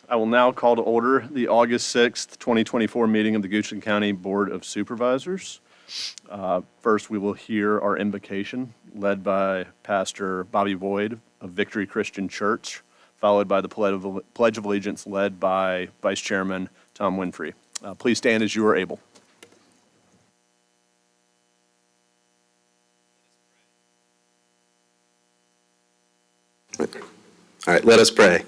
I will now call to order the August 6th, 2024 meeting of the Goochland County Board of Supervisors. First, we will hear our invocation led by Pastor Bobby Boyd of Victory Christian Church, followed by the Pledge of Allegiance led by Vice Chairman Tom Winfrey. Please stand as you are able. All right, let us pray.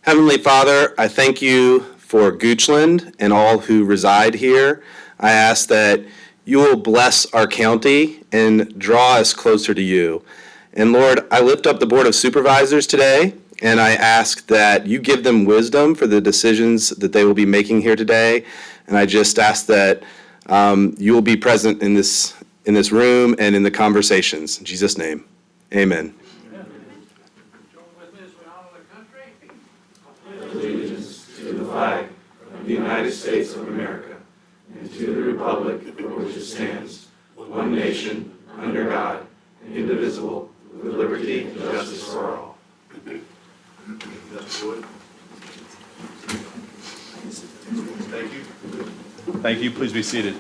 Heavenly Father, I thank you for Goochland and all who reside here. I ask that you will bless our county and draw us closer to you. And Lord, I lift up the Board of Supervisors today, and I ask that you give them wisdom for the decisions that they will be making here today. And I just ask that you will be present in this room and in the conversations. In Jesus' name, amen. Allegiance to the flag of the United States of America and to the republic for which it stands, one nation, under God, indivisible, with liberty and justice for all. Thank you. Thank you. Please be seated.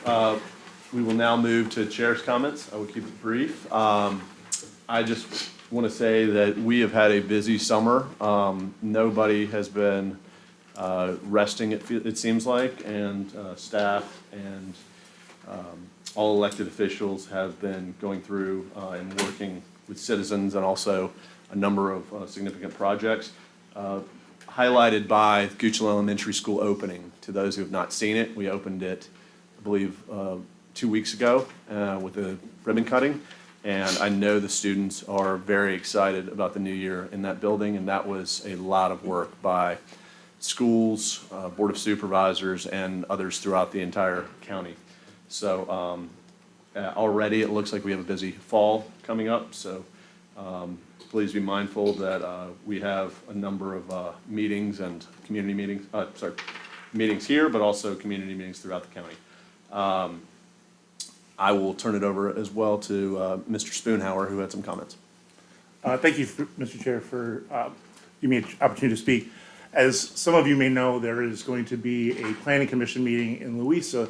We will now move to chair's comments. I will keep it brief. I just want to say that we have had a busy summer. Nobody has been resting, it seems like, and staff and all elected officials have been going through and working with citizens and also a number of significant projects, highlighted by Goochland Elementary School opening. To those who have not seen it, we opened it, I believe, 2 weeks ago with a ribbon cutting. And I know the students are very excited about the new year in that building, and that was a lot of work by schools, Board of Supervisors, and others throughout the entire county. So already it looks like we have a busy fall coming up, so please be mindful that we have a number of meetings and community meetings, meetings here, but also community meetings throughout the county. I will turn it over as well to Mr. Spoonhour, who had some comments. Thank you, Mr. Chair, for giving me an opportunity to speak. As some of you may know, there is going to be a planning commission meeting in Louisa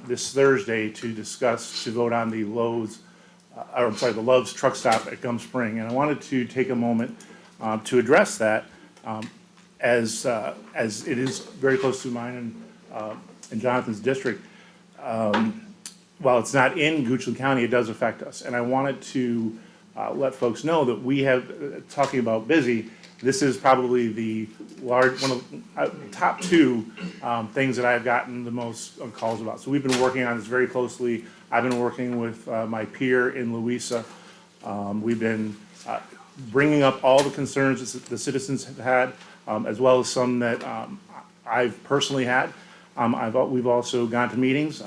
this Thursday to vote on the the Love's truck stop at Gum Spring. And I wanted to take a moment to address that as it is very close to mine and Jonathan's district. While it's not in Goochland County, it does affect us. And I wanted to let folks know that we have, talking about busy, this is probably the one of the top two things that I've gotten the most calls about. So we've been working on this very closely. I've been working with my peer in Louisa. We've been bringing up all the concerns that the citizens have had, as well as some that I've personally had. We've also gone to meetings.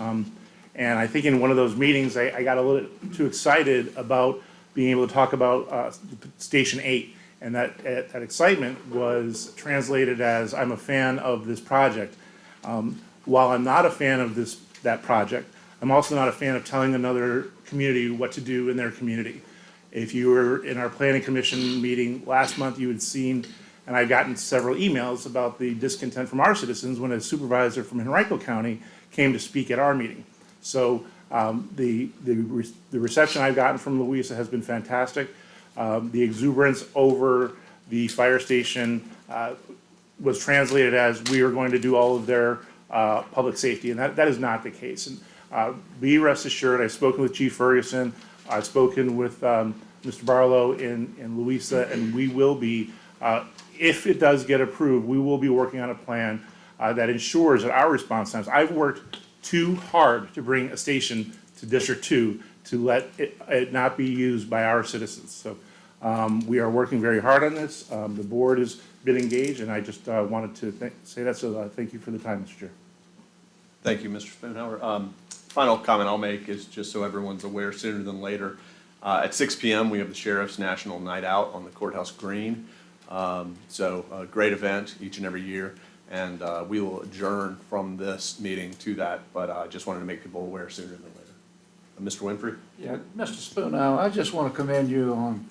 And I think in one of those meetings, I got a little too excited about being able to talk about Station 8. And that excitement was translated as, I'm a fan of this project. While I'm not a fan of that project, I'm also not a fan of telling another community what to do in their community. If you were in our planning commission meeting last month, you had seen, and I've gotten several emails about the discontent from our citizens when a supervisor from Henrico County came to speak at our meeting. So the reception I've gotten from Louisa has been fantastic. The exuberance over the fire station was translated as we are going to do all of their public safety, and that is not the case. And be rest assured, I've spoken with Chief Ferguson, I've spoken with Mr. Barlow in Louisa, and we will be, if it does get approved, we will be working on a plan that ensures that our response times, I've worked too hard to bring a station to District 2 to let it not be used by our citizens. So we are working very hard on this. The board has been engaged, and I just wanted to say that, so thank you for the time, Mr. Chair. Thank you, Mr. Spoonhour. Final comment I'll make is just so everyone's aware, sooner than later, at 6 p.m. we have the Sheriff's National Night Out on the Courthouse Green. So a great event each and every year. And we will adjourn from this meeting to that, but I just wanted to make people aware sooner than later. Mr. Winfrey? Yeah, Mr. Spoonhour, I just want to commend you on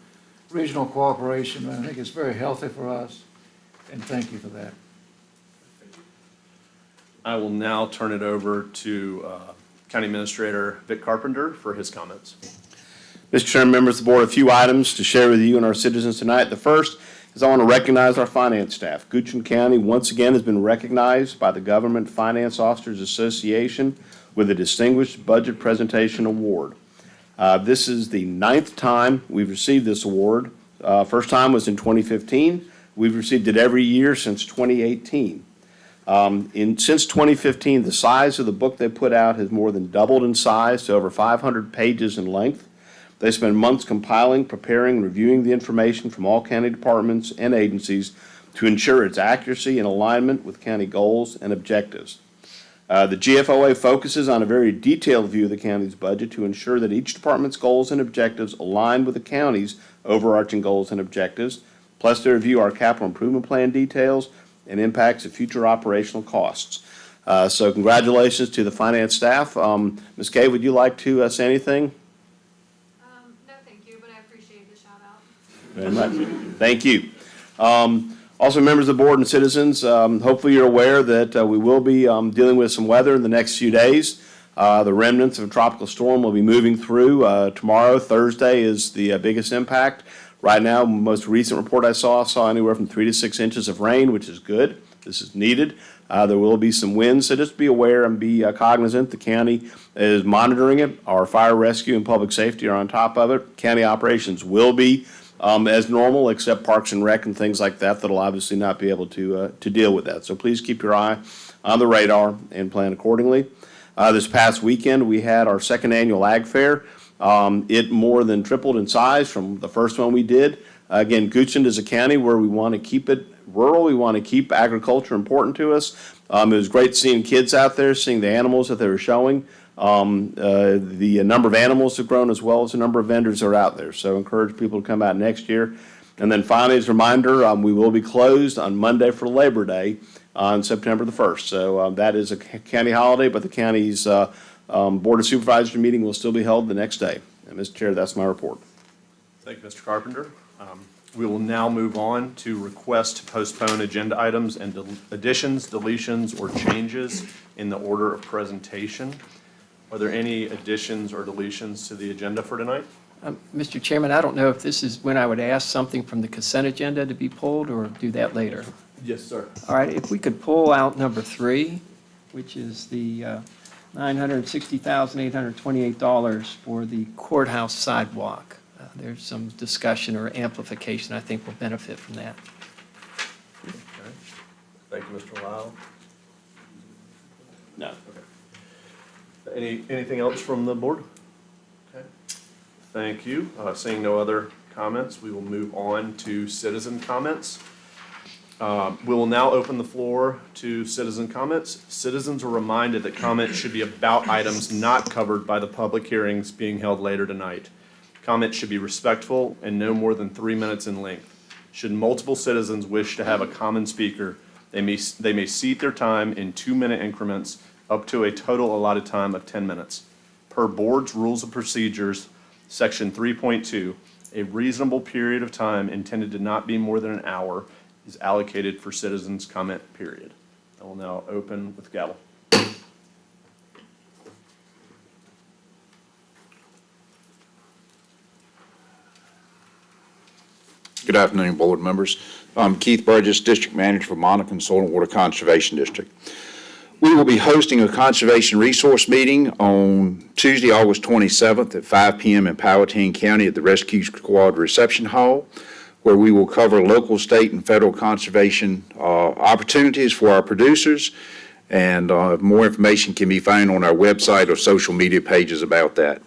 regional cooperation. I think it's very healthy for us, and thank you for that. I will now turn it over to County Administrator Vic Carpenter for his comments. Mr. Chairman, members of the board, a few items to share with you and our citizens tonight. The first is I want to recognize our finance staff. Goochland County once again has been recognized by the Government Finance Officers Association with a Distinguished Budget Presentation Award. This is the 9th time we've received this award. First time was in 2015. We've received it every year since 2018. Since 2015, the size of the book they put out has more than doubled in size to over 500 pages in length. They spend months compiling, preparing, and reviewing the information from all county departments and agencies to ensure its accuracy and alignment with county goals and objectives. The GFOA focuses on a very detailed view of the county's budget to ensure that each department's goals and objectives align with the county's overarching goals and objectives. Plus, they review our capital improvement plan details and impacts of future operational costs. So congratulations to the finance staff. Ms. Kay, would you like to say anything? No, thank you, but I appreciate the shout out. Very much. Thank you. Also, members of the board and citizens, hopefully you're aware that we will be dealing with some weather in the next few days. The remnants of a tropical storm will be moving through. Tomorrow, Thursday, is the biggest impact. Right now, most recent report I saw anywhere from 3 to 6 inches of rain, which is good. This is needed. There will be some winds, so just be aware and be cognizant. The county is monitoring it. Our fire rescue and public safety are on top of it. County operations will be as normal, except Parks and Rec and things like that that'll obviously not be able to deal with that. So please keep your eye on the radar and plan accordingly. This past weekend, we had our second annual Ag Fair. It more than tripled in size from the first one we did. Again, Goochland is a county where we want to keep it rural. We want to keep agriculture important to us. It was great seeing kids out there, seeing the animals that they were showing. The number of animals have grown as well as the number of vendors that are out there. So encourage people to come out next year. And then finally, as a reminder, we will be closed on Monday for Labor Day on September the 1st. So that is a county holiday, but the county's Board of Supervisors meeting will still be held the next day. And Mr. Chair, that's my report. Thank you, Mr. Carpenter. We will now move on to request to postpone agenda items and additions, deletions, or changes in the order of presentation. Are there any additions or deletions to the agenda for tonight? Mr. Chairman, I don't know if this is when I would ask something from the consent agenda to be pulled or do that later. Yes, sir. All right, if we could pull out number 3, which is the $960,828 for the courthouse sidewalk. There's some discussion or amplification I think will benefit from that. Okay. Thank you, Mr. Lyle. No. Okay. Anything else from the board? Okay. Thank you. Seeing no other comments, we will move on to citizen comments. We will now open the floor to citizen comments. Citizens are reminded that comments should be about items not covered by the public hearings being held later tonight. Comments should be respectful and no more than 3 minutes in length. Should multiple citizens wish to have a common speaker, they may seat their time in 2-minute increments up to a total allotted time of 10 minutes. Per Board's Rules of Procedures, Section 3.2, a reasonable period of time intended to not be more than an hour is allocated for citizens' comment period. I will now open with gavel. Good afternoon, board members. I'm Keith Burgess, District Manager for Monaco and Soil and Water Conservation District. We will be hosting a conservation resource meeting on Tuesday, August 27th at 5 p.m. in Powhatan County at the Rescue Squad Reception Hall, where we will cover local, state, and federal conservation opportunities for our producers. And more information can be found on our website or social media pages about that.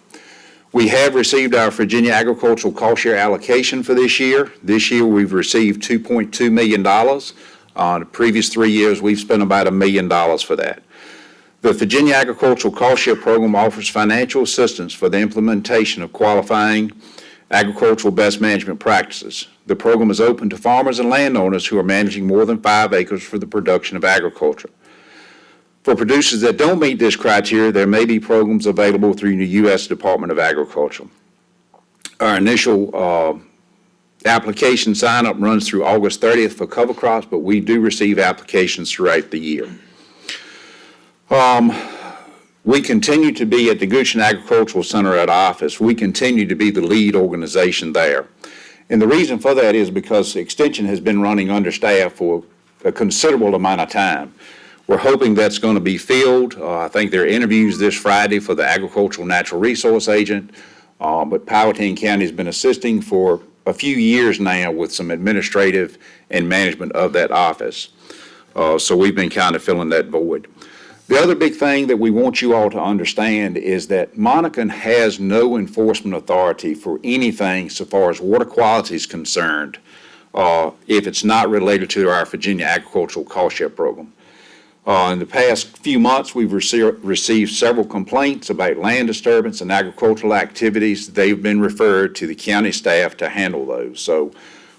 We have received our Virginia Agricultural Cost Share allocation for this year. This year, we've received $2.2 million. The previous 3 years, we've spent about $1 million for that. The Virginia Agricultural Cost Share Program offers financial assistance for the implementation of qualifying agricultural best management practices. The program is open to farmers and landowners who are managing more than 5 acres for the production of agriculture. For producers that don't meet this criteria, there may be programs available through the U.S. Department of Agriculture. Our initial Application sign-up runs through August 30th for cover crops, but we do receive applications throughout the year. We continue to be at the Goochland Agricultural Center at our office. We continue to be the lead organization there. And the reason for that is because Extension has been running understaffed for a considerable amount of time. We're hoping that's going to be filled. I think there are interviews this Friday for the agricultural natural resource agent, but Powhatan County has been assisting for a few years now with some administrative and management of that office. So we've been kind of filling that void. The other big thing that we want you all to understand is that Monacan has no enforcement authority for anything so far as water quality is concerned, if it's not related to our Virginia Agricultural Cost Share Program. In the past few months, we've received several complaints about land disturbance and agricultural activities. They've been referred to the county staff to handle those. So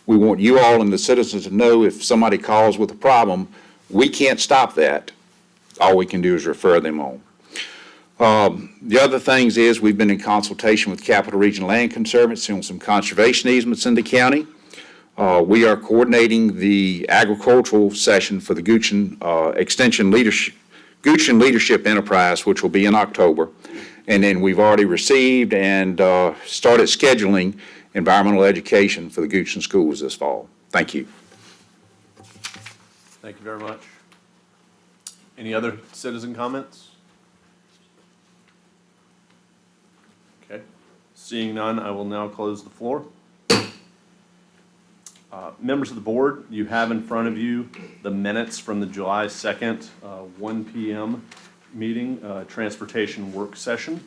we want you all and the citizens to know if somebody calls with a problem, we can't stop that. All we can do is refer them on. The other things is we've been in consultation with Capital Region Land Conservancy on some conservation easements in the county. We are coordinating the agricultural session for the Goochland Leadership Enterprise, which will be in October. And then we've already received and started scheduling environmental education for the Goochland schools this fall. Thank you. Thank you very much. Any other citizen comments? Okay, seeing none, I will now close the floor. Members of the board, you have in front of you the minutes from the July 2nd, 1 p.m. meeting, transportation work session.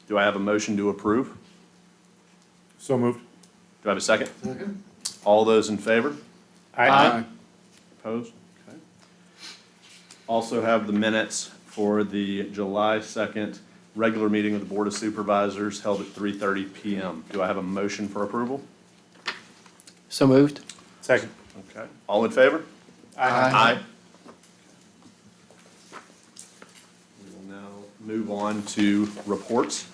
Do I have a motion to approve? So moved. Do I have a second? Second. All those in favor? Aye. Opposed? Okay. Also have the minutes for the July 2nd regular meeting of the Board of Supervisors held at 3:30 p.m. Do I have a motion for approval? So moved. Second. Okay. All in favor? Aye. We will now move on to reports.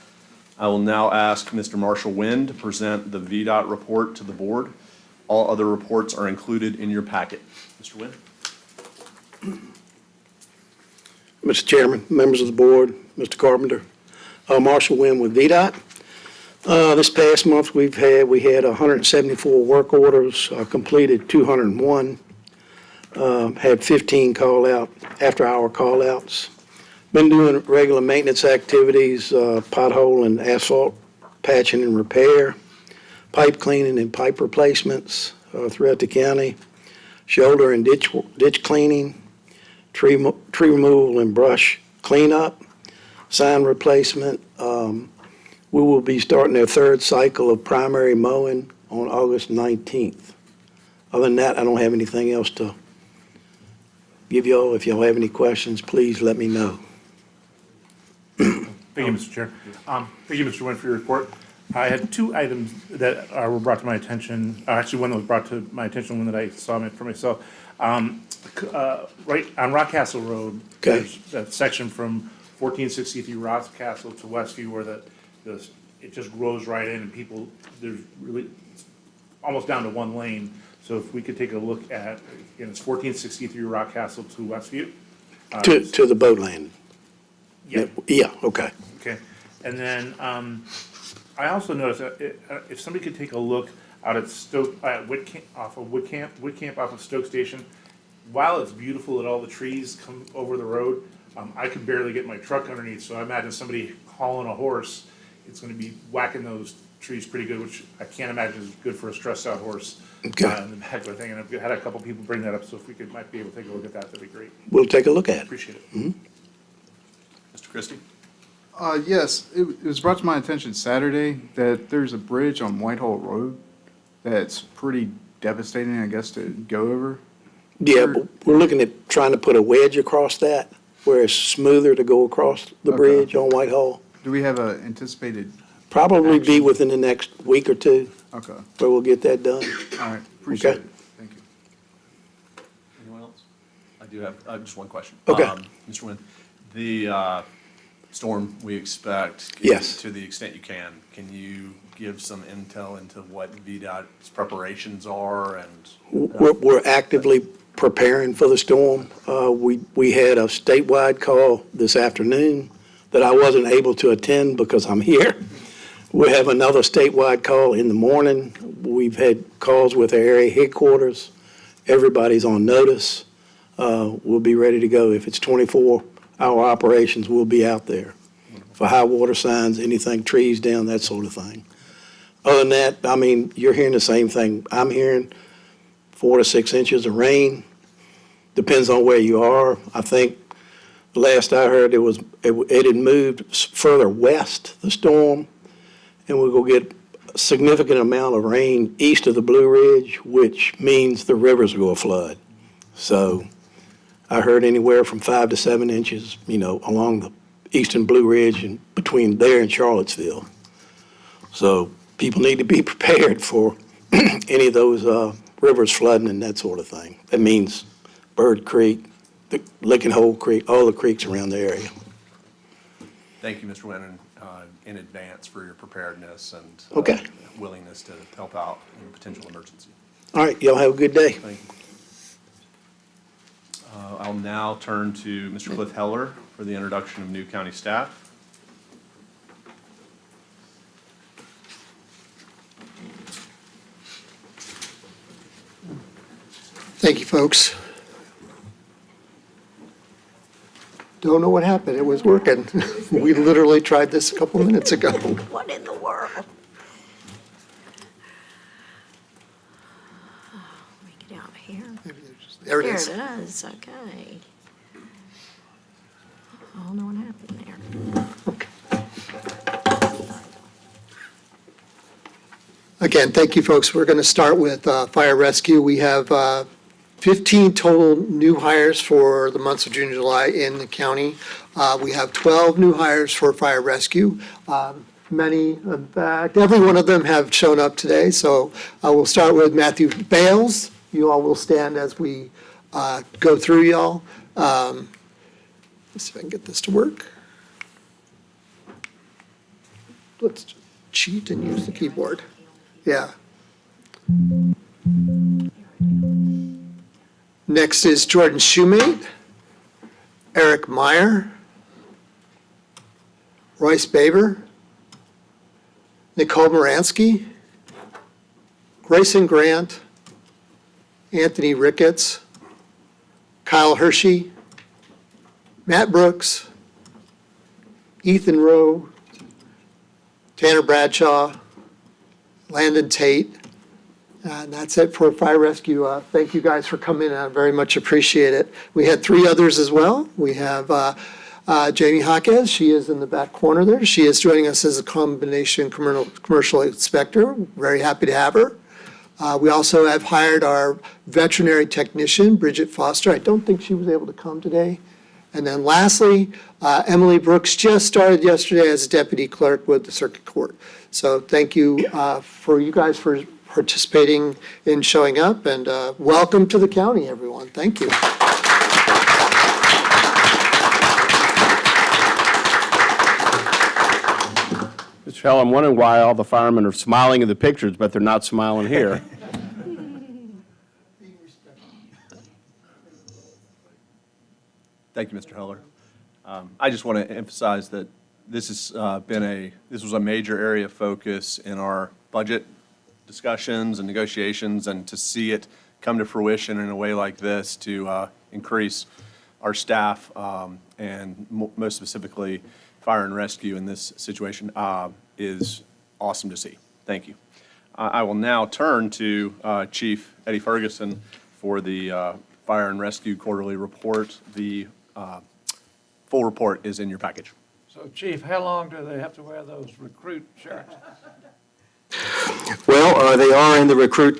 I will now ask Mr. Marshall Wynn to present the VDOT report to the board. All other reports are included in your packet. Mr. Wynn? Mr. Chairman, members of the board, Mr. Carpenter, Marshall Wynn with VDOT. This past month, we had 174 work orders, completed 201, had 15 after-hour call-outs. Been doing regular maintenance activities, pothole and asphalt patching and repair, pipe cleaning and pipe replacements throughout the county, shoulder and ditch cleaning, tree removal and brush cleanup, sign replacement. We will be starting our third cycle of primary mowing on August 19th. Other than that, I don't have anything else to give y'all. If y'all have any questions, please let me know. Thank you, Mr. Chair. Thank you, Mr. Wynn, for your report. I had two items that were brought to my attention. Actually, one that was brought to my attention, one that I saw for myself. Right on Rockcastle Road, Okay. there's that section from 1463 Rockcastle to Westview where it just grows right in, and people, there's really, it's almost down to one lane. So if we could take a look at, again, it's 1463 Rockcastle to Westview. To the boat landing. Yeah. Yeah, okay. Okay, and then, I also noticed that if somebody could take a look out at Whitcamp off of Stoke Station, while it's beautiful that all the trees come over the road, I could barely get my truck underneath, so I imagine somebody hauling a horse, it's gonna be whacking those trees pretty good, which I can't imagine is good for a stressed out horse. Okay. In the back of the thing, and I've had a couple people bring that up, so if we might be able to take a look at that, that'd be great. We'll take a look at it. Appreciate it. Mr. Christie? Yes, it was brought to my attention Saturday that there's a bridge on Whitehall Road that's pretty devastating, I guess, to go over. Yeah, but we're looking at trying to put a wedge across that where it's smoother to go across the Okay. bridge on Whitehall. Do we have a anticipated, Probably be Action. within the next week or two okay, where we'll get that done. all right, appreciate Okay. it, thank you. Anyone else? I do have just one question. Okay. Mr. Wynn, the storm we expect. Yes. To the extent you can you give some intel into what VDOT's preparations are and? We're actively preparing for the storm. We had a statewide call this afternoon that I wasn't able to attend because I'm here. We have another statewide call in the morning. We've had calls with our area headquarters. Everybody's on notice. We'll be ready to go. If it's 24-hour operations, we'll be out there for high water signs, anything, trees down, that sort of thing. Other than that, I mean, you're hearing the same thing I'm hearing, 4 to 6 inches of rain. Depends on where you are. I think the last I heard, it had moved further west, the storm, and we're going to get a significant amount of rain east of the Blue Ridge, which means the rivers will flood. So I heard anywhere from 5 to 7 inches, along the eastern Blue Ridge and between there and Charlottesville. So people need to be prepared for any of those rivers flooding and that sort of thing. That means Bird Creek, the Licking Hole Creek, all the creeks around the area. Thank you, Mr. Winnan, in advance for your preparedness and Okay. willingness to help out in a potential emergency. All right, y'all have a good day. Thank you. I'll now turn to Mr. Cliff Heller for the introduction of new county staff. Thank you, folks. Don't know what happened. It was working. We literally tried this a couple minutes ago. What in the world? Let me get out here. There it There is. it is, okay. I don't know what happened there. Again, thank you, folks. We're going to start with fire rescue. We have 15 total new hires for the months of June and July in the county. We have 12 new hires for fire rescue. Many, in fact, every one of them have shown up today. So we'll start with Matthew Bales. You all will stand as we go through y'all. Let's see if I can get this to work. Let's cheat and use the keyboard. Yeah. Next is Jordan Shoemate, Eric Meyer, Royce Baber, Nicole Moransky, Grayson Grant, Anthony Ricketts, Kyle Hershey, Matt Brooks, Ethan Rowe, Tanner Bradshaw, Landon Tate. And that's it for fire rescue. Thank you guys for coming. I very much appreciate it. We had 3 others as well. We have Jamie Hawkes. She is in the back corner there. She is joining us as a combination commercial inspector. Very happy to have her. We also have hired our veterinary technician, Bridget Foster. I don't think she was able to come today. And then lastly, Emily Brooks just started yesterday as a deputy clerk with the circuit court. So thank you for you guys for participating in showing up, and welcome to the county, everyone. Thank you. Mr. Heller, I'm wondering why all the firemen are smiling in the pictures, but they're not smiling here. Thank you, Mr. Heller. I just want to emphasize that this was a major area of focus in our budget discussions and negotiations, and to see it come to fruition in a way like this to increase our staff and most specifically fire and rescue in this situation is awesome to see. Thank you. I will now turn to Chief Eddie Ferguson for the Fire and Rescue Quarterly Report. The full report is in your package. So Chief, how long do they have to wear those recruit shirts? Well, they are in the recruit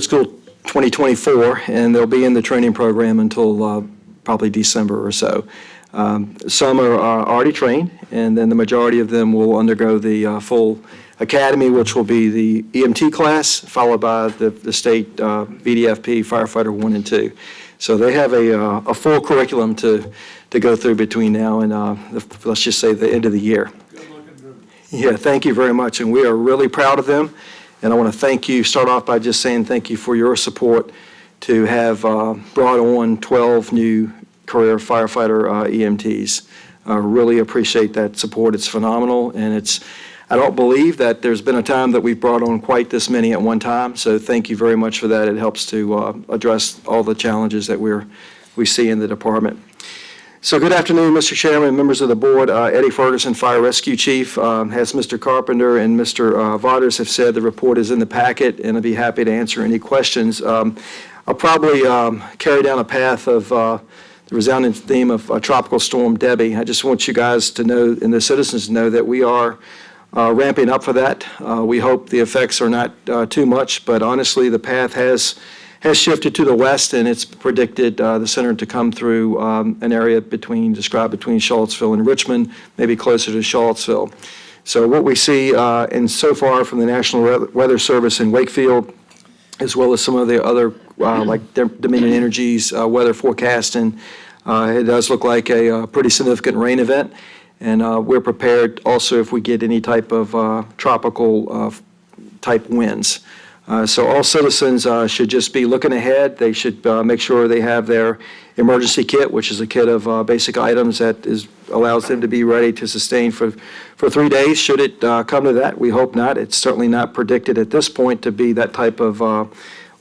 school 2024, and they'll be in the training program until probably December or so. Some are already trained, and then the majority of them will undergo the full Academy, which will be the EMT class, followed by the state VDFP firefighter 1 and 2. So they have a full curriculum to go through between now and, let's just say, the end of the year. Yeah, thank you very much, and we are really proud of them. And I want to start off by just saying thank you for your support to have brought on 12 new career firefighter EMTs. Really appreciate that support. It's phenomenal, and I don't believe that there's been a time that we've brought on quite this many at one time, so thank you very much for that. It helps to address all the challenges that we see in the department. So good afternoon, Mr. Chairman, members of the board. Eddie Ferguson, Fire Rescue Chief. As Mr. Carpenter and Mr. Vaughters have said, the report is in the packet, and I'd be happy to answer any questions. I'll probably carry down a path of the resounding theme of Tropical Storm Debbie. I just want you guys to know, and the citizens to know, that we are ramping up for that. We hope the effects are not too much, but honestly, the path has shifted to the west, and it's predicted the center to come through an area described between Charlottesville and Richmond, maybe closer to Charlottesville. So what we see, and so far from the National Weather Service in Wakefield, as well as some of the other, like Dominion Energy's weather forecasting, it does look like a pretty significant rain event. And we're prepared also if we get any type of tropical type winds. So all citizens should just be looking ahead. They should make sure they have their emergency kit, which is a kit of basic items that allows them to be ready to sustain for 3 days. Should it come to that, we hope not. It's certainly not predicted at this point to be that type of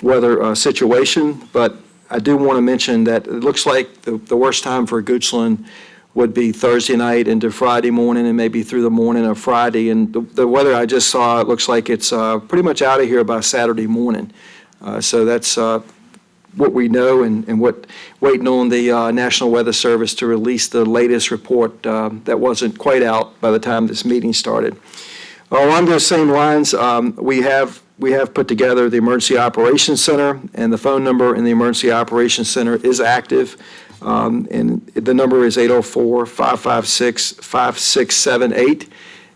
weather situation. But I do want to mention that it looks like the worst time for Goochland would be Thursday night into Friday morning and maybe through the morning of Friday. And the weather I just saw, it looks like it's pretty much out of here by Saturday morning. So that's what we know and waiting on the National Weather Service to release the latest report that wasn't quite out by the time this meeting started. Along those same lines, we have put together the Emergency Operations Center, and the phone number in the Emergency Operations Center is active. And the number is 804-556-5678.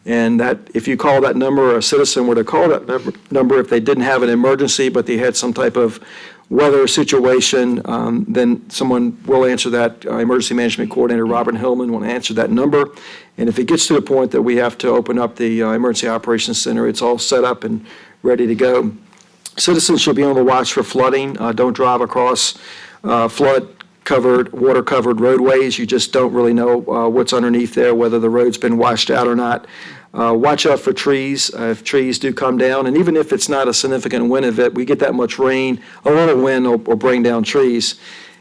And that, if you call that number, or a citizen were to call that number, if they didn't have an emergency, but they had some type of weather situation, then someone will answer that. Emergency Management Coordinator Robert Hillman will answer that number. And if it gets to the point that we have to open up the Emergency Operations Center, it's all set up and ready to go. Citizens should be on the watch for flooding. Don't drive across water-covered roadways. You just don't really know what's underneath there, whether the road's been washed out or not. Watch out for trees if trees do come down, and even if it's not a significant wind event, we get that much rain, a little wind will bring down trees.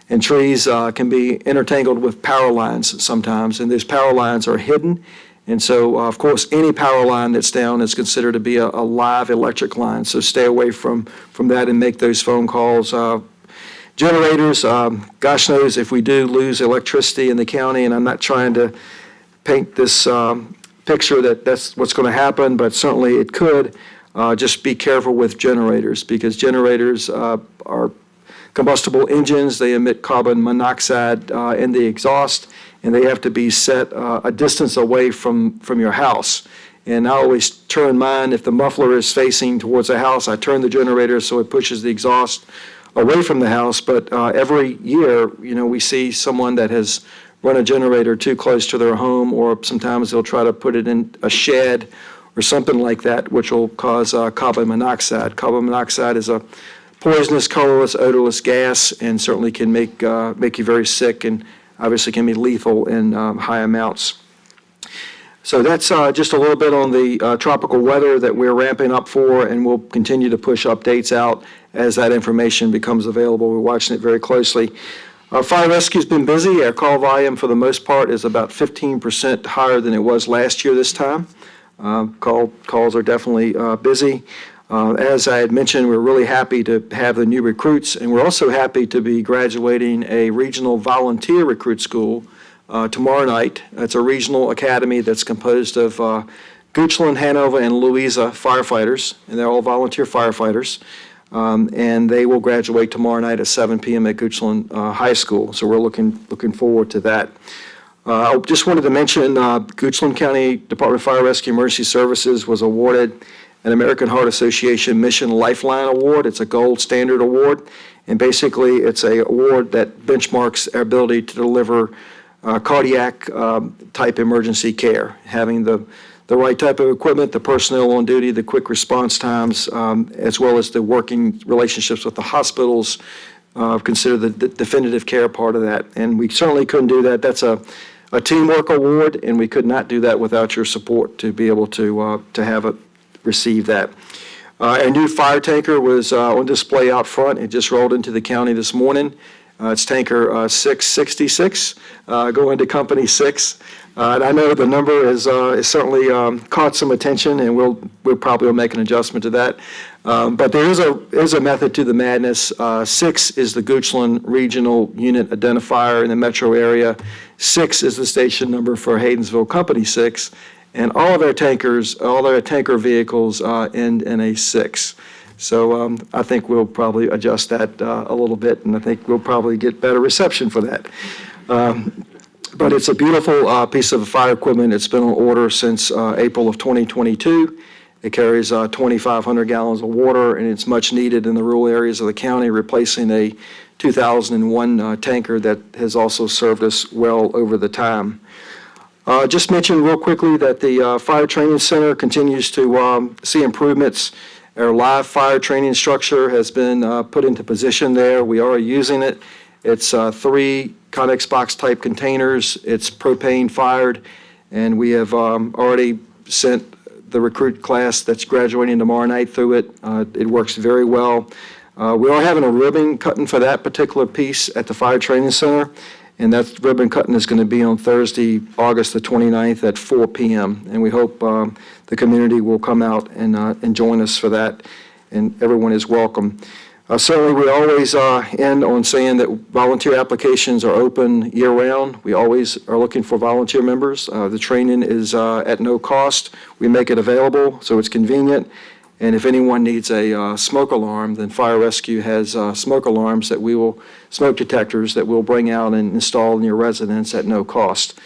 And trees can be intertangled with power lines sometimes, and those power lines are hidden. And so, of course, any power line that's down is considered to be a live electric line, so stay away from that and make those phone calls. Generators, gosh knows if we do lose electricity in the county, and I'm not trying to paint this picture that's what's going to happen, but certainly it could. Just be careful with generators, because generators are combustible engines. They emit carbon monoxide in the exhaust, and they have to be set a distance away from your house. And I always turn mine, if the muffler is facing towards the house, I turn the generator so it pushes the exhaust away from the house. But every year, we see someone that has run a generator too close to their home, or sometimes they'll try to put it in a shed or something like that, which will cause carbon monoxide. Carbon monoxide is a poisonous, colorless, odorless gas, and certainly can make you very sick, and obviously can be lethal in high amounts. So that's just a little bit on the tropical weather that we're ramping up for, and we'll continue to push updates out as that information becomes available. We're watching it very closely. Fire rescue's been busy. Our call volume, for the most part, is about 15% higher than it was last year this time. Calls are definitely busy. As I had mentioned, we're really happy to have the new recruits, and we're also happy to be graduating a regional volunteer recruit school tomorrow night. It's a regional academy that's composed of Goochland, Hanover, and Louisa firefighters, and they're all volunteer firefighters. And they will graduate tomorrow night at 7 p.m. at Goochland High School. So we're looking forward to that. I just wanted to mention Goochland County Department of Fire Rescue Emergency Services was awarded an American Heart Association Mission Lifeline Award. It's a gold standard award, and basically it's a award that benchmarks our ability to deliver cardiac type emergency care, having the right type of equipment, the personnel on duty, the quick response times, as well as the working relationships with the hospitals, consider the definitive care part of that. And we certainly couldn't do that. That's a teamwork award, and we could not do that without your support to be able to receive that. Our new fire tanker was on display out front. It just rolled into the county this morning. It's tanker 666, going to company 6. And I know the number is certainly caught some attention, and we'll probably make an adjustment to that. But there is a method to the madness. 6 is the Goochland Regional Unit Identifier in the metro area. 6 is the station number for Haydensville Company 6. And all of our tankers, all our tanker vehicles end in a 6. So I think we'll probably adjust that a little bit, and I think we'll probably get better reception for that. But it's a beautiful piece of fire equipment. It's been on order since April of 2022. It carries 2,500 gallons of water, and it's much needed in the rural areas of the county, replacing a 2001 tanker that has also served us well over the time. Just mention real quickly that the Fire Training Center continues to see improvements. Our live fire training structure has been put into position there. We are using it. It's 3 Connex box type containers. It's propane fired, and we have already sent the recruit class that's graduating tomorrow night through it. It works very well. We are having a ribbon cutting for that particular piece at the Fire Training Center, and that ribbon cutting is going to be on Thursday, August the 29th at 4 p.m. And we hope the community will come out and join us for that, and everyone is welcome. Certainly, we always end on saying that volunteer applications are open year-round. We always are looking for volunteer members. The training is at no cost. We make it available, so it's convenient. And if anyone needs a smoke alarm, then Fire Rescue has smoke alarms smoke detectors that we'll bring out and install in your residence at no cost.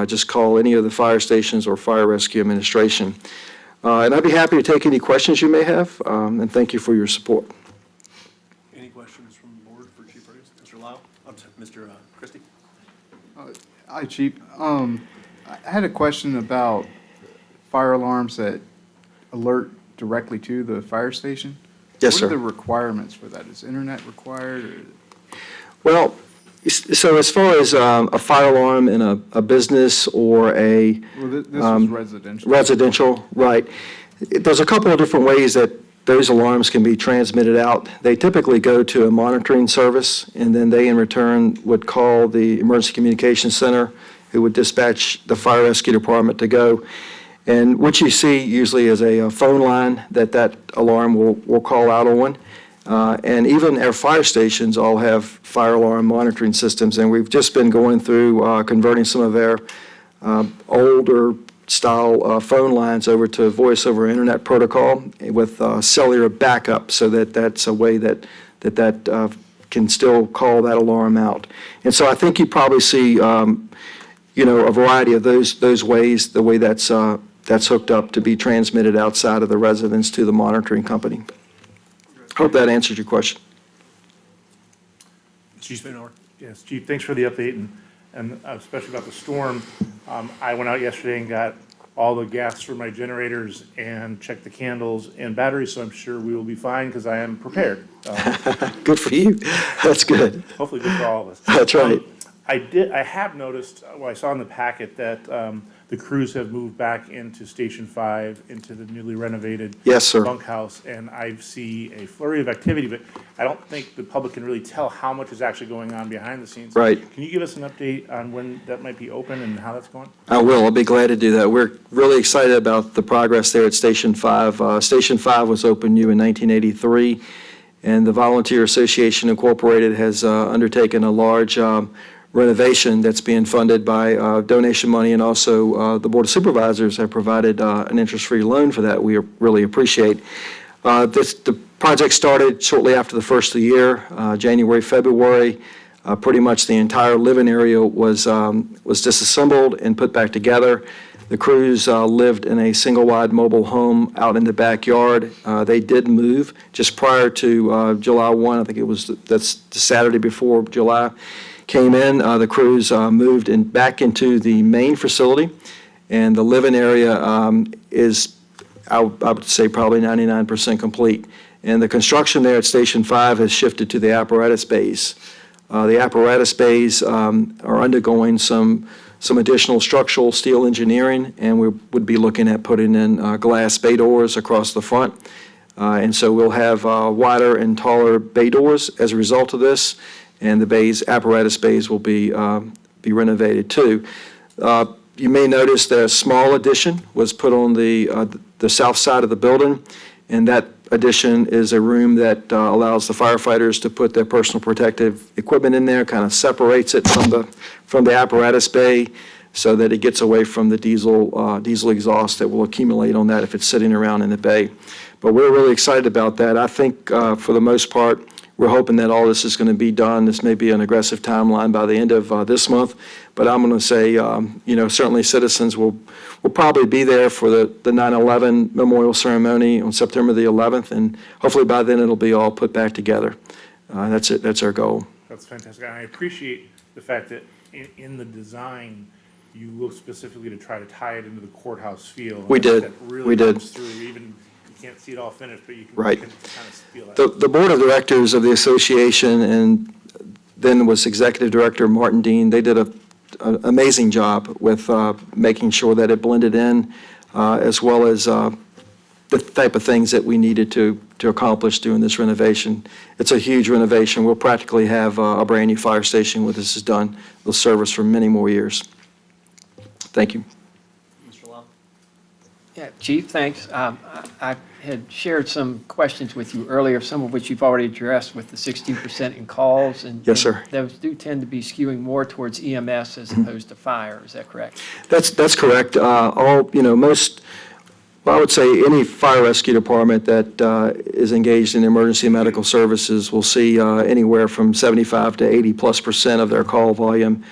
Just call any of the fire stations or Fire Rescue Administration. And I'd be happy to take any questions you may have, and thank you for your support. Any questions from the board for Chief Reyes? Mr. Lau? Mr. Christie? Hi, Chief. I had a question about fire alarms that alert directly to the fire station. Yes, sir. What are the requirements for that? Is internet required? Well, so as far as a fire alarm in a business or a Well, this is residential. residential, right. There's a couple of different ways that those alarms can be transmitted out. They typically go to a monitoring service, and then they in return would call the Emergency Communications Center, who would dispatch the fire rescue department to go. And what you see usually is a phone line that alarm will call out on. And even our fire stations all have fire alarm monitoring systems, and we've just been going through converting some of our older style phone lines over to voice over internet protocol with cellular backup, so that's a way that can still call that alarm out. And so I think you probably see a variety of those ways, the way that's hooked up to be transmitted outside of the residence to the monitoring company. Hope that answers your question. Chief Spinner. Yes, Chief, thanks for the update, and especially about the storm. I went out yesterday and got all the gas for my generators and checked the candles and batteries, so I'm sure we will be fine because I am prepared. Good for you. That's good. Hopefully good for all of us. That's right. I have noticed, I saw in the packet that the crews have moved back into Station 5, into the newly renovated Yes, sir. bunkhouse, and I see a flurry of activity, but I don't think the public can really tell how much is actually going on behind the scenes. Right. Can you give us an update on when that might be open and how that's going? I will. I'll be glad to do that. We're really excited about the progress there at Station 5. Station 5 was opened new in 1983, and the Volunteer Association Incorporated has undertaken a large renovation that's being funded by donation money, and also the Board of Supervisors have provided an interest-free loan for that. We really appreciate. The project started shortly after the first of the year, January, February. Pretty much the entire living area was disassembled and put back together. The crews lived in a single-wide mobile home out in the backyard. They did move just prior to July 1. I think that's the Saturday before July came in. The crews moved back into the main facility, and the living area is, I would say, probably 99% complete. And the construction there at Station 5 has shifted to the apparatus bays. The apparatus bays are undergoing some additional structural steel engineering, and we would be looking at putting in glass bay doors across the front. And so we'll have wider and taller bay doors as a result of this, and the apparatus bays will be renovated too. You may notice that a small addition was put on the south side of the building, and that addition is a room that allows the firefighters to put their personal protective equipment in there, kind of separates it from the apparatus bay so that it gets away from the diesel exhaust that will accumulate on that if it's sitting around in the bay. But we're really excited about that. I think for the most part, we're hoping that all this is going to be done. This may be an aggressive timeline by the end of this month, but I'm going to say, certainly citizens will probably be there for the 9/11 memorial ceremony on September the 11th, and hopefully by then it'll be all put back together. That's it. That's our goal. That's fantastic. And I appreciate the fact that in the design, you look specifically to try to tie it into the courthouse feel. We did. That really We did. comes through. Even you can't see it all finished, but you can, Right. you can kind of feel that. The board of directors of the association and then was executive director Martin Dean, they did an amazing job with making sure that it blended in, as well as the type of things that we needed to accomplish during this renovation. It's a huge renovation. We'll practically have a brand-new fire station when this is done. It'll serve us for many more years. Thank you. Mr. Long? Yeah, Chief, thanks. I had shared some questions with you earlier, some of which you've already addressed with the 16% in calls. And Yes, sir. and those do tend to be skewing more towards EMS as opposed to fire. Is that correct? That's correct. I would say any fire rescue department that is engaged in emergency medical services will see anywhere from 75 to 80+% of their call volume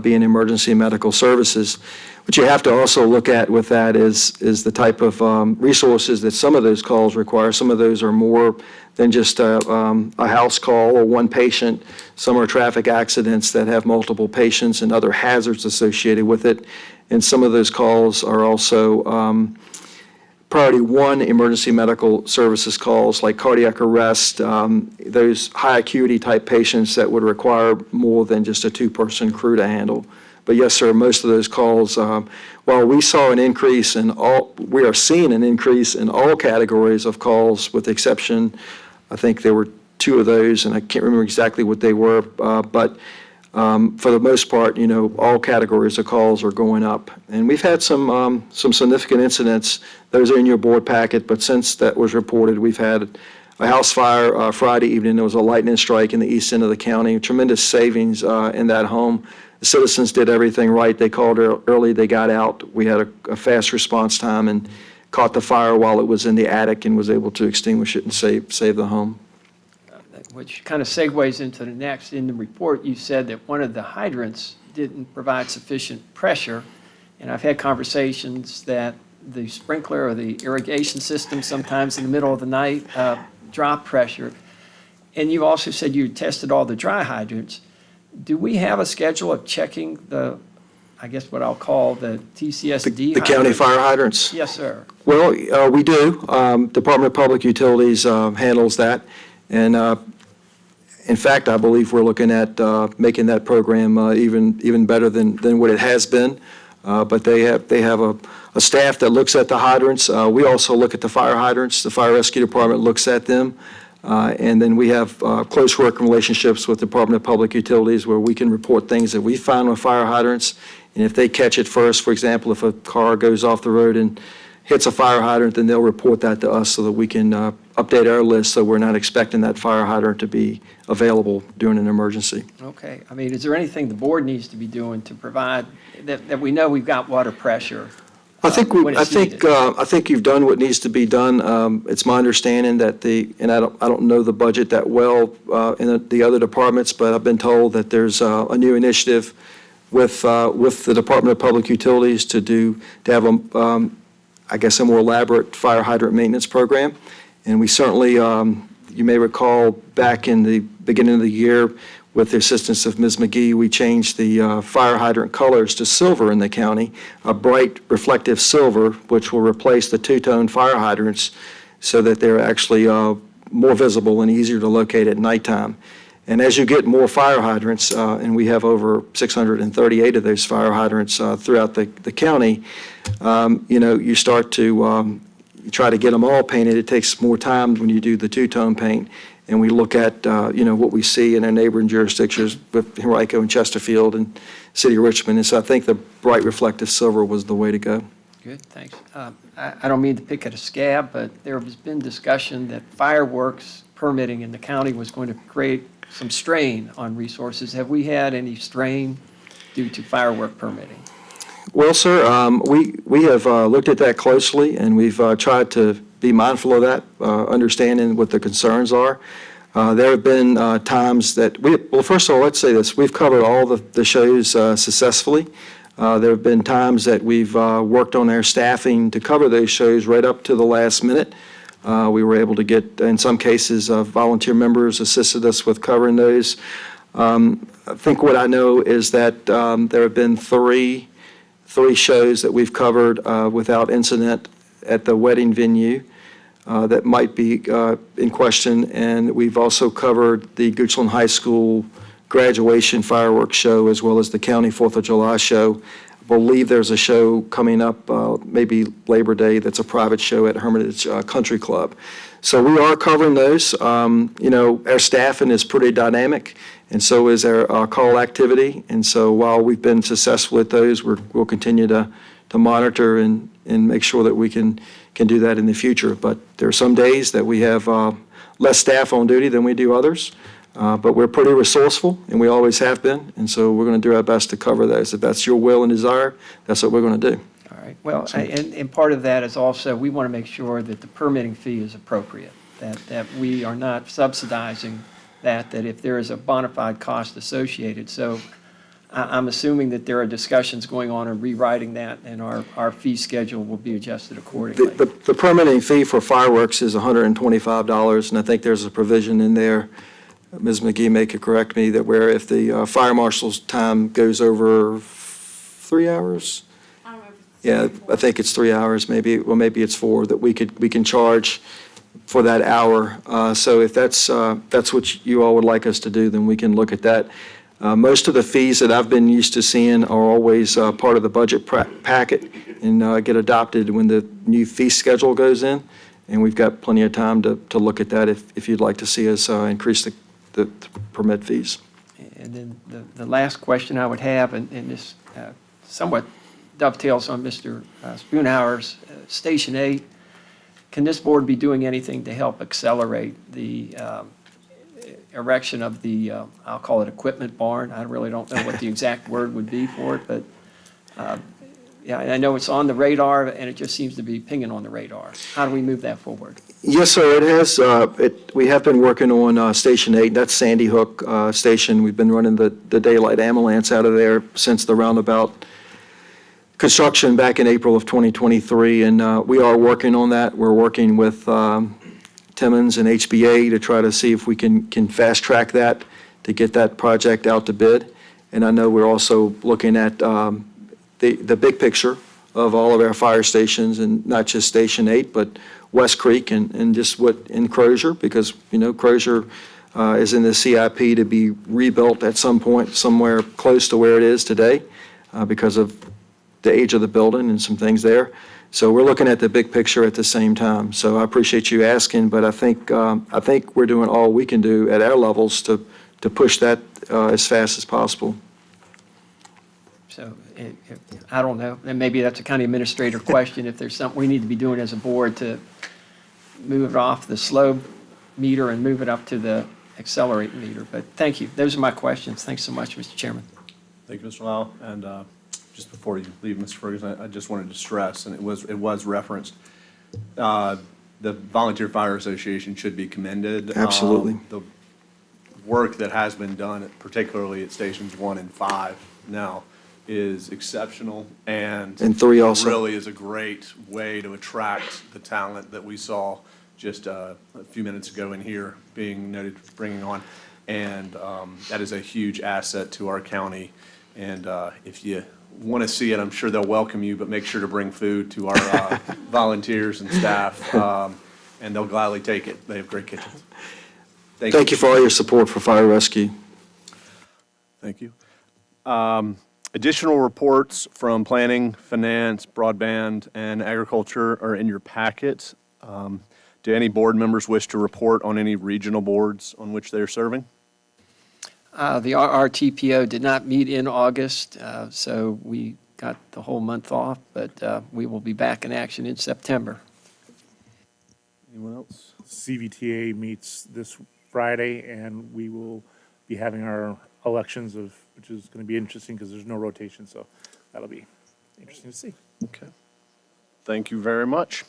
being emergency medical services. What you have to also look at with that is the type of resources that some of those calls require. Some of those are more than just a house call or one patient. Some are traffic accidents that have multiple patients and other hazards associated with it. And some of those calls are also priority one emergency medical services calls like cardiac arrest, those high acuity type patients that would require more than just a two-person crew to handle. But yes, sir, most of those calls, while we saw an increase we are seeing an increase in all categories of calls with the exception, I think there were two of those, and I can't remember exactly what they were, but for the most part, all categories of calls are going up. And we've had some significant incidents. Those are in your board packet, but since that was reported, we've had a house fire Friday evening. There was a lightning strike in the east end of the county, tremendous savings in that home. The citizens did everything right. They called early, they got out. We had a fast response time and caught the fire while it was in the attic and was able to extinguish it and save the home. Which kind of segues into the next. In the report, you said that one of the hydrants didn't provide sufficient pressure, and I've had conversations that the sprinkler or the irrigation system sometimes in the middle of the night drop pressure. And you also said you tested all the dry hydrants. Do we have a schedule of checking I guess what I'll call the TCSD? The county fire hydrants? Yes, sir. Well, we do. Department of Public Utilities handles that. And in fact, I believe we're looking at making that program even better than what it has been. But they have a staff that looks at the hydrants. We also look at the fire hydrants. The fire rescue department looks at them. And then we have close working relationships with the Department of Public Utilities where we can report things that we find with fire hydrants. And if they catch it first, for example, if a car goes off the road and hits a fire hydrant, then they'll report that to us so that we can update our list so we're not expecting that fire hydrant to be available during an emergency. Okay. I mean, is there anything the board needs to be doing to provide that we know we've got water pressure? I think, when it's needed. I think you've done what needs to be done. It's my understanding that and I don't know the budget that well in the other departments, but I've been told that there's a new initiative with the Department of Public Utilities to have I guess, a more elaborate fire hydrant maintenance program. And we certainly, you may recall, back in the beginning of the year, with the assistance of Ms. McGee, we changed the fire hydrant colors to silver in the county, a bright reflective silver, which will replace the two-tone fire hydrants so that they're actually more visible and easier to locate at nighttime. And as you get more fire hydrants, and we have over 638 of those fire hydrants throughout the county, you start to try to get them all painted. It takes more time when you do the two-tone paint. And we look at, what we see in our neighboring jurisdictions with Henrico and Chesterfield and City of Richmond. And so I think the bright reflective silver was the way to go. Good, thanks. I don't mean to pick at a scab, but there has been discussion that fireworks permitting in the county was going to create some strain on resources. Have we had any strain due to firework permitting? Well, sir, we have looked at that closely, and we've tried to be mindful of that, understanding what the concerns are. There have been times that well, first of all, let's say this. We've covered all the shows successfully. There have been times that we've worked on our staffing to cover those shows right up to the last minute. We were able to get, in some cases, volunteer members assisted us with covering those. I think what I know is that there have been three shows that we've covered without incident at the wedding venue that might be in question. And we've also covered the Goochland High School graduation fireworks show as well as the county 4th of July show. I believe there's a show coming up, maybe Labor Day, that's a private show at Hermitage Country Club. So we are covering those. Our staffing is pretty dynamic, and so is our call activity. And so while we've been successful at those, we'll continue to monitor and make sure that we can do that in the future. But there are some days that we have less staff on duty than we do others. But we're pretty resourceful, and we always have been, and so we're going to do our best to cover those. If that's your will and desire, that's what we're going to do. All right. Well, and part of that is also, we want to make sure that the permitting fee is appropriate, that we are not subsidizing that if there is a bona fide cost associated. So I'm assuming that there are discussions going on and rewriting that, and our fee schedule will be adjusted accordingly. The permitting fee for fireworks is $125, and I think there's a provision in there, Ms. McGee may correct me, that where if the fire marshal's time goes over 3 hours? Yeah, I think it's 3 hours, maybe it's 4, that we can charge for that hour. So if that's what you all would like us to do, then we can look at that. Most of the fees that I've been used to seeing are always part of the budget packet and get adopted when the new fee schedule goes in. And we've got plenty of time to look at that if you'd like to see us increase the permit fees. And then the last question I would have, and this somewhat dovetails on Mr. Spoonhour's Station 8, can this board be doing anything to help accelerate the erection of the, I'll call it equipment barn? I really don't know what the exact word would be for it, but yeah, I know it's on the radar, and it just seems to be pinging on the radar. How do we move that forward? Yes, sir, it has. We have been working on Station 8. That's Sandy Hook Station. We've been running the daylight ambulance out of there since the roundabout construction back in April of 2023, and we are working on that. We're working with Timmons and HBA to try to see if we can fast-track that to get that project out to bid. And I know we're also looking at the big picture of all of our fire stations, and not just Station 8, but West Creek and just what in Crozier, because, Crozier is in the CIP to be rebuilt at some point, somewhere close to where it is today, because of the age of the building and some things there. So we're looking at the big picture at the same time. So I appreciate you asking, but I think we're doing all we can do at our levels to push that as fast as possible. So I don't know, and maybe that's a county administrator question, if there's something we need to be doing as a board to move it off the slow meter and move it up to the accelerate meter. But thank you. Those are my questions. Thanks so much, Mr. Chairman. Thank you, Mr. Lau. And just before you leave, Mr. Ferguson, I just wanted to stress, and it was referenced, the Volunteer Fire Association should be commended. Absolutely. The work that has been done, particularly at Stations 1 and 5 now, is exceptional, and 3 also. really is a great way to attract the talent that we saw just a few minutes ago in here being noted for bringing on. And that is a huge asset to our county. And if you want to see it, I'm sure they'll welcome you, but make sure to bring food to our volunteers and staff, and they'll gladly take it. They have great kitchens. Thank you for all your support for fire rescue. Thank you. Additional reports from planning, finance, broadband, and agriculture are in your packet. Do any board members wish to report on any regional boards on which they're serving? The RRTPO did not meet in August, so we got the whole month off, but we will be back in action in September. Anyone else? CVTA meets this Friday, and we will be having our elections which is going to be interesting because there's no rotation, so that'll be interesting to see. Okay. Thank you very much.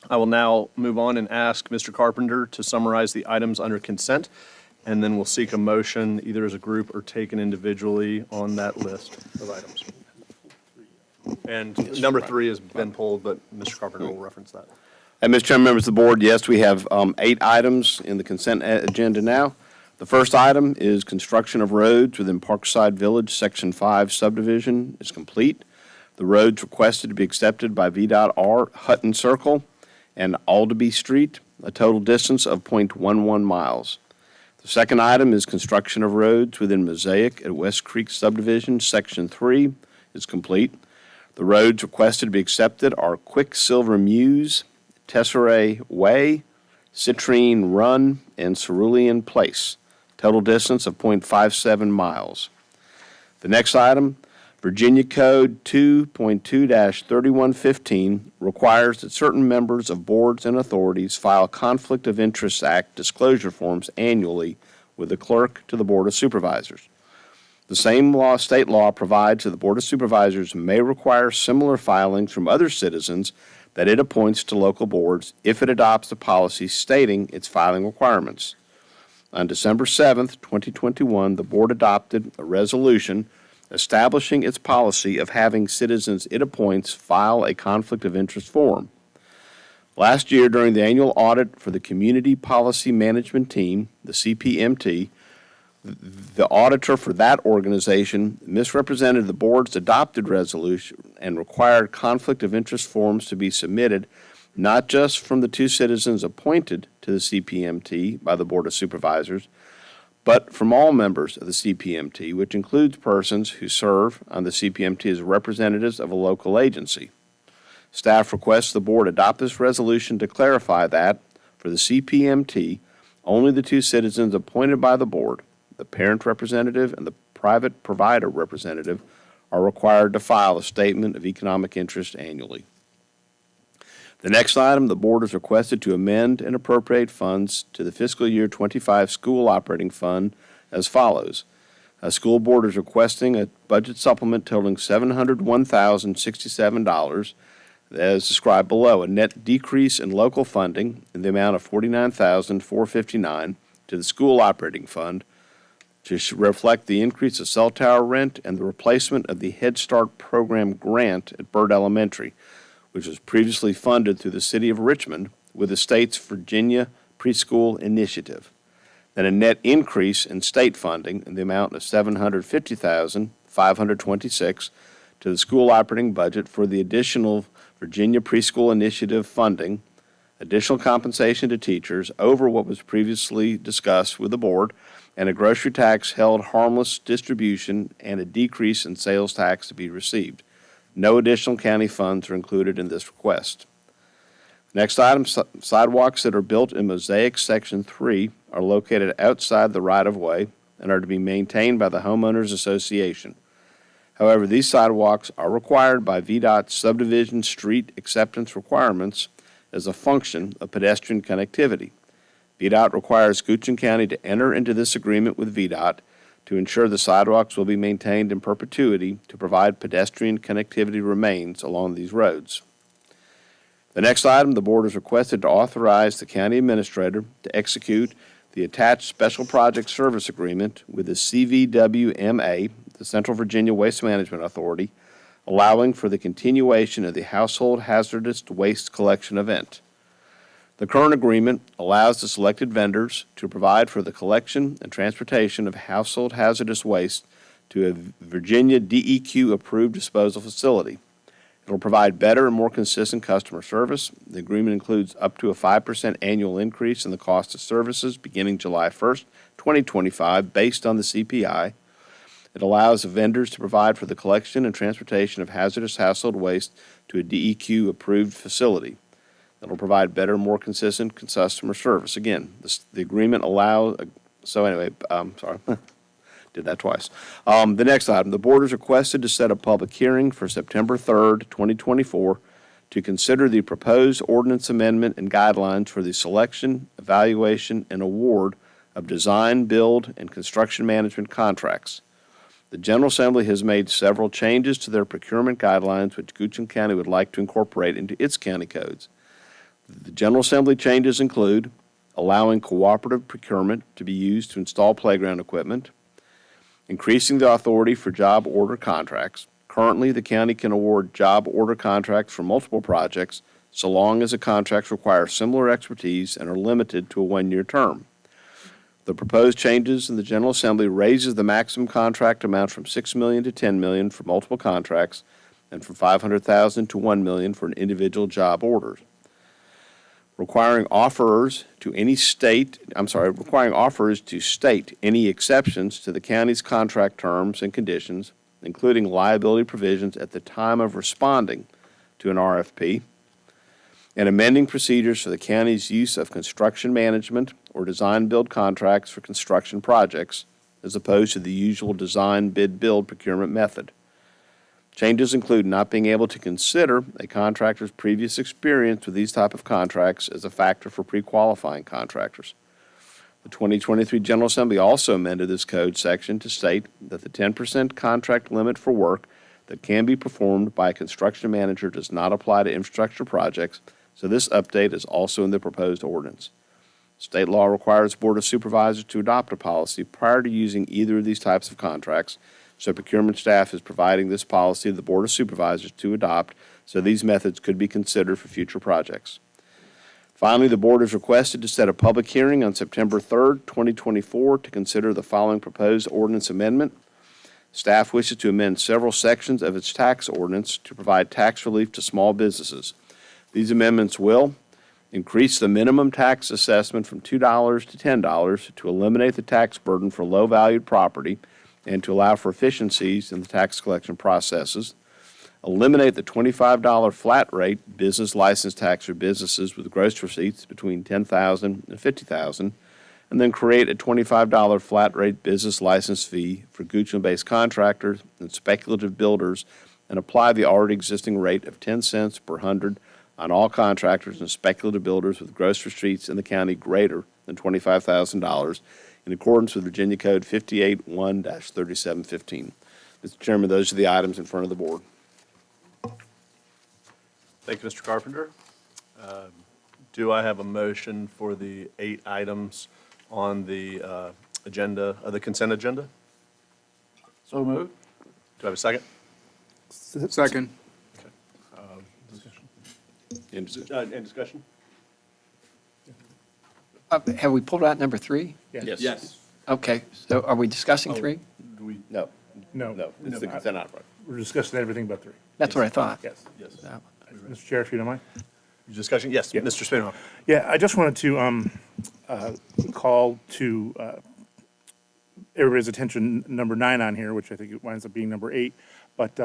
I will now move on and ask Mr. Carpenter to summarize the items under consent, and then we'll seek a motion either as a group or taken individually on that list of items. And number 3 has been pulled, but Mr. Carpenter will reference that. And Mr. Chairman, members of the board, yes, we have 8 items in the consent agenda now. The first item is construction of roads within Parkside Village, Section 5 subdivision is complete. The roads requested to be accepted by VDOT are Hutton Circle and Aldeby Street, a total distance of 0.11 miles. The second item is construction of roads within Mosaic at West Creek subdivision, Section 3 is complete. The roads requested to be accepted are Quicksilver Muse, Tesserae Way, Citrine Run, and Cerulean Place. Total distance of 0.57 miles. The next item, Virginia Code 2.2-3115 requires that certain members of boards and authorities file Conflict of Interest Act disclosure forms annually with the clerk to the Board of Supervisors. The same state law provides that the Board of Supervisors may require similar filings from other citizens that it appoints to local boards if it adopts a policy stating its filing requirements. On December 7th, 2021, the board adopted a resolution establishing its policy of having citizens it appoints file a conflict of interest form. Last year, during the annual audit for the Community Policy Management Team, the CPMT, the auditor for that organization misrepresented the board's adopted resolution and required conflict of interest forms to be submitted not just from the 2 citizens appointed to the CPMT by the Board of Supervisors, but from all members of the CPMT, which includes persons who serve on the CPMT as representatives of a local agency. Staff requests the board adopt this resolution to clarify that, for the CPMT, only the 2 citizens appointed by the board, the parent representative and the private provider representative, are required to file a statement of economic interest annually. The next item, the board is requested to amend and appropriate funds to the fiscal year 25 school operating fund as follows. A school board is requesting a budget supplement totaling $701,067, as described below, a net decrease in local funding in the amount of $49,459 to the school operating fund to reflect the increase of cell tower rent and the replacement of the Head Start program grant at Byrd Elementary, which was previously funded through the City of Richmond with the state's Virginia Preschool Initiative. Then a net increase in state funding in the amount of $750,526 to the school operating budget for the additional Virginia Preschool Initiative funding, additional compensation to teachers over what was previously discussed with the board, and a grocery tax held harmless distribution and a decrease in sales tax to be received. No additional county funds are included in this request. Next item, sidewalks that are built in Mosaic Section 3 are located outside the right-of-way and are to be maintained by the Homeowners Association. However, these sidewalks are required by VDOT's subdivision street acceptance requirements as a function of pedestrian connectivity. VDOT requires Goochland County to enter into this agreement with VDOT to ensure the sidewalks will be maintained in perpetuity to provide pedestrian connectivity remains along these roads. The next item, the board is requested to authorize the county administrator to execute the attached special project service agreement with the CVWMA, the Central Virginia Waste Management Authority, allowing for the continuation of the household hazardous waste collection event. The current agreement allows the selected vendors to provide for the collection and transportation of household hazardous waste to a Virginia DEQ-approved disposal facility. It will provide better and more consistent customer service. The agreement includes up to a 5% annual increase in the cost of services beginning July 1st, 2025, based on the CPI. It allows the vendors to provide for the collection and transportation of hazardous household waste to a DEQ-approved facility. It will provide better and more consistent customer service. Again, the agreement allows, sorry. Did that twice. The next item, the board is requested to set a public hearing for September 3rd, 2024, to consider the proposed ordinance amendment and guidelines for the selection, evaluation, and award of design, build, and construction management contracts. The General Assembly has made several changes to their procurement guidelines, which Goochland County would like to incorporate into its county codes. The General Assembly changes include allowing cooperative procurement to be used to install playground equipment, increasing the authority for job order contracts. Currently, the county can award job order contracts for multiple projects so long as the contracts require similar expertise and are limited to a one-year term. The proposed changes in the General Assembly raises the maximum contract amount from $6 million to $10 million for multiple contracts and from $500,000 to $1 million for an individual job order. Requiring offerers to state any exceptions to the county's contract terms and conditions, including liability provisions at the time of responding to an RFP, and amending procedures for the county's use of construction management or design-build contracts for construction projects, as opposed to the usual design-bid-build procurement method. Changes include not being able to consider a contractor's previous experience with these type of contracts as a factor for pre-qualifying contractors. The 2023 General Assembly also amended this code section to state that the 10% contract limit for work that can be performed by a construction manager does not apply to infrastructure projects, so this update is also in the proposed ordinance. State law requires the Board of Supervisors to adopt a policy prior to using either of these types of contracts, so procurement staff is providing this policy to the Board of Supervisors to adopt, so these methods could be considered for future projects. Finally, the board is requested to set a public hearing on September 3rd, 2024, to consider the following proposed ordinance amendment. Staff wishes to amend several sections of its tax ordinance to provide tax relief to small businesses. These amendments will increase the minimum tax assessment from $2 to $10 to eliminate the tax burden for low-valued property and to allow for efficiencies in the tax collection processes, eliminate the $25 flat rate business license tax for businesses with gross receipts between $10,000 and $50,000, and then create a $25 flat rate business license fee for Goochland-based contractors and speculative builders, and apply the already existing rate of 10 cents per hundred on all contractors and speculative builders with gross receipts in the county greater than $25,000, in accordance with Virginia Code 58-1-3715. Mr. Chairman, those are the items in front of the board. Thank you, Mr. Carpenter. Do I have a motion for the 8 items on the agenda, the consent agenda? So moved. Do I have a second? Second. Any discussion? Have we pulled out number 3? Yes. Okay, so are we discussing 3? Do we? No, No. no, it's the consent item. We're discussing everything but 3. That's what I thought. Yes. Yes. Mr. Chair, if you don't mind. Discussion? Yes, Mr. Spinoff. Yeah, I just wanted to call to everybody's attention, number 9 on here, which I think it winds up being number 8. But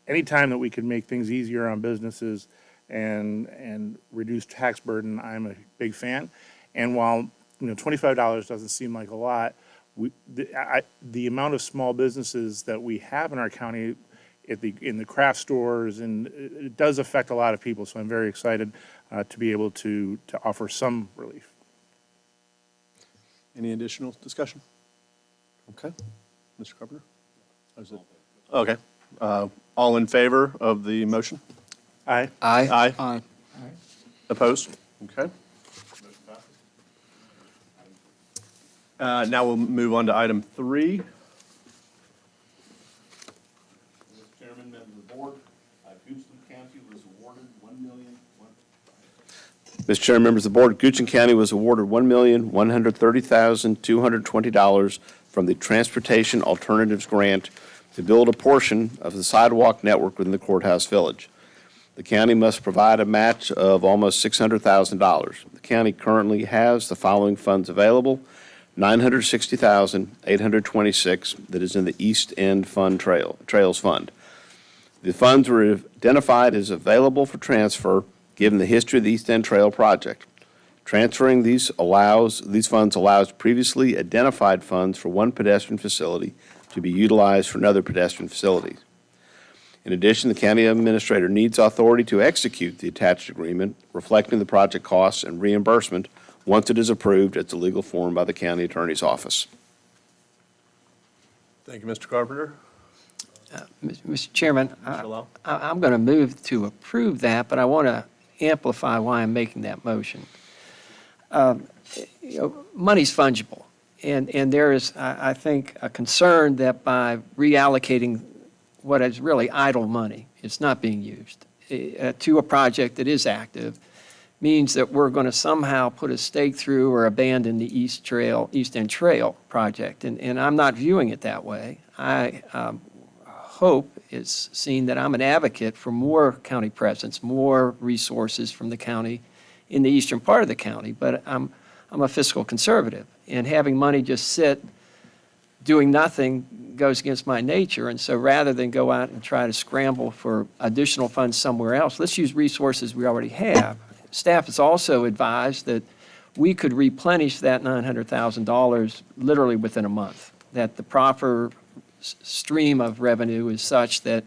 anytime that we can make things easier on businesses and reduce tax burden, I'm a big fan. And while $25 doesn't seem like a lot, the amount of small businesses that we have in our county in the craft stores, and it does affect a lot of people. So I'm very excited to be able to offer some relief. Any additional discussion? Okay. Mr. Carpenter? Or is it- Okay. All in favor of the motion? Aye. Aye. Aye. Opposed? Okay. Now we'll move on to item 3. Mr. Chairman, members of the board, Goochland County was awarded Mr. Chairman, members of the board, Goochland County was awarded $1,130,220 from the Transportation Alternatives Grant to build a portion of the sidewalk network within the courthouse village. The county must provide a match of almost $600,000. The county currently has the following funds available: $960,826 that is in the East End Trails Fund. The funds were identified as available for transfer given the history of the East End Trail project. Transferring these funds allows previously identified funds for one pedestrian facility to be utilized for another pedestrian facility. In addition, the county administrator needs authority to execute the attached agreement reflecting the project costs and reimbursement once it is approved at the legal form by the county attorney's office. Thank you, Mr. Carpenter. Mr. Chairman, Mr. I'm going to move to approve that, but I want to amplify why I'm making that motion. Money's fungible, and there is, I think, a concern that by reallocating what is really idle money, it's not being used, to a project that is active, means that we're going to somehow put a stake through or abandon the East End Trail project, and I'm not viewing it that way. I hope it's seen that I'm an advocate for more county presence, more resources from the county in the eastern part of the county, but I'm a fiscal conservative, and having money just sit doing nothing goes against my nature, and so rather than go out and try to scramble for additional funds somewhere else, let's use resources we already have. Staff has also advised that we could replenish that $900,000 literally within a month, that the proper stream of revenue is such that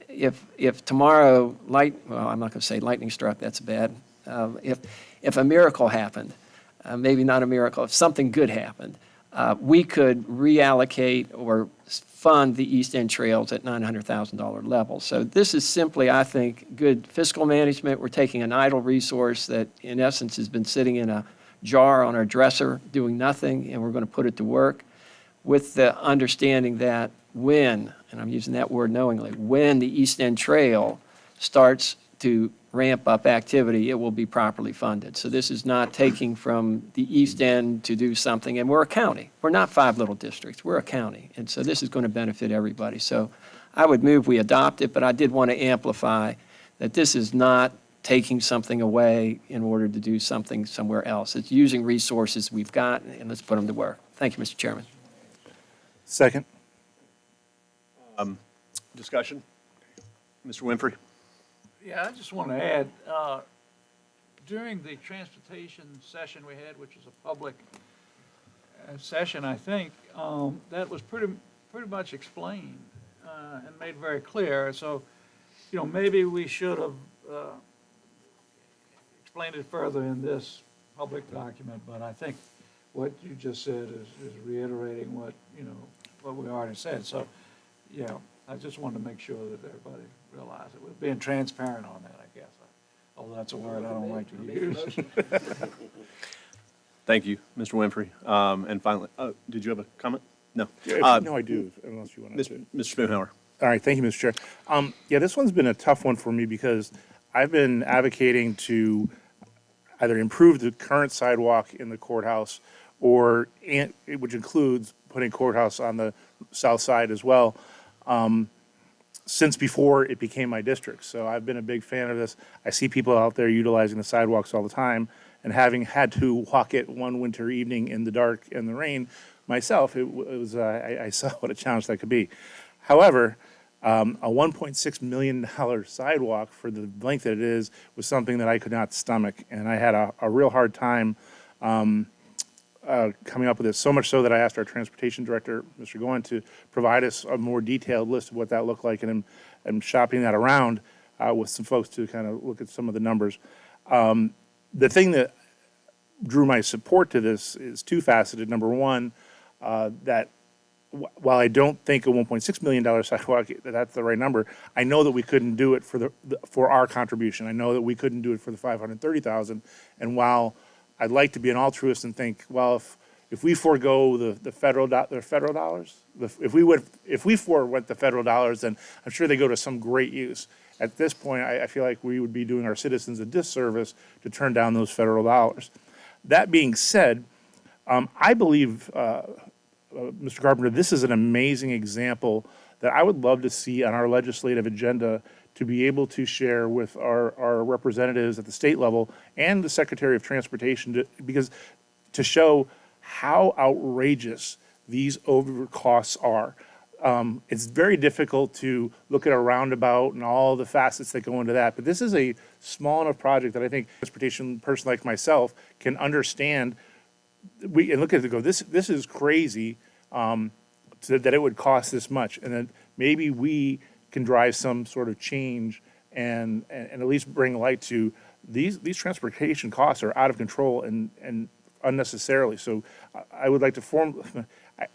if tomorrow, well, I'm not going to say lightning struck, that's bad. If a miracle happened, maybe not a miracle, if something good happened, we could reallocate or fund the East End Trails at $900,000 level. So this is simply, I think, good fiscal management. We're taking an idle resource that, in essence, has been sitting in a jar on our dresser doing nothing, and we're going to put it to work with the understanding that when, and I'm using that word knowingly, when the East End Trail starts to ramp up activity, it will be properly funded. So this is not taking from the East End to do something, and we're a county. We're not 5 little districts, we're a county, and so this is going to benefit everybody. So I would move we adopt it, but I did want to amplify that this is not taking something away in order to do something somewhere else. It's using resources we've got, and let's put them to work. Thank you, Mr. Chairman. Second. Discussion? Mr. Winfrey? Yeah, I just want to add, during the transportation session we had, which was a public session, I think, that was pretty much explained and made very clear. So, maybe we should have explained it further in this public document, but I think what you just said is reiterating what we already said. So, yeah, I just wanted to make sure that everybody realized it. We're being transparent on that, I guess. Although that's a word I don't like to use. Thank you, Mr. Winfrey. And finally, did you have a comment? No. No, I do, unless you want to. Mr. Spoonhour. All right, thank you, Mr. Chair. Yeah, this one's been a tough one for me because I've been advocating to either improve the current sidewalk in the courthouse or, which includes putting courthouse on the south side as well, since before it became my district. So I've been a big fan of this. I see people out there utilizing the sidewalks all the time, and having had to walk it one winter evening in the dark and the rain myself, I saw what a challenge that could be. However, a $1.6 million sidewalk for the length that it is was something that I could not stomach, and I had a real hard time coming up with this, so much so that I asked our transportation director, Mr. Goen, to provide us a more detailed list of what that looked like, and I'm shopping that around with some folks to kind of look at some of the numbers. The thing that drew my support to this is two-faceted. Number one, that while I don't think a $1.6 million sidewalk, that's the right number, I know that we couldn't do it for our contribution. I know that we couldn't do it for the 530,000. And while I'd like to be an altruist and think, well, if we forego the federal dollars, if we forwent the federal dollars, then I'm sure they go to some great use. At this point, I feel like we would be doing our citizens a disservice to turn down those federal dollars. That being said, I believe, Mr. Carpenter, this is an amazing example that I would love to see on our legislative agenda to be able to share with our representatives at the state level and the Secretary of Transportation because to show how outrageous these overcosts are. It's very difficult to look at a roundabout and all the facets that go into that, but this is a small enough project that I think a transportation person like myself can understand. We and look at it and go, this is crazy that it would cost this much, and then maybe we can drive some sort of change and at least bring light to these transportation costs are out of control and unnecessarily. So I would like to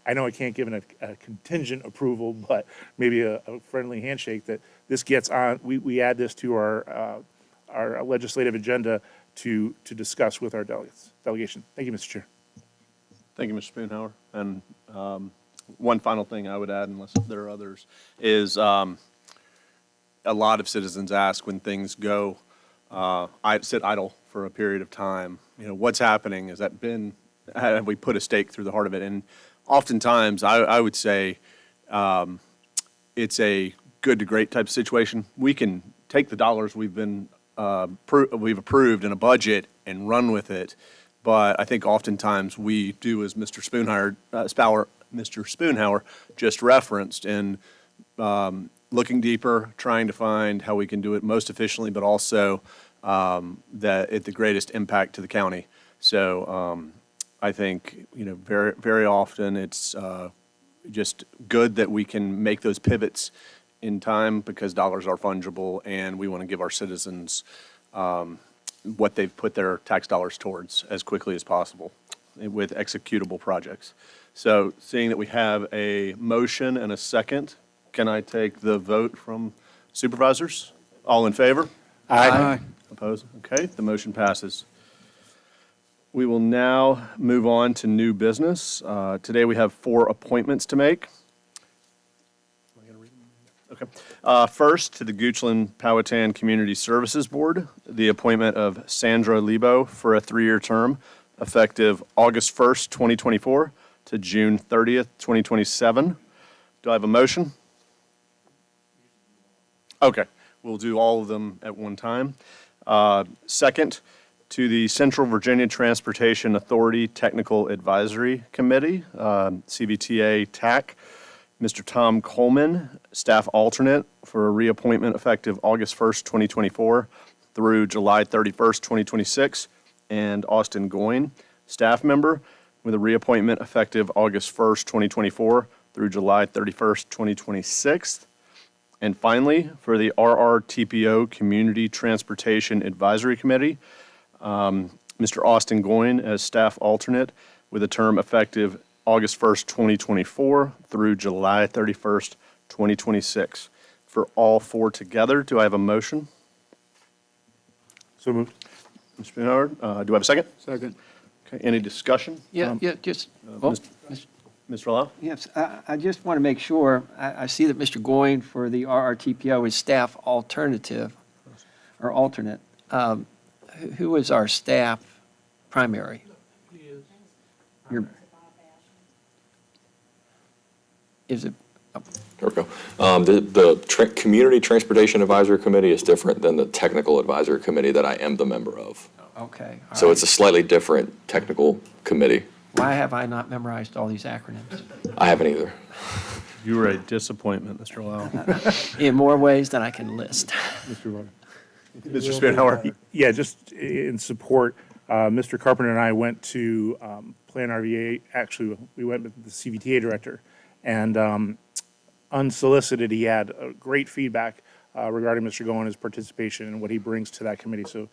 I know I can't give a contingent approval, but maybe a friendly handshake that this gets on, we add this to our legislative agenda to discuss with our delegation. Thank you, Mr. Chair. Thank you, Mr. Spoonhour. And one final thing I would add, unless there are others, is a lot of citizens ask when things go, sit idle for a period of time, what's happening? Have we put a stake through the heart of it? And oftentimes, I would say it's a good to great type of situation. We can take the dollars we've approved in a budget and run with it, but I think oftentimes we do as Mr. Spoonhour just referenced, and looking deeper, trying to find how we can do it most efficiently, but also that at the greatest impact to the county. So I think, very, very often it's just good that we can make those pivots in time because dollars are fungible and we want to give our citizens what they've put their tax dollars towards as quickly as possible with executable projects. So seeing that we have a motion and a second, can I take the vote from supervisors? All in favor? Aye. Opposed? Okay, the motion passes. We will now move on to new business. Today we have 4 appointments to make. Okay. First, to the Goochland-Powhatan Community Services Board, the appointment of Sandra Lebo for a 3-year term effective August 1st, 2024 to June 30th, 2027. Do I have a motion? Okay, we'll do all of them at one time. Second, to the Central Virginia Transportation Authority Technical Advisory Committee, CVTA TAC, Mr. Tom Coleman, staff alternate for a reappointment effective August 1st, 2024 through July 31st, 2026, and Austin Goyne, staff member with a reappointment effective August 1st, 2024 through July 31st, 2026. And finally, for the RRTPO Community Transportation Advisory Committee, Mr. Austin Goyne as staff alternate with a term effective August 1st, 2024 through July 31st, 2026. For all 4 together, do I have a motion? So moved. Mr. Bernard, do I have a second? Second. Okay, any discussion? Just, Mr. Lau? yes, I just want to make sure, I see that Mr. Goyne for the RRTPO is staff alternative, or alternate. Who is our staff primary? He is. Your- Is it, There we go. The Community Transportation Advisory Committee is different than the Technical Advisory Committee that I am the member of. okay. all So right. it's a slightly different technical committee. Why have I not memorized all these acronyms? I haven't either. You were a disappointment, Mr. Lau. In more ways than I can list. Mr. Spanhauer? Yeah, just in support, Mr. Carpenter and I went to Plan RVA, actually, we went with the CVTA director, and unsolicited, he had great feedback regarding Mr. Goyne's participation and what he brings to that committee. So,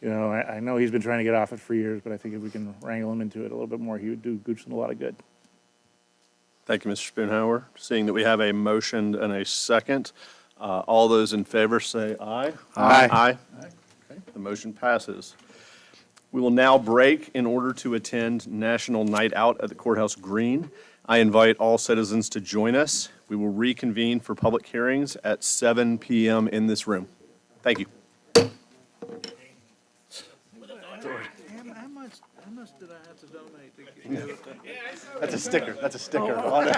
I know he's been trying to get off it for years, but I think if we can wrangle him into it a little bit more, he would do Goochland a lot of good. Thank you, Mr. Spoonhour. Seeing that we have a motion and a second, all those in favor say aye. Aye. Aye. Okay, the motion passes. We will now break in order to attend National Night Out at the Courthouse Green. I invite all citizens to join us. We will reconvene for public hearings at 7 PM in this room. Thank you. How much did I have to donate to get it? That's a sticker. That's a sticker on it.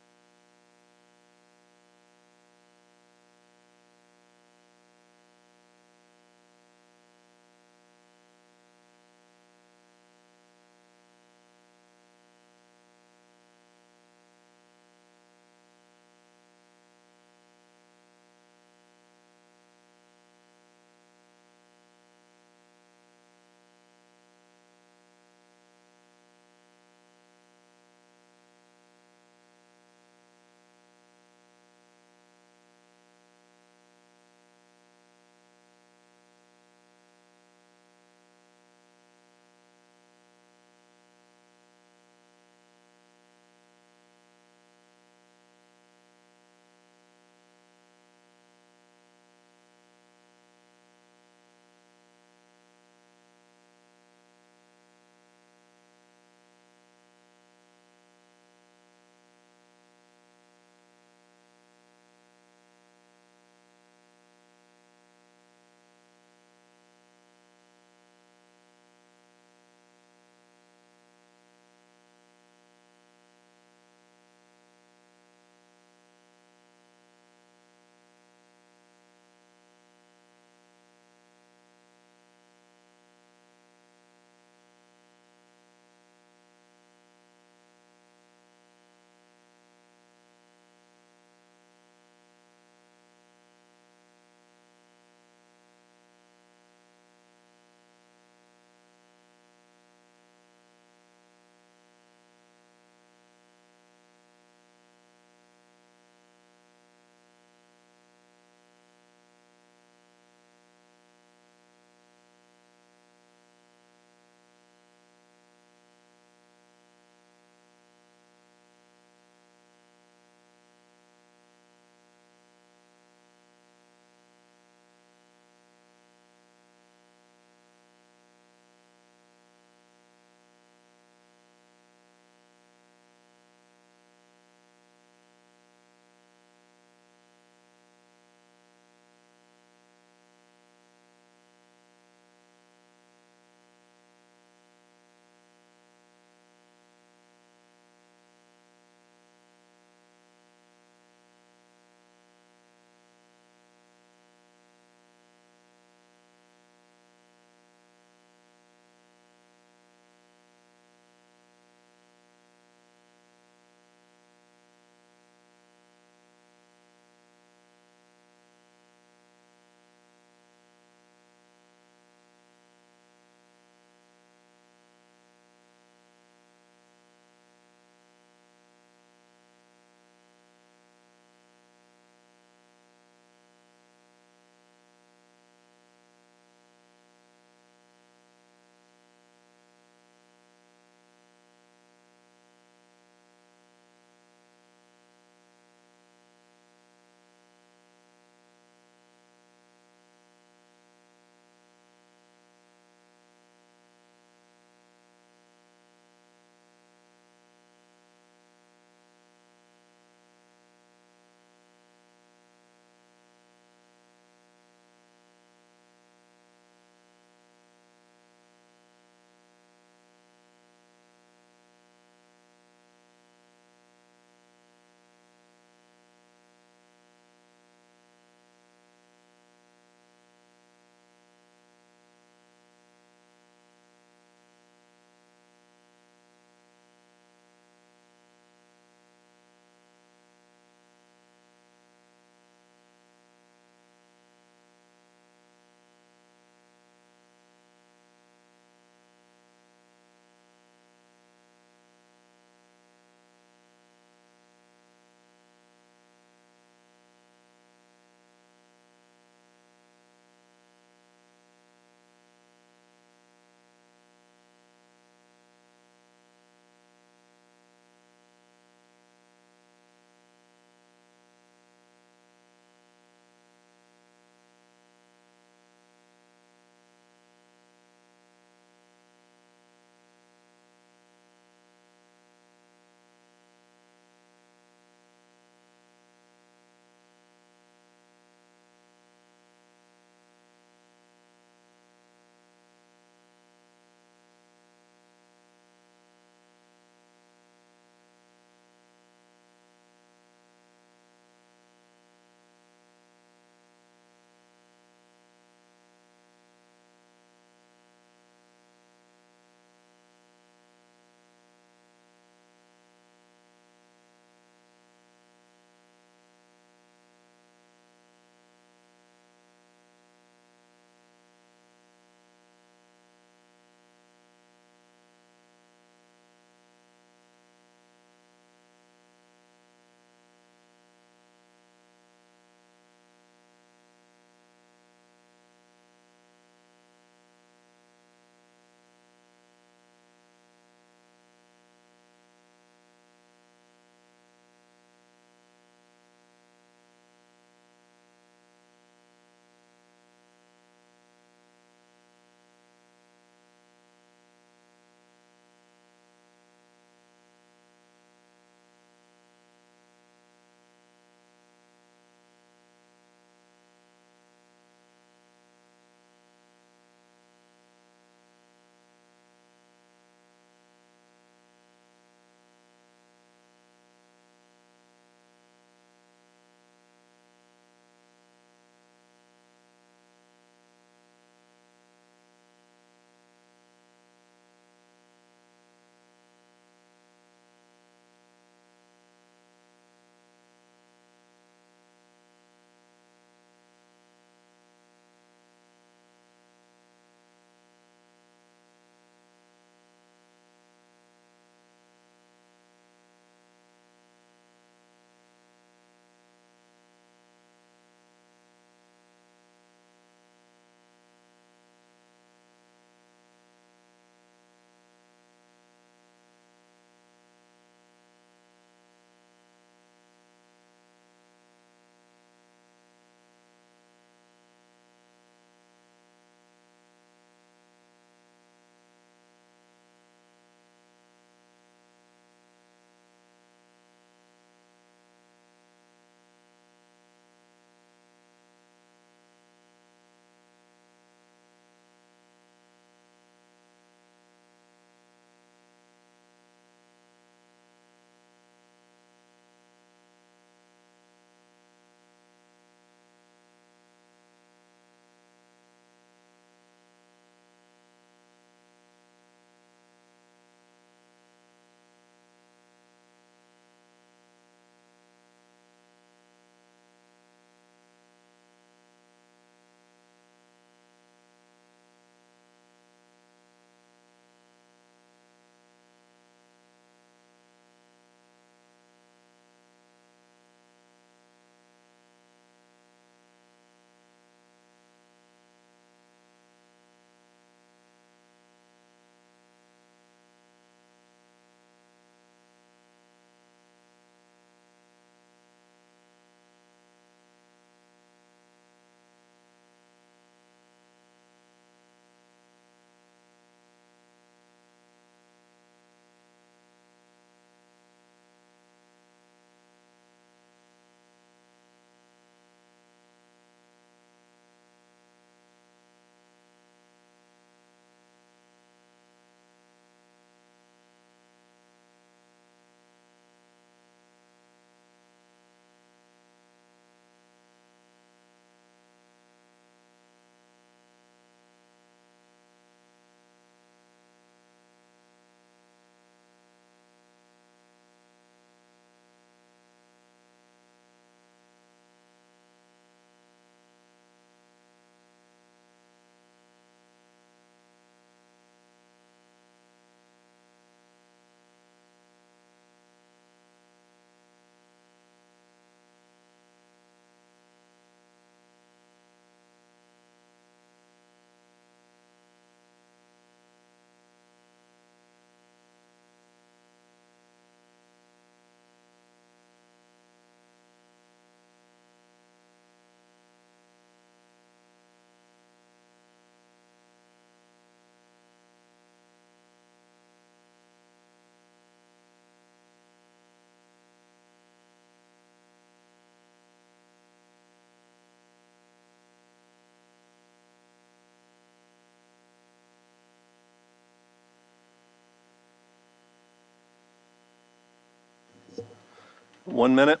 1 minute.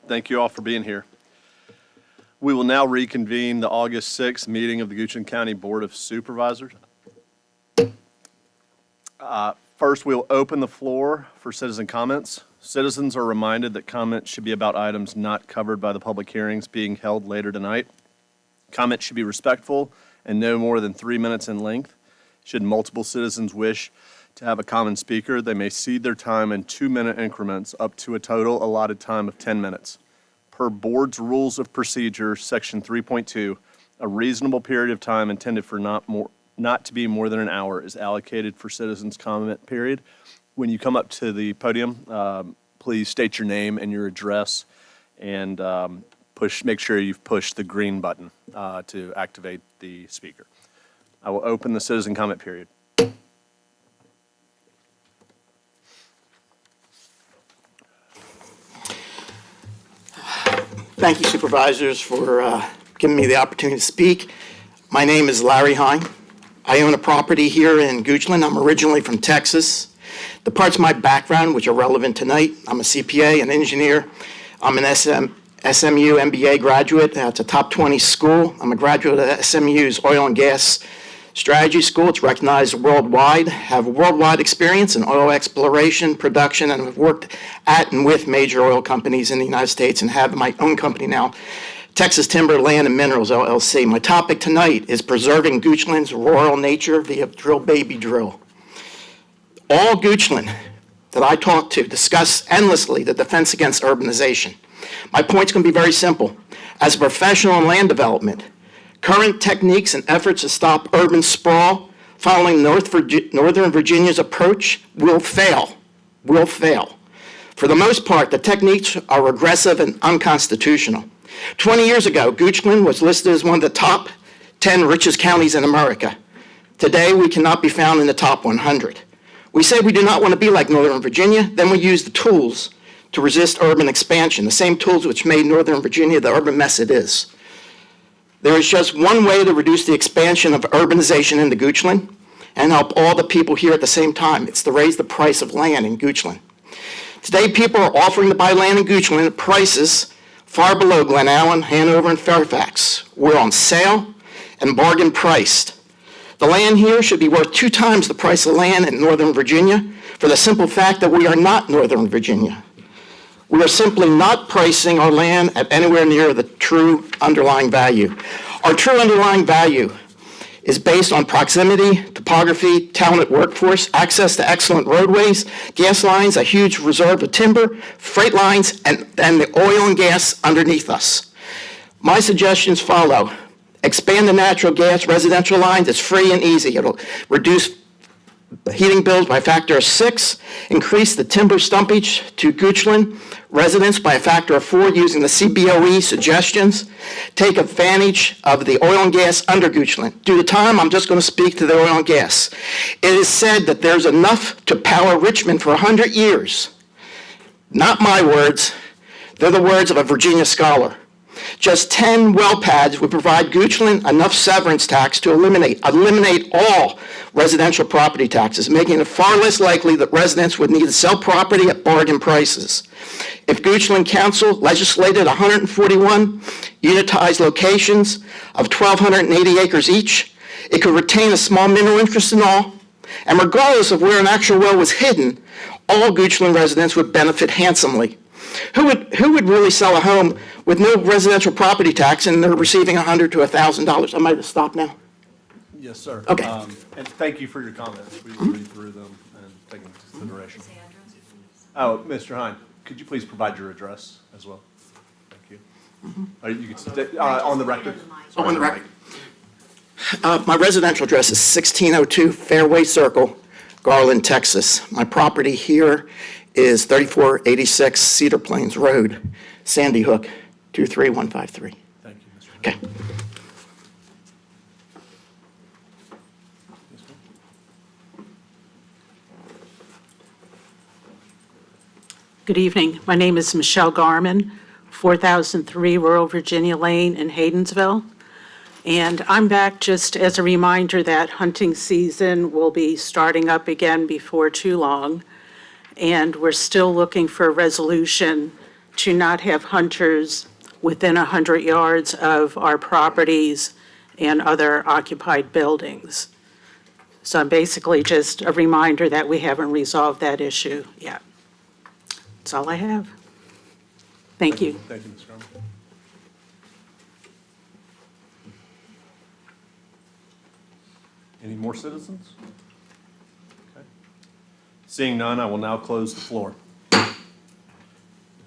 Thank you all for being here. We will now reconvene the August 6th meeting of the Goochland County Board of Supervisors. First, we'll open the floor for citizen comments. Citizens are reminded that comments should be about items not covered by the public hearings being held later tonight. Comments should be respectful and no more than 3 minutes in length. Should multiple citizens wish to have a common speaker, they may cede their time in 2-minute increments up to a total allotted time of 10 minutes. Per Board's Rules of Procedure, Section 3.2, a reasonable period of time intended for not to be more than an hour is allocated for citizens' comment period. When you come up to the podium, please state your name and your address, and make sure you've pushed the green button to activate the speaker. I will open the citizen comment period. Thank you, Supervisors, for giving me the opportunity to speak. My name is Larry Hine. I own a property here in Goochland. I'm originally from Texas. The parts of my background which are relevant tonight: I'm a CPA, an engineer. I'm an SMU MBA graduate. It's a top 20 school. I'm a graduate of SMU's Oil and Gas Strategy School. It's recognized worldwide. Have worldwide experience in oil exploration, production, and have worked at and with major oil companies in the United States and have my own company now, Texas Timber, Land, and Minerals, LLC. My topic tonight is preserving Goochland's rural nature via Drill Baby Drill. All Goochland that I talk to discuss endlessly the defense against urbanization. My point's going to be very simple. As a professional in land development, current techniques and efforts to stop urban sprawl following Northern Virginia's approach will fail. For the most part, the techniques are regressive and unconstitutional. 20 years ago, Goochland was listed as one of the top 10 richest counties in America. Today, we cannot be found in the top 100. We say we do not want to be like Northern Virginia, then we use the tools to resist urban expansion, the same tools which made Northern Virginia the urban mess it is. There is just one way to reduce the expansion of urbanization into Goochland and help all the people here at the same time. It's to raise the price of land in Goochland. Today, people are offering to buy land in Goochland at prices far below Glen Allen, Hanover, and Fairfax. We're on sale and bargain priced. The land here should be worth 2 times the price of land in Northern Virginia for the simple fact that we are not Northern Virginia. We are simply not pricing our land at anywhere near the true underlying value. Our true underlying value is based on proximity, topography, talented workforce, access to excellent roadways, gas lines, a huge reserve of timber, freight lines, and the oil and gas underneath us. My suggestions follow. Expand the natural gas residential lines. It's free and easy. It'll reduce heating bills by a factor of 6, increase the timber stumpage to Goochland residents by a factor of 4 using the CBOE suggestions, take advantage of the oil and gas under Goochland. Due to time, I'm just going to speak to the oil and gas. It is said that there's enough to power Richmond for 100 years. Not my words. They're the words of a Virginia scholar. Just 10 well pads would provide Goochland enough severance tax to eliminate all residential property taxes, making it far less likely that residents would need to sell property at bargain prices. If Goochland Council legislated 141 unitized locations of 1,280 acres each, it could retain a small mineral interest in all, and regardless of where an actual well was hidden, all Goochland residents would benefit handsomely. Who would really sell a home with no residential property tax and they're receiving $100 to $1,000? I might have stopped now. Yes, sir. Okay. And thank you for your comments. We will read through them and take them into consideration. Oh, Mr. Hine, could you please provide your address as well? Thank you. You could stay, on the record. Oh, on the record. My residential address is 1602 Fairway Circle, Garland, Texas. My property here is 3486 Cedar Plains Road, Sandy Hook, 23153. Thank you, Mr. Hine. Okay. Good evening. My name is Michelle Garman, 4003 Rural Virginia Lane in Haydensville. And I'm back just as a reminder that hunting season will be starting up again before too long. And we're still looking for a resolution to not have hunters within 100 yards of our properties and other occupied buildings. So I'm basically just a reminder that we haven't resolved that issue yet. That's all I have. Thank you. Thank you, Ms. Garman. Any more citizens? Okay. Seeing none, I will now close the floor.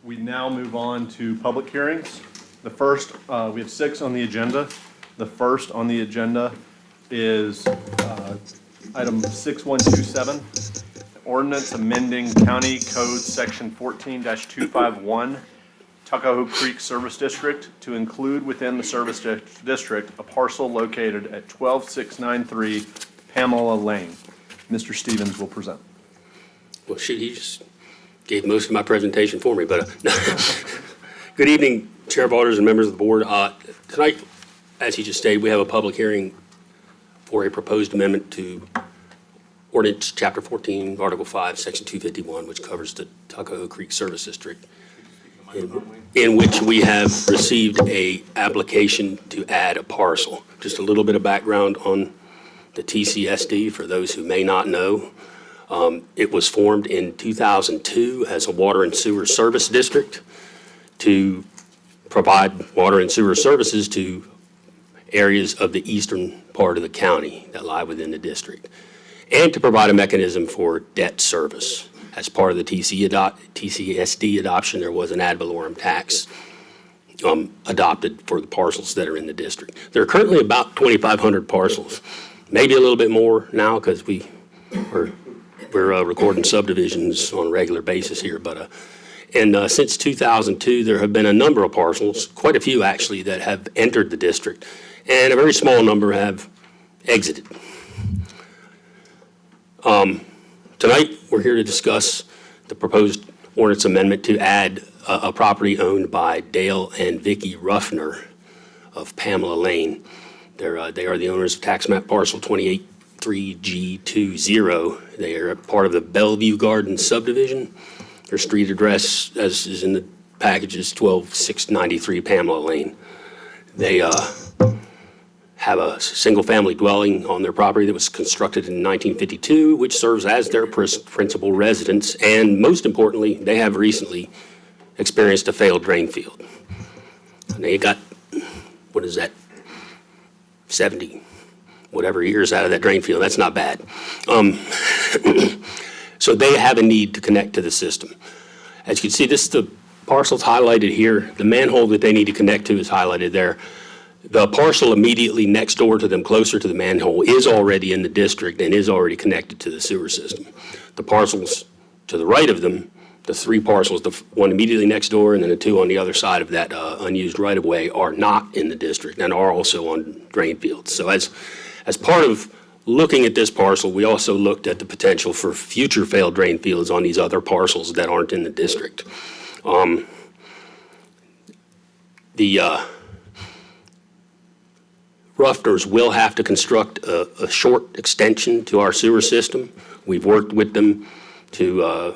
We now move on to public hearings. The first, we have 6 on the agenda. The first on the agenda is item 6127, ordinance amending County Code Section 14-251, Tuckahoe Creek Service District, to include within the service district a parcel located at 12693 Pamela Lane. Mr. Stevens will present. Well, shoot, he just gave most of my presentation for me, but good evening, Chair of Auditors and members of the board. Tonight, as he just stated, we have a public hearing for a proposed amendment to Ordinance Chapter 14, Article 5, Section 251, which covers the Tuckahoe Creek Service District, in which we have received a application to add a parcel. Just a little bit of background on the TCSD for those who may not know. It was formed in 2002 as a water and sewer service district to provide water and sewer services to areas of the eastern part of the county that lie within the district, and to provide a mechanism for debt service. As part of the TCSD adoption, there was an ad valorem tax adopted for the parcels that are in the district. There are currently about 2,500 parcels, maybe a little bit more now because we're recording subdivisions on a regular basis here. But since 2002, there have been a number of parcels, quite a few actually, that have entered the district, and a very small number have exited. Tonight, we're here to discuss the proposed ordinance amendment to add a property owned by Dale and Vicky Ruffner of Pamela Lane. They are the owners of tax map parcel 283G20. They are part of the Bellevue Gardens subdivision. Their street address, as is in the package, is 12693 Pamela Lane. They have a single-family dwelling on their property that was constructed in 1952, which serves as their principal residence. And most importantly, they have recently experienced a failed drain field. And they got, 70 whatever years out of that drain field. That's not bad. So they have a need to connect to the system. As you can see, this is the parcel's highlighted here. The manhole that they need to connect to is highlighted there. The parcel immediately next door to them, closer to the manhole, is already in the district and is already connected to the sewer system. The parcels to the right of them, the 3 parcels, the one immediately next door and then the 2 on the other side of that unused right-of-way, are not in the district and are also on drain fields. So as part of looking at this parcel, we also looked at the potential for future failed drain fields on these other parcels that aren't in the district. The Ruffners will have to construct a short extension to our sewer system. We've worked with them to,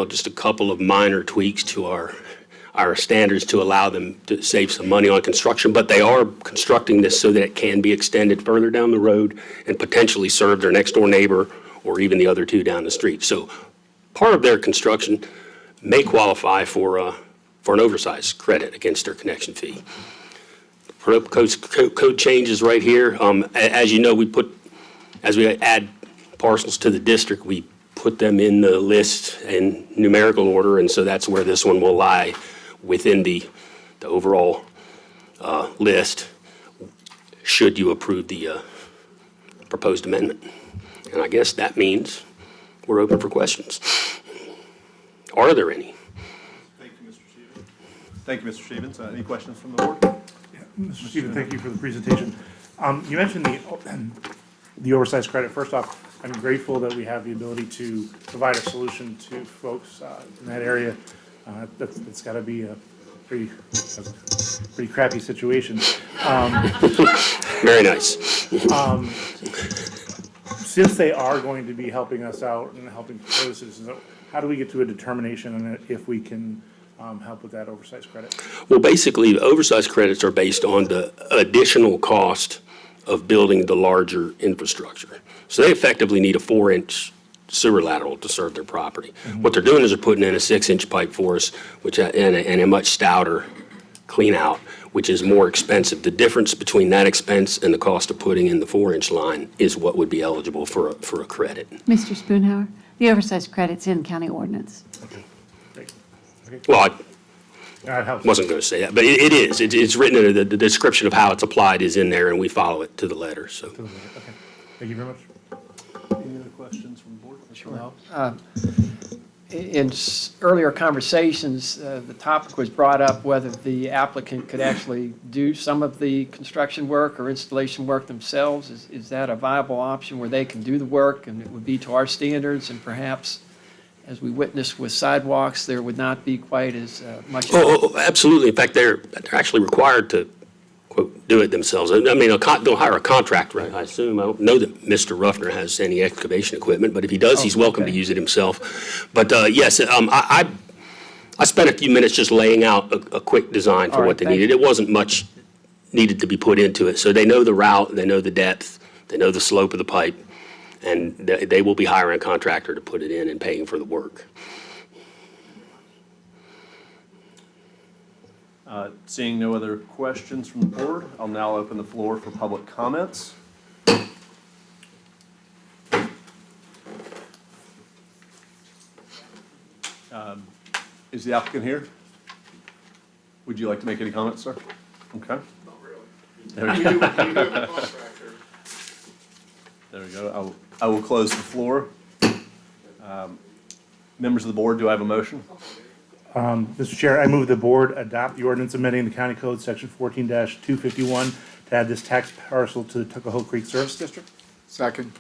just a couple of minor tweaks to our standards to allow them to save some money on construction, but they are constructing this so that it can be extended further down the road and potentially serve their next door neighbor or even the other 2 down the street. So part of their construction may qualify for an oversized credit against their connection fee. Code changes right here. As you know, as we add parcels to the district, we put them in the list in numerical order, and so that's where this one will lie within the overall list, should you approve the proposed amendment. And I guess that means we're open for questions. Are there any? Thank you, Mr. Stevens. Thank you, Mr. Stevens. Any questions from the board? Mr. Stevens, thank you for the presentation. You mentioned the oversized credit. First off, I'm grateful that we have the ability to provide a solution to folks in that area. That's got to be a pretty crappy situation. Very nice. Since they are going to be helping us out and helping propose citizens, how do we get to a determination on if we can help with that oversized credit? Well, basically, the oversized credits are based on the additional cost of building the larger infrastructure. So they effectively need a 4-inch sewer lateral to serve their property. Mm-hmm. What they're doing is they're putting in a 6-inch pipe for us, and a much stouter clean out, which is more expensive. The difference between that expense and the cost of putting in the 4-inch line is what would be eligible for a credit. Mr. Spoonhour, the oversized credit's in county ordinance. Great. Okay. Well, That helps. wasn't going to say that, but it is. It's written in the description of how it's applied is in there, and we follow it to the letter, so. Okay. Thank you very much. Any other questions from the board? Sure. In earlier conversations, the topic was brought up whether the applicant could actually do some of the construction work or installation work themselves. Is that a viable option where they can do the work and it would be to our standards, and perhaps, as we witnessed with sidewalks, there would not be quite as much. Oh, absolutely. In fact, they're actually required to, quote, do it themselves. I mean, they'll hire a contractor, I assume. I don't know that Mr. Ruffner has any excavation equipment, but if he does, he's welcome to use it himself. But yes, I spent a few minutes just laying out a quick design for what they needed. It wasn't much needed to be put into it. So they know the route, they know the depth, they know the slope of the pipe, and they will be hiring a contractor to put it in and paying for the work. Seeing no other questions from the board, I'll now open the floor for public comments. Is the applicant here? Would you like to make any comments, sir? Okay. Not really. There we go. There we go. I will close the floor. Members of the board, do I have a motion? Mr. Chair, I move the board adopt the ordinance amending the county code section 14-251 to add this tax parcel to the Tuckahoe Creek Service District. Second.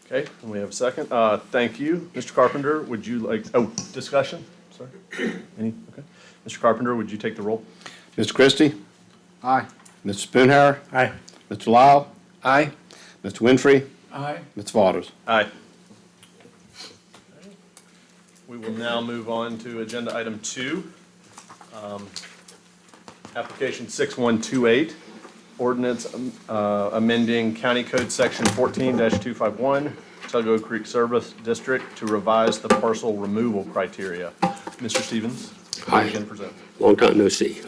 Okay, and we have a second. Thank you. Mr. Carpenter, would you like, discussion? Sorry. Any? Okay. Mr. Carpenter, would you take the roll? Mr. Christie? Aye. Mr. Spoonhour? Aye. Mr. Lyle? Aye. Mr. Winfrey? Aye. Ms. Waters? Aye. We will now move on to agenda item 2. Application 6128, ordinance amending County Code Section 14-251, Tuckahoe Creek Service District to revise the parcel removal criteria. Mr. Stevens, Hi. again present. Long time no see.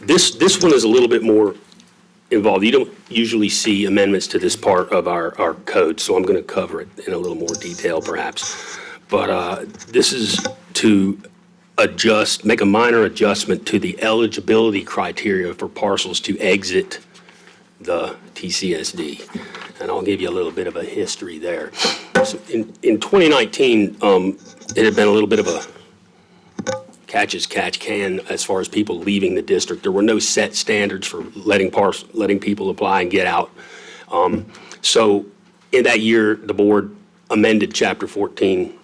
This one is a little bit more involved. You don't usually see amendments to this part of our code, so I'm going to cover it in a little more detail perhaps. But this is to make a minor adjustment to the eligibility criteria for parcels to exit the TCSD. And I'll give you a little bit of a history there. So in 2019, it had been a little bit of a catch as catch can as far as people leaving the district. There were no set standards for letting people apply and get out. So in that year, the board amended Chapter 14,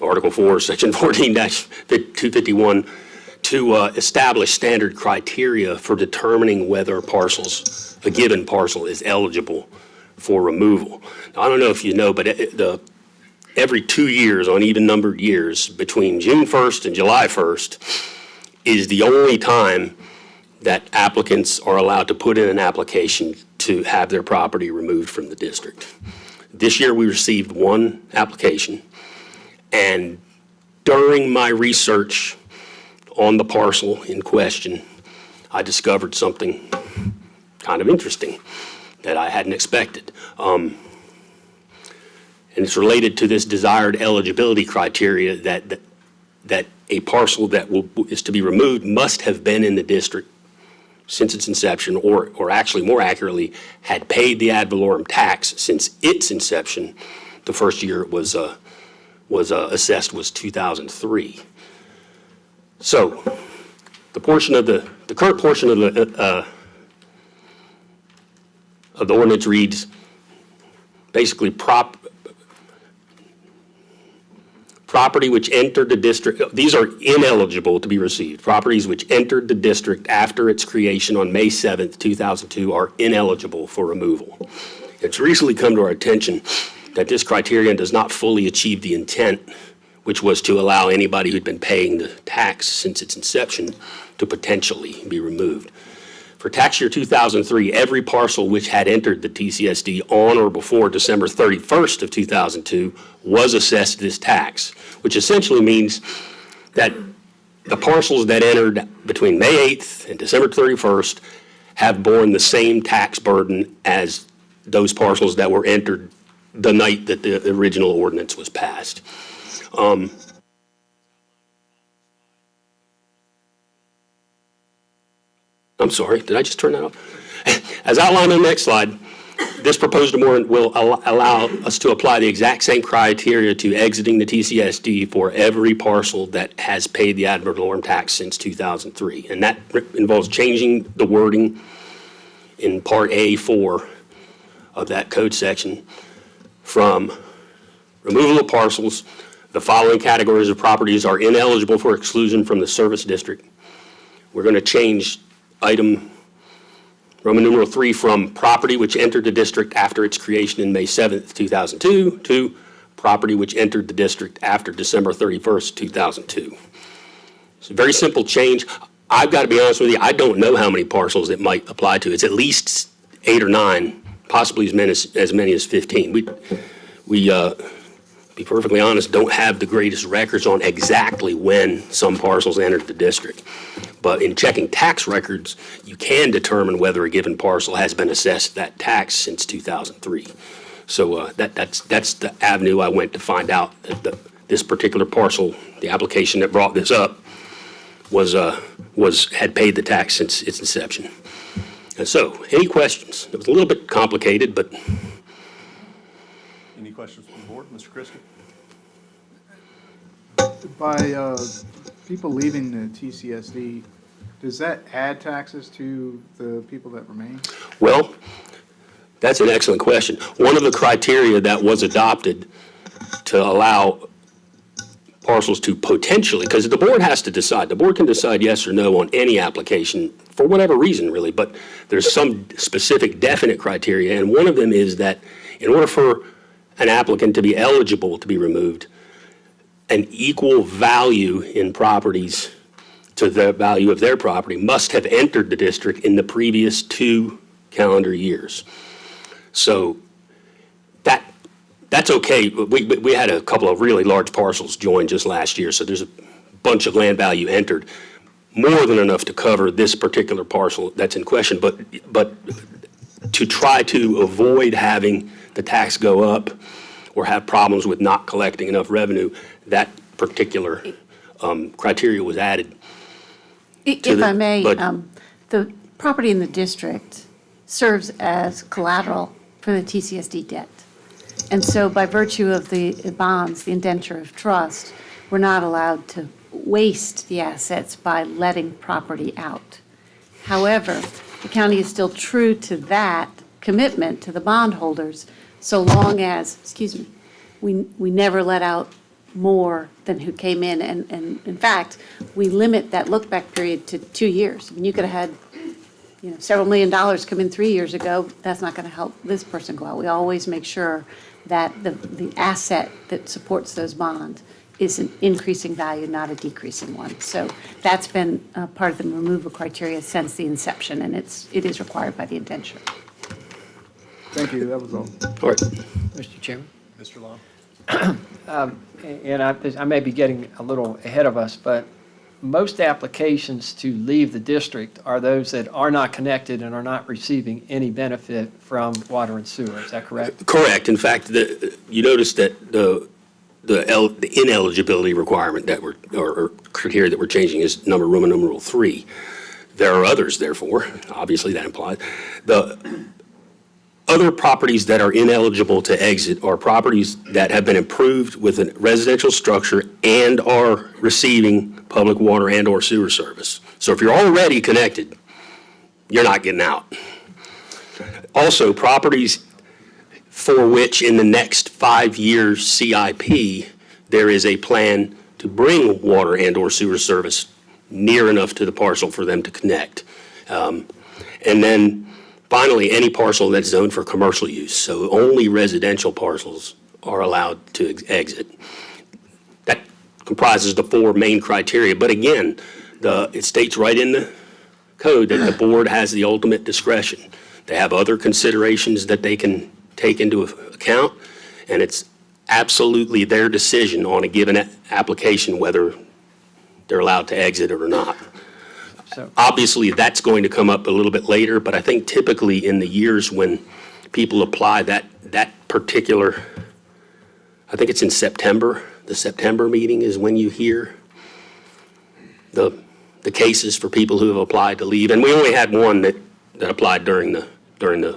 Article 4, Section 14-251 to establish standard criteria for determining whether a given parcel is eligible for removal. Now, I don't know if you know, but every 2 years, on even numbered years, between June 1st and July 1st is the only time that applicants are allowed to put in an application to have their property removed from the district. This year, we received one application, and during my research on the parcel in question, I discovered something kind of interesting that I hadn't expected. And it's related to this desired eligibility criteria that a parcel that is to be removed must have been in the district since its inception, or actually more accurately, had paid the ad valorem tax since its inception. The first year it was assessed was 2003. So the current portion of the ordinance reads basically property which entered the district, these are ineligible to be received. Properties which entered the district after its creation on May 7th, 2002 are ineligible for removal. It's recently come to our attention that this criterion does not fully achieve the intent, which was to allow anybody who'd been paying the tax since its inception to potentially be removed. For tax year 2003, every parcel which had entered the TCSD on or before December 31st of 2002 was assessed this tax, which essentially means that the parcels that entered between May 8th and December 31st have borne the same tax burden as those parcels that were entered the night that the original ordinance was passed. I'm sorry, did I just turn that off? As outlined on the next slide, this proposed amendment will allow us to apply the exact same criteria to exiting the TCSD for every parcel that has paid the ad valorem tax since 2003. And that involves changing the wording in Part A4 of that code section from removal of parcels. The following categories of properties are ineligible for exclusion from the service district. We're going to change item Roman numeral 3 from property which entered the district after its creation in May 7th, 2002 to property which entered the district after December 31st, 2002. It's a very simple change. I've got to be honest with you, I don't know how many parcels it might apply to. It's at least 8 or 9, possibly as many as 15. We be perfectly honest, don't have the greatest records on exactly when some parcels entered the district. But in checking tax records, you can determine whether a given parcel has been assessed that tax since 2003. So that's the avenue I went to find out that this particular parcel, the application that brought this up, had paid the tax since its inception. And so, any questions? It was a little bit complicated, but. Any questions from the board? Mr. Christie? By people leaving the TCSD, does that add taxes to the people that remain? Well, that's an excellent question. One of the criteria that was adopted to allow parcels to potentially, because the board has to decide. The board can decide yes or no on any application for whatever reason, really, but there's some specific definite criteria, and one of them is that in order for an applicant to be eligible to be removed, an equal value in properties to the value of their property must have entered the district in the previous 2 calendar years. So that's okay. We had a couple of really large parcels join just last year, so there's a bunch of land value entered, more than enough to cover this particular parcel that's in question. But to try to avoid having the tax go up or have problems with not collecting enough revenue, that particular criteria was added. If I may, the property in the district serves as collateral for the TCSD debt. And so by virtue of the bonds, the indenture of trust, we're not allowed to waste the assets by letting property out. However, the county is still true to that commitment to the bondholders so long as, we never let out more than who came in. And in fact, we limit that look-back period to 2 years. I mean, you could have had, several $1 million come in 3 years ago. That's not going to help this person go out. We always make sure that the asset that supports those bonds is an increasing value, not a decreasing one. So that's been part of the removal criteria since the inception, and it is required by the indenture. Thank you, that was all. All right. Mr. Chairman? Mr. Long? and I may be getting a little ahead of us, but most applications to leave the district are those that are not connected and are not receiving any benefit from water and sewer. Is that correct? Correct. In fact, you notice that the ineligibility requirement that or criteria that we're changing is Roman numeral 3. There are others, therefore, obviously that implies. The other properties that are ineligible to exit are properties that have been improved with a residential structure and are receiving public water and or sewer service. So if you're already connected, you're not getting out. Also, properties for which in the next 5 years CIP, there is a plan to bring water and or sewer service near enough to the parcel for them to connect. And then finally, any parcel that's zoned for commercial use. So only residential parcels are allowed to exit. That comprises the 4 main criteria. But again, it states right in the code that the board has the ultimate discretion. They have other considerations that they can take into account, and it's absolutely their decision on a given application whether they're allowed to exit it or not. Obviously, that's going to come up a little bit later, but I think typically in the years when people apply that particular, I think it's in September, the September meeting is when you hear the cases for people who have applied to leave. And we only had one that applied during the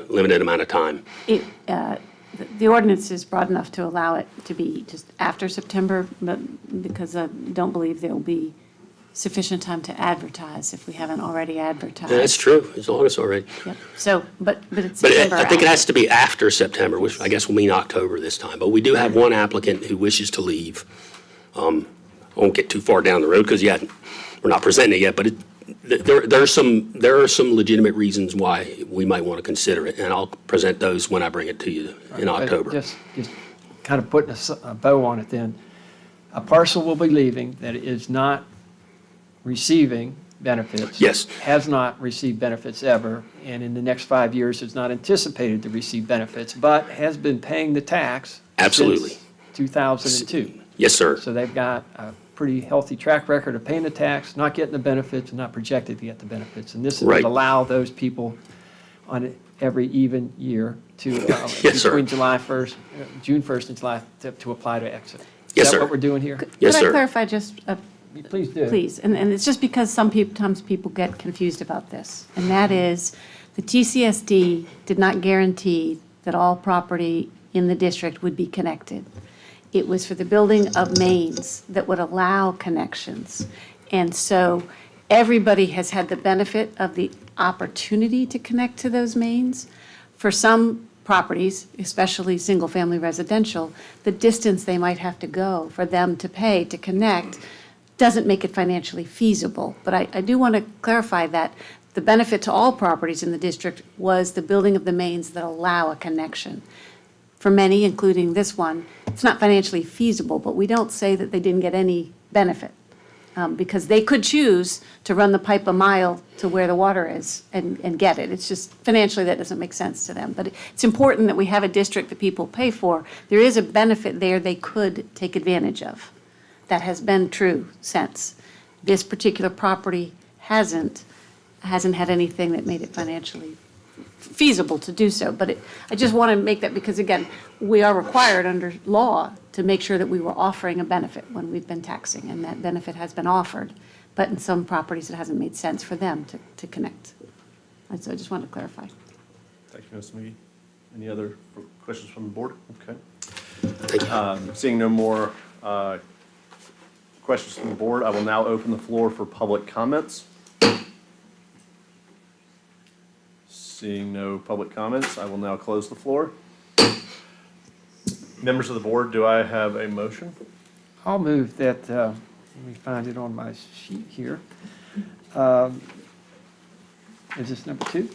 limited amount of time. The ordinance is broad enough to allow it to be just after September, but because I don't believe there will be sufficient time to advertise if we haven't already advertised. Yeah, that's true, as long as it's already. Yep. So, but it's But September. I think it after. has to be after September, which I guess will mean October this time. But we do have one applicant who wishes to leave. I won't get too far down the road because we're not presenting it yet, but there are some legitimate reasons why we might want to consider it, and I'll present those when I bring it to you in October. Just kind of putting a bow on it then. A parcel will be leaving that is not receiving benefits. Yes. Has not received benefits ever, and in the next 5 years is not anticipated to receive benefits, but has been paying the tax. Absolutely. Since 2002. Yes, sir. So they've got a pretty healthy track record of paying the tax, not getting the benefits, and not projected to get the benefits. And this Right. would allow those people on every even year to, Yes, sir. between June 1st and July, to apply to exit. Yes, Is sir. that what we're doing here? Yes, Could sir. I clarify just, Please do. please, and it's just because sometimes people get confused about this, and that is, the TCSD did not guarantee that all property in the district would be connected. It was for the building of mains that would allow connections. And so everybody has had the benefit of the opportunity to connect to those mains. For some properties, especially single-family residential, the distance they might have to go for them to pay to connect doesn't make it financially feasible. But I do want to clarify that the benefit to all properties in the district was the building of the mains that allow a connection. For many, including this one, it's not financially feasible, but we don't say that they didn't get any benefit, because they could choose to run the pipe a mile to where the water is and get it. It's just financially, that doesn't make sense to them. But it's important that we have a district that people pay for. There is a benefit there they could take advantage of. That has been true since. This particular property hasn't had anything that made it financially feasible to do so. But I just want to make that, because again, we are required under law to make sure that we were offering a benefit when we've been taxing, and that benefit has been offered. But in some properties, it hasn't made sense for them to connect. And so I just wanted to clarify. Thank you, Ms. McGee. Any other questions from the board? Okay. Seeing no more questions from the board, I will now open the floor for public comments. Seeing no public comments, I will now close the floor. Members of the board, do I have a motion? I'll move that, let me find it on my sheet here. Is this number 2?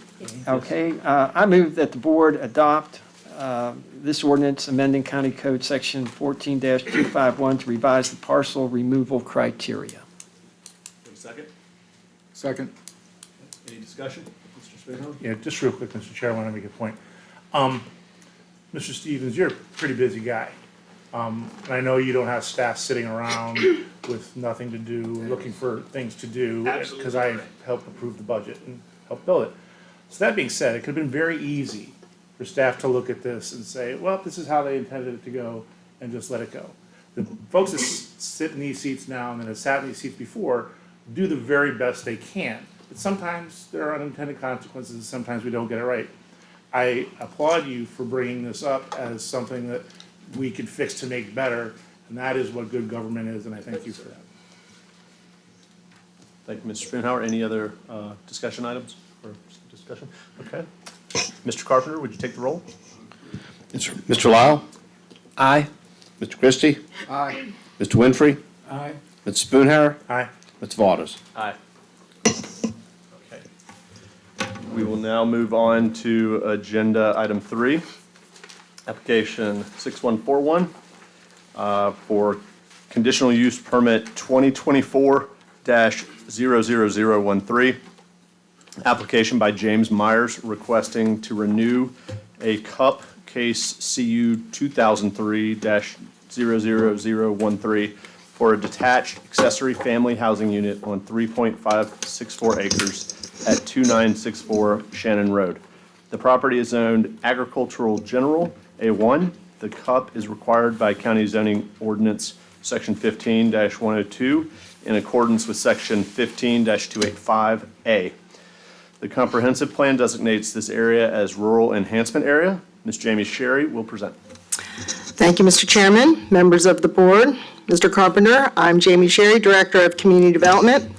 Okay, I move that the board adopt this ordinance amending County Code Section 14-251 to revise the parcel removal criteria. Second? Second. Any discussion? Mr. Spahn? Yeah, just real quick, Mr. Chair, I want to make a point. Mr. Stevens, you're a pretty busy guy. And I know you don't have staff sitting around with nothing to do, looking for things to do, because I helped approve the budget and helped build it. So that being said, it could have been very easy for staff to look at this and say, well, this is how they intended it to go, and just let it go. The folks that sit in these seats now and that have sat in these seats before do the very best they can. But sometimes there are unintended consequences, and sometimes we don't get it right. I applaud you for bringing this up as something that we could fix to make better, and that is what good government is, and I thank you for that. Thank you, Mr. Spoonhour. Any other discussion items or discussion? Okay. Mr. Carpenter, would you take the roll? Mr. Lyle? Aye. Mr. Christie? Aye. Mr. Winfrey? Aye. Mr. Spoonhour? Aye. Mr. Waters? Aye. Okay. We will now move on to agenda item 3, application 6141 for conditional use permit 2024-00013. Application by James Myers requesting to renew a cup case CU 2003-00013 for a detached accessory family housing unit on 3.564 acres at 2964 Shannon Road. The property is zoned agricultural general A1. The cup is required by county zoning ordinance section 15-102 in accordance with section 15-285A. The comprehensive plan designates this area as rural enhancement area. Ms. Jamie Sherry will present. Thank you, Mr. Chairman, members of the board, Mr. Carpenter. I'm Jamie Sherry, Director of Community Development.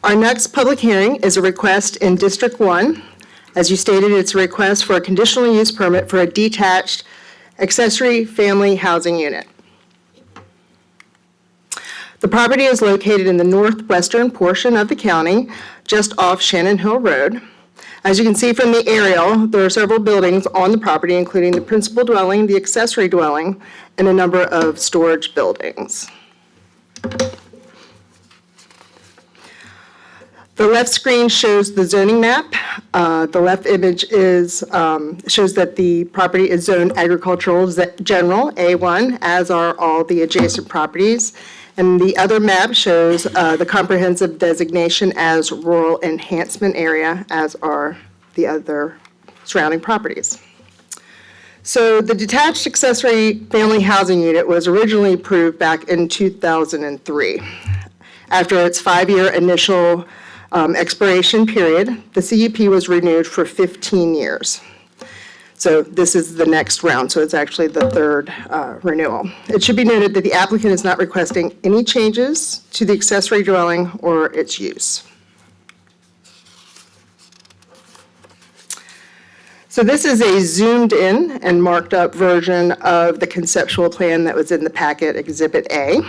Our next public hearing is a request in District 1. As you stated, it's a request for a conditional use permit for a detached accessory family housing unit. The property is located in the northwestern portion of the county, just off Shannon Hill Road. As you can see from the aerial, there are several buildings on the property, including the principal dwelling, the accessory dwelling, and a number of storage buildings. The left screen shows the zoning map. The left image shows that the property is zoned agricultural general, A1, as are all the adjacent properties. And the other map shows the comprehensive designation as rural enhancement area, as are the other surrounding properties. So the detached accessory family housing unit was originally approved back in 2003. After its 5-year initial expiration period, the CUP was renewed for 15 years. So this is the next round, so it's actually the third renewal. It should be noted that the applicant is not requesting any changes to the accessory dwelling or its use. So this is a zoomed in and marked up version of the conceptual plan that was in the packet, Exhibit A.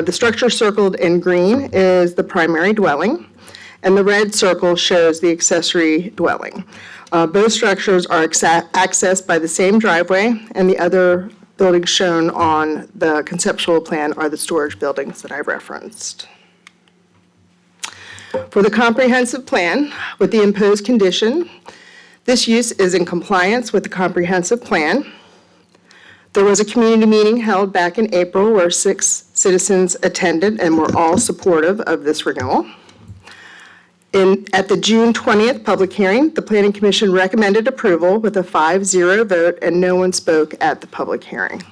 The structure circled in green is the primary dwelling, and the red circle shows the accessory dwelling. Both structures are accessed by the same driveway, and the other buildings shown on the conceptual plan are the storage buildings that I referenced. For the comprehensive plan, with the imposed condition, this use is in compliance with the comprehensive plan. There was a community meeting held back in April where 6 citizens attended and were all supportive of this renewal. At the June 20th public hearing, the Planning Commission recommended approval with a 5-0 vote, and no one spoke at the public hearing.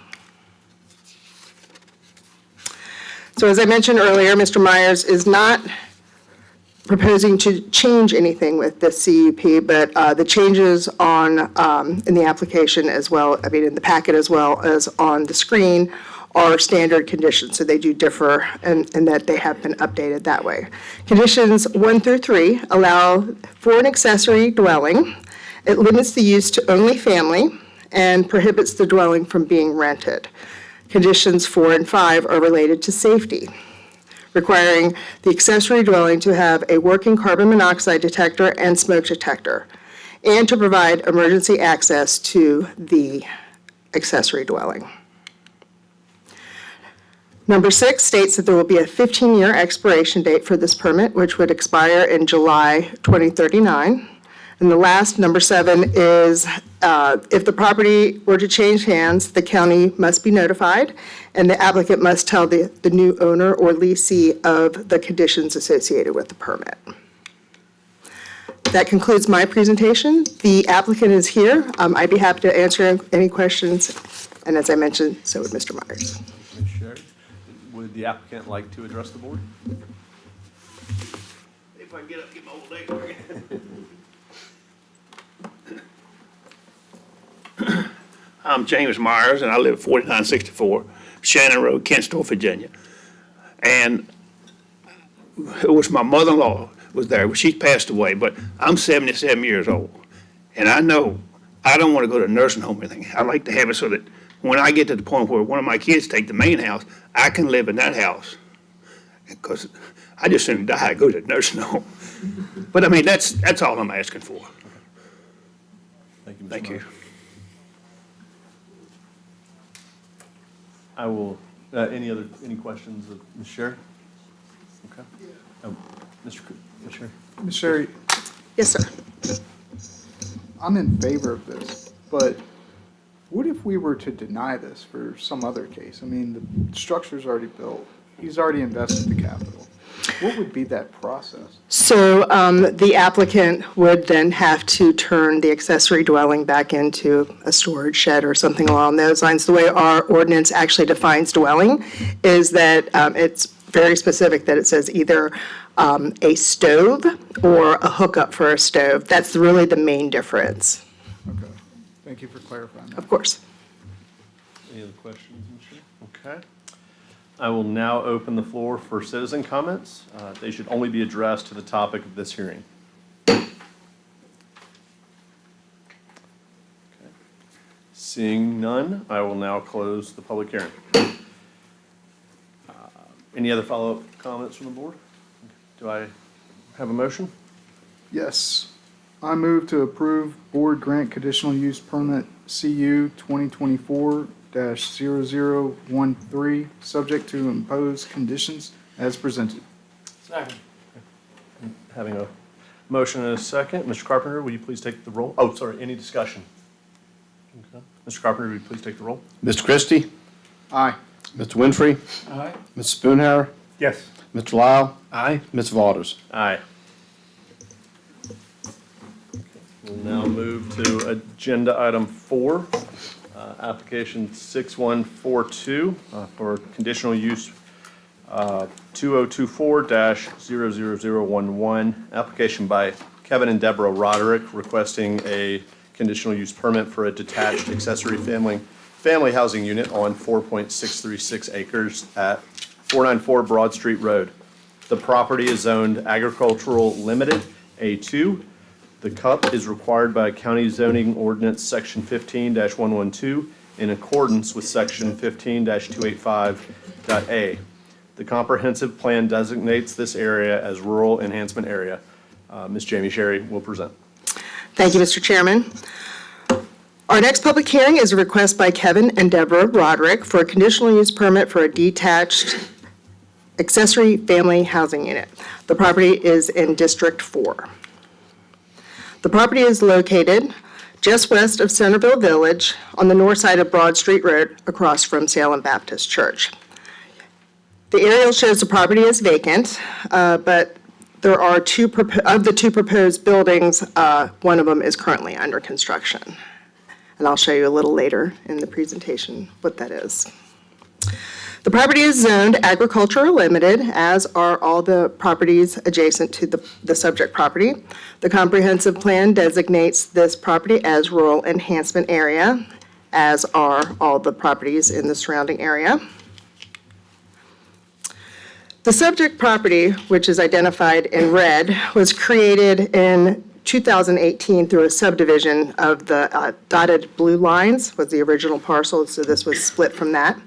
So as I mentioned earlier, Mr. Myers is not proposing to change anything with this CUP, but the changes in the application as well, in the packet as well as on the screen, are standard conditions, so they do differ in that they have been updated that way. Conditions 1 through 3 allow for an accessory dwelling. It limits the use to only family and prohibits the dwelling from being rented. Conditions 4 and 5 are related to safety, requiring the accessory dwelling to have a working carbon monoxide detector and smoke detector, and to provide emergency access to the accessory dwelling. Number 6 states that there will be a 15-year expiration date for this permit, which would expire in July 2039. And And the last, number 7, is if the property were to change hands, the county must be notified, and the applicant must tell the new owner or leasee of the conditions associated with the permit. That concludes my presentation. The applicant is here. I'd be happy to answer any questions, and as I mentioned, so would Mr. Myers. Ms. Sherry, would the applicant like to address the board? If I can get up, get my old leg working. I'm James Myers, and I live at 4964 Shannon Road, Kenston, Virginia. And it was my mother-in-law was there. She passed away, but I'm 77 years old. And I know I don't want to go to a nursing home or anything. I like to have it so that when I get to the point where one of my kids take the main house, I can live in that house. Because I just soon die and go to a nursing home. But I mean, that's all I'm asking for. Thank you, Mr. Thank you. Myers. I will, any questions of Ms. Sherry? Okay. Mr. Sherry? Ms. Sherry, Yes, sir. I'm in favor of this, but what if we were to deny this for some other case? I mean, the structure's already built. He's already invested the capital. What would be that process? So the applicant would then have to turn the accessory dwelling back into a storage shed or something along those lines. The way our ordinance actually defines dwelling is that it's very specific that it says either a stove or a hookup for a stove. That's really the main difference. Okay, thank you for clarifying that. Of course. Any other questions, Ms. Sherry? Okay. I will now open the floor for citizen comments. They should only be addressed to the topic of this hearing. Okay. Seeing none, I will now close the public hearing. Any other follow-up comments from the board? Do I have a motion? Yes, I move to approve board grant conditional use permit CU 2024-0013, subject to imposed conditions as presented. Second. Having a motion and a second. Mr. Carpenter, will you please take the roll? Oh, sorry, any discussion? Okay. Mr. Carpenter, will you please take the roll? Mr. Christie? Aye. Mr. Winfrey? Aye. Mr. Spoonhour? Yes. Mr. Lyle? Aye. Ms. Waters? Aye. We'll now move to agenda item 4, application 6142 for conditional use 2024-00011, application by Kevin and Deborah Roderick requesting a conditional use permit for a detached accessory family housing unit on 4.636 acres at 494 Broad Street Road. The property is zoned agricultural limited, A2. The CUP is required by County Zoning Ordinance Section 15-112 in accordance with Section 15-285.a. The comprehensive plan designates this area as rural enhancement area. Ms. Jamie Sherry will present. Thank you, Mr. Chairman. Our next public hearing is a request by Kevin and Deborah Roderick for a conditional use permit for a detached accessory family housing unit. The property is in District 4. The property is located just west of Centerville Village on the north side of Broad Street Road across from Salem Baptist Church. The aerial shows the property is vacant, but there are of the two proposed buildings, one of them is currently under construction. And I'll show you a little later in the presentation what that is. The property is zoned agricultural limited, as are all the properties adjacent to the subject property. The comprehensive plan designates this property as rural enhancement area, as are all the properties in the surrounding area. The subject property, which is identified in red, was created in 2018 through a subdivision of the dotted blue lines was the original parcel, so this was split from that.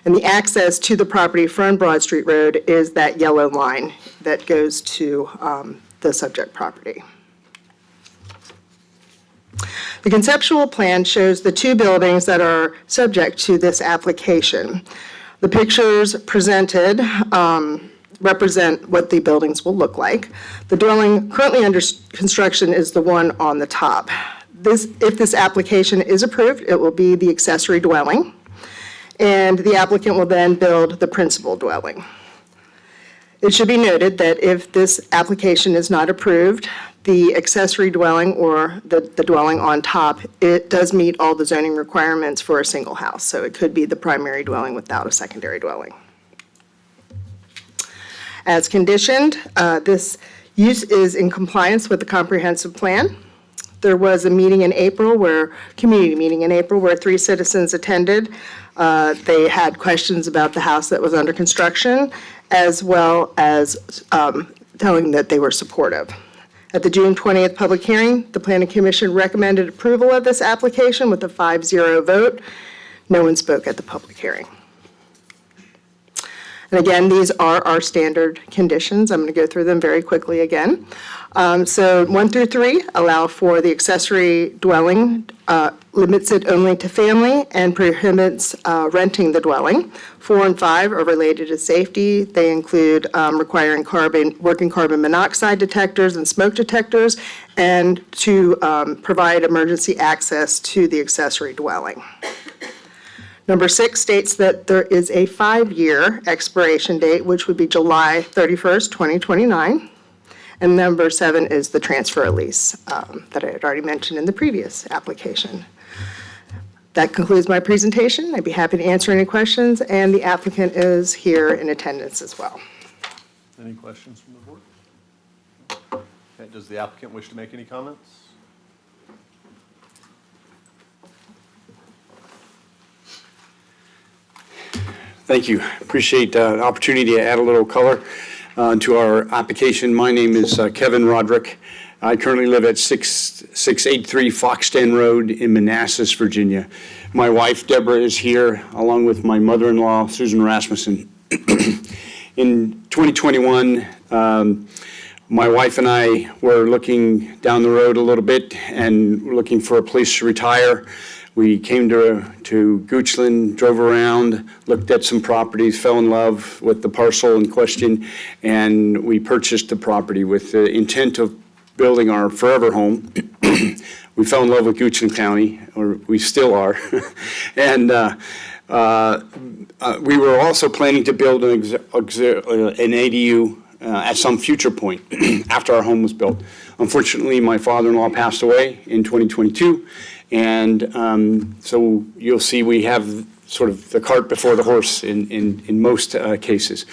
And the access to the property from Broad Street Road is that yellow line that goes to the subject property. The conceptual plan shows the two buildings that are subject to this application. The pictures presented represent what the buildings will look like. The dwelling currently under construction is the one on the top. If this application is approved, it will be the accessory dwelling, and the applicant will then build the principal dwelling. It should be noted that if this application is not approved, the accessory dwelling or the dwelling on top, it does meet all the zoning requirements for a single house. So it could be the primary dwelling without a secondary dwelling. As conditioned, this use is in compliance with the comprehensive plan. There was a meeting in April community meeting in April where 3 citizens attended. They had questions about the house that was under construction, as well as telling that they were supportive. At the June 20th public hearing, the Planning Commission recommended approval of this application with a 5-0 vote. No one spoke at the public hearing. And again, these are our standard conditions. I'm going to go through them very quickly again. So 1 through 3 allow for the accessory dwelling, limits it only to family, and prohibits renting the dwelling. 4 and 5 are related to safety. They include requiring working carbon monoxide detectors and smoke detectors, and to provide emergency access to the accessory dwelling. Number 6 states that there is a 5-year expiration date, which would be July 31st, 2029. And number 7 is the transfer of lease that I had already mentioned in the previous application. That concludes my presentation. I'd be happy to answer any questions, and the applicant is here in attendance as well. Any questions from the board? Okay, does the applicant wish to make any comments? Thank you. Appreciate the opportunity to add a little color to our application. My name is Kevin Roderick. I currently live at 6683 Foxton Road in Manassas, Virginia. My wife, Deborah, is here, along with my mother-in-law, Susan Rasmussen. In 2021, my wife and I were looking down the road a little bit and looking for a place to retire. We came to Goochland, drove around, looked at some properties, fell in love with the parcel in question, and we purchased the property with the intent of building our forever home. We fell in love with Goochland County, or we still are. And we were also planning to build an ADU at some future point after our home was built. Unfortunately, my father-in-law passed away in 2022. And so you'll see we have sort of the cart before the horse in most cases.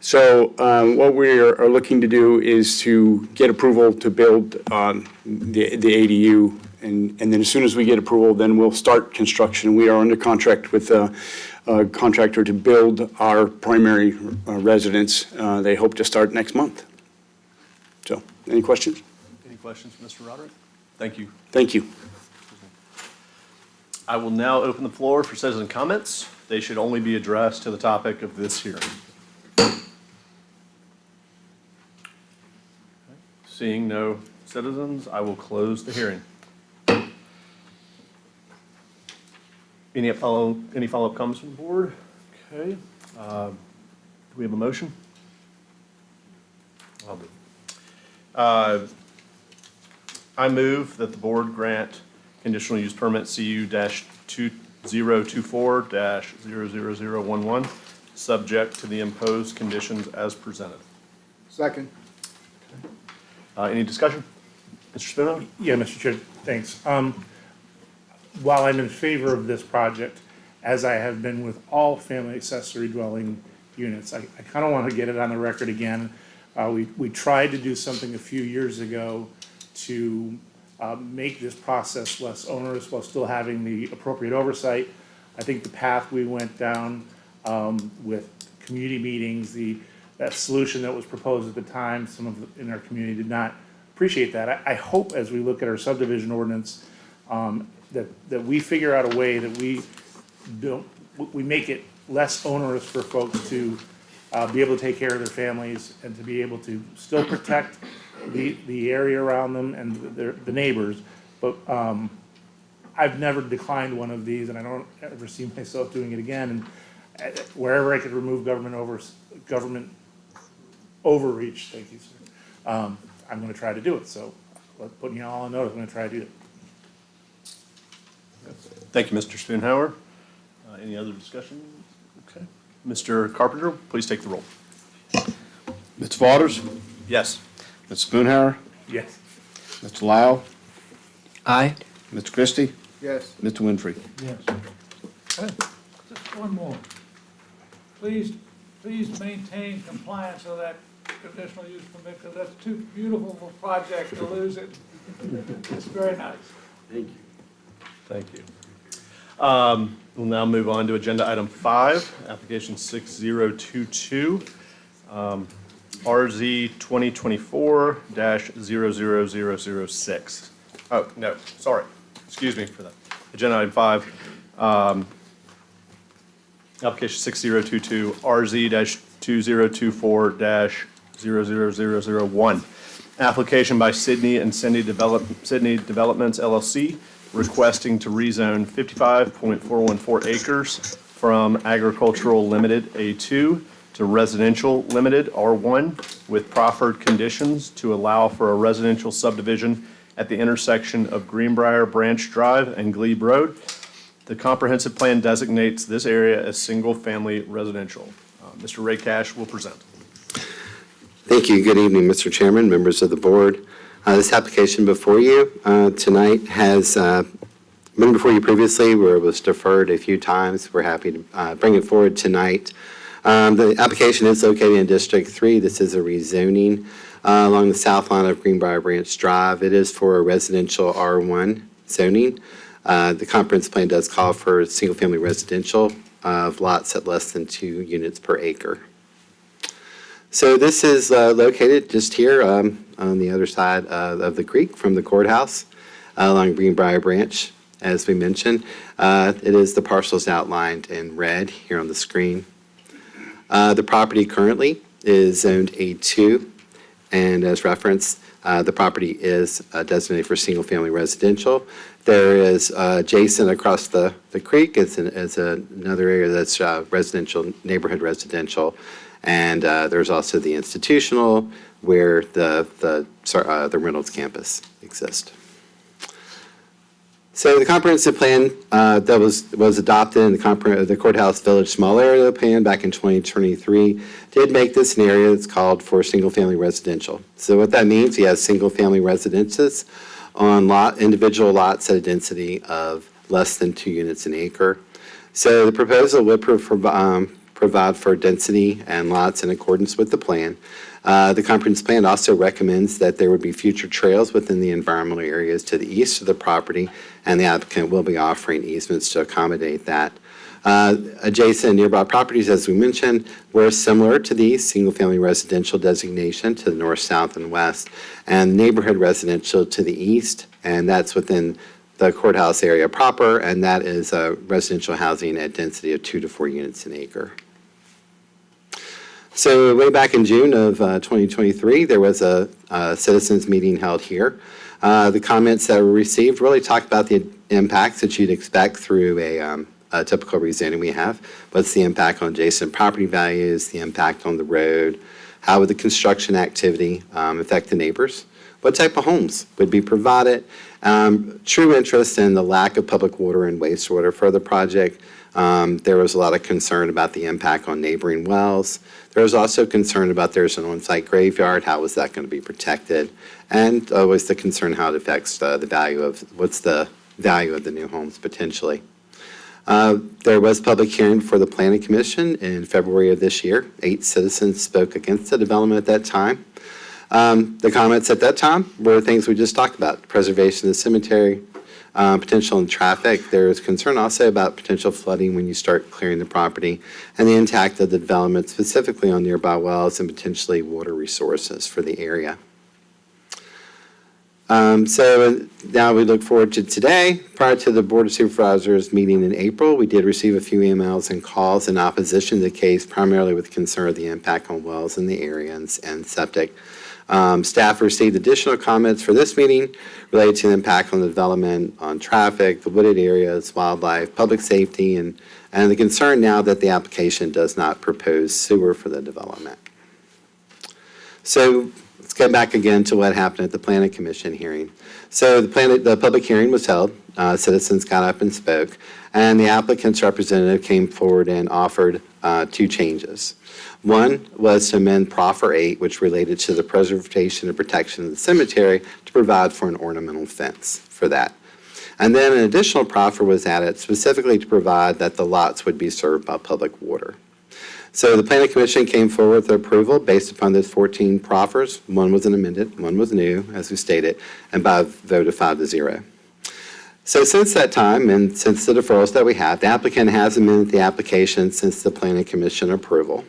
So what we are looking to do is to get approval to build the ADU. And then as soon as we get approval, then we'll start construction. We are under contract with a contractor to build our primary residence. They hope to start next month. So any questions? Any questions for Mr. Roderick? Thank you. Thank you. I will now open the floor for citizen comments. They should only be addressed to the topic of this hearing. Seeing no citizens, I will close the hearing. Any follow-up comments from the board? Okay. Do we have a motion? I'll do. I move that the board grant conditional use permit CU-2024-00011, subject to the imposed conditions as presented. Second. Any discussion? Mr. Spino? Yeah, Mr. Chair, thanks. While I'm in favor of this project, as I have been with all family accessory dwelling units, I kind of want to get it on the record again. We tried to do something a few years ago to make this process less onerous while still having the appropriate oversight. I think the path we went down with community meetings, that solution that was proposed at the time, in our community did not appreciate that. I hope as we look at our subdivision ordinance that we figure out a way that we make it less onerous for folks to be able to take care of their families and to be able to still protect the area around them and the neighbors. But I've never declined one of these, and I don't ever see myself doing it again. And wherever I could remove government overreach, thank you, sir. I'm gonna try to do it, so putting you all on notice, I'm gonna try to do it. Thank you, Mr. Spoonhour. Any other discussion? Okay. Mr. Carpenter, please take the roll. Mr. Waters? Yes. Mr. Spoonhour? Yes. Mr. Lau? Aye. Mr. Christie? Yes. Mr. Winfrey? Yes. Just one more. Please maintain compliance of that conditional use permit, because that's too beautiful of a project to lose it. It's very nice. Thank you. Thank you. We'll now move on to agenda item 5, application 6022, RZ 2024-00006. Oh, no, sorry. Excuse me for that. Agenda item 5, application 6022, RZ-2024-00001. Application by Sydney and Sydney Developments LLC requesting to rezone 55.414 acres from agricultural limited A2 to residential limited R1 with proffered conditions to allow for a residential subdivision at the intersection of Greenbrier Branch Drive and Glebe Road. The comprehensive plan designates this area as single-family residential. Mr. Ray Cash will present. Thank you. Good evening, Mr. Chairman, members of the board. This application before you tonight has been before you previously, where it was deferred a few times. We're happy to bring it forward tonight. The application is located in District 3. This is a rezoning along the south line of Greenbrier Branch Drive. It is for a residential R1 zoning. The comprehensive plan does call for single-family residential of lots at less than 2 units per acre. So this is located just here on the other side of the creek from the courthouse along Greenbrier Branch, as we mentioned. It is the parcels outlined in red here on the screen. The property currently is zoned A2, and as referenced, the property is designated for single-family residential. There is adjacent across the creek is another area that's residential, neighborhood residential. And there's also the institutional where the Reynolds campus exists. So the comprehensive plan that was adopted in the Courthouse Village Small Area Plan back in 2023 did make this an area that's called for single-family residential. So what that means, you have single-family residences on individual lots at a density of less than 2 units an acre. So the proposal would provide for density and lots in accordance with the plan. The comprehensive plan also recommends that there would be future trails within the environmental areas to the east of the property, and the applicant will be offering easements to accommodate that. Adjacent nearby properties, as we mentioned, were similar to the single-family residential designation to the north, south, and west, and neighborhood residential to the east, and that's within the courthouse area proper, and that is residential housing at density of 2 to 4 units an acre. So way back in June of 2023, there was a citizens meeting held here. The comments that were received really talked about the impacts that you'd expect through a typical rezoning we have. What's the impact on adjacent property values, the impact on the road, how would the construction activity affect the neighbors, what type of homes would be provided, true interest in the lack of public water and wastewater for the project. There was a lot of concern about the impact on neighboring wells. There was also concern about there's an on-site graveyard, how was that going to be protected? And always the concern how it affects the value of, what's the value of the new homes potentially. There was public hearing for the Planning Commission in February of this year. 8 citizens spoke against the development at that time. The comments at that time were things we just talked about, preservation of the cemetery, potential in traffic. There is concern also about potential flooding when you start clearing the property, and the impact of the development specifically on nearby wells and potentially water resources for the area. So now we look forward to today. Prior to the Board of Supervisors meeting in April, we did receive a few emails and calls in opposition to the case, primarily with concern of the impact on wells in the area and septic. Staff received additional comments for this meeting related to the impact on the development, on traffic, the wooded areas, wildlife, public safety, and the concern now that the application does not propose sewer for the development. So let's go back again to what happened at the Planning Commission hearing. So the public hearing was held, citizens got up and spoke, and the applicant's representative came forward and offered two changes. One was to amend Proffer 8, which related to the preservation and protection of the cemetery, to provide for an ornamental fence for that. And then an additional proffer was added specifically to provide that the lots would be served by public water. So the Planning Commission came forward with approval based upon those 14 proffers. One was an amended, one was new, as we stated, and by a vote of 5-0. So since that time, and since the deferrals that we have, the applicant has amended the application since the Planning Commission approval.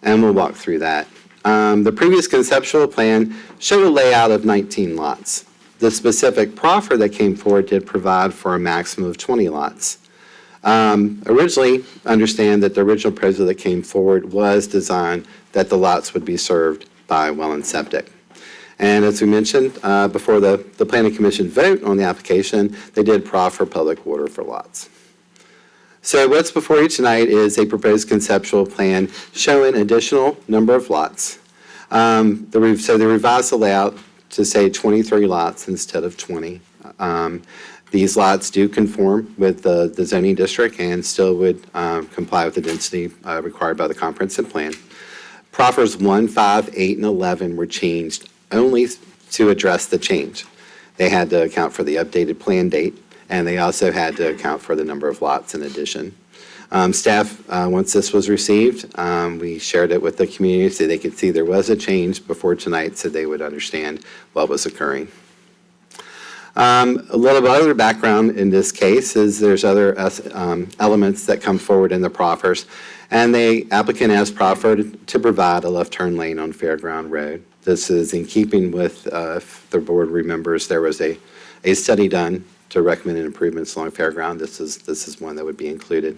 And we'll walk through that. The previous conceptual plan showed a layout of 19 lots. The specific proffer that came forward did provide for a maximum of 20 lots. Originally, understand that the original proposal that came forward was designed that the lots would be served by well and septic. And as we mentioned, before the Planning Commission vote on the application, they did proffer public water for lots. So what's before you tonight is a proposed conceptual plan showing additional number of lots. So they revised the layout to say 23 lots instead of 20. These lots do conform with the zoning district and still would comply with the density required by the comprehensive plan. Proffers 1, 5, 8, and 11 were changed only to address the change. They had to account for the updated plan date, and they also had to account for the number of lots in addition. Staff, once this was received, we shared it with the community so they could see there was a change before tonight so they would understand what was occurring. A little bit other background in this case is there's other elements that come forward in the proffers, and the applicant has proffered to provide a left turn lane on Fairground Road. This is in keeping with, if the board remembers, there was a study done to recommend improvements along Fairground. This is one that would be included.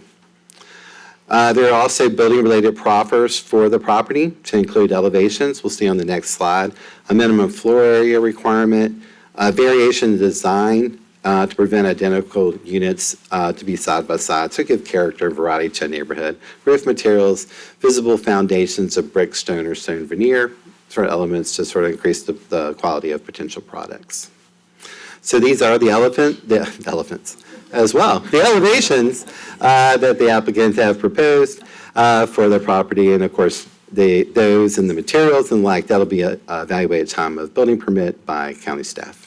There are also building-related proffers for the property to include elevations. We'll see on the next slide. A minimum floor area requirement, variation in design to prevent identical units to be side by side, to give character and variety to a neighborhood. Roof materials, visible foundations of brick, stone, or stone veneer, sort of elements to sort of increase the quality of potential products. So these are the elephants as well. The elevations that the applicants have proposed for their property, and of course, those and the materials and like, that'll be evaluated at time of building permit by county staff.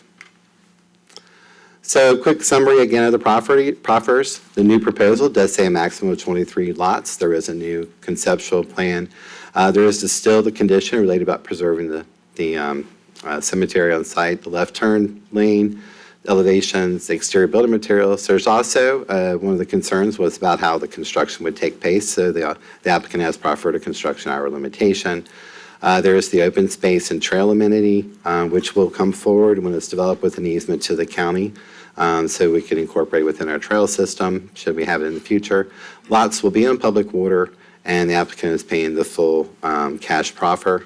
So quick summary again of the proffers. The new proposal does say a maximum of 23 lots. There is a new conceptual plan. There is still the condition related about preserving the cemetery on site, the left turn lane, elevations, the exterior building materials. There's also, one of the concerns was about how the construction would take place. So the applicant has proffered a construction hour limitation. There is the open space and trail amenity, which will come forward when it's developed with an easement to the county. So we can incorporate within our trail system, should we have it in the future. Lots will be on public water, and the applicant is paying the full cash proffer.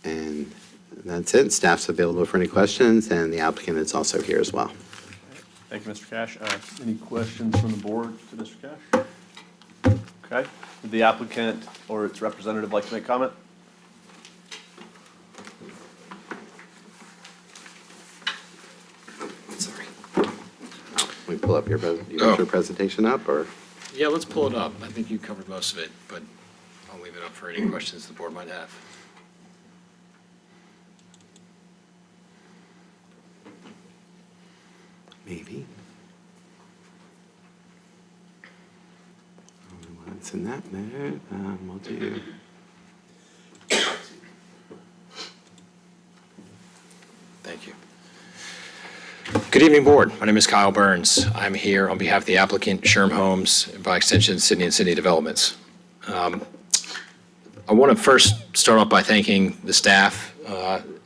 And that's it. Staff's available for any questions, and the applicant is also here as well. Thank you, Mr. Cash. Any questions from the board to Mr. Cash? Okay. Would the applicant or its representative like to make comment? Sorry. We pull up your presentation up, or? Yeah, let's pull it up. I think you covered most of it, but I'll leave it up for any questions the board might have. Maybe. Once in that mode, we'll do. Thank you. Good evening, board. My name is Kyle Burns. I'm here on behalf of the applicant, Sherm Homes, and by extension, Sydney and Sydney Developments. I want to first start off by thanking the staff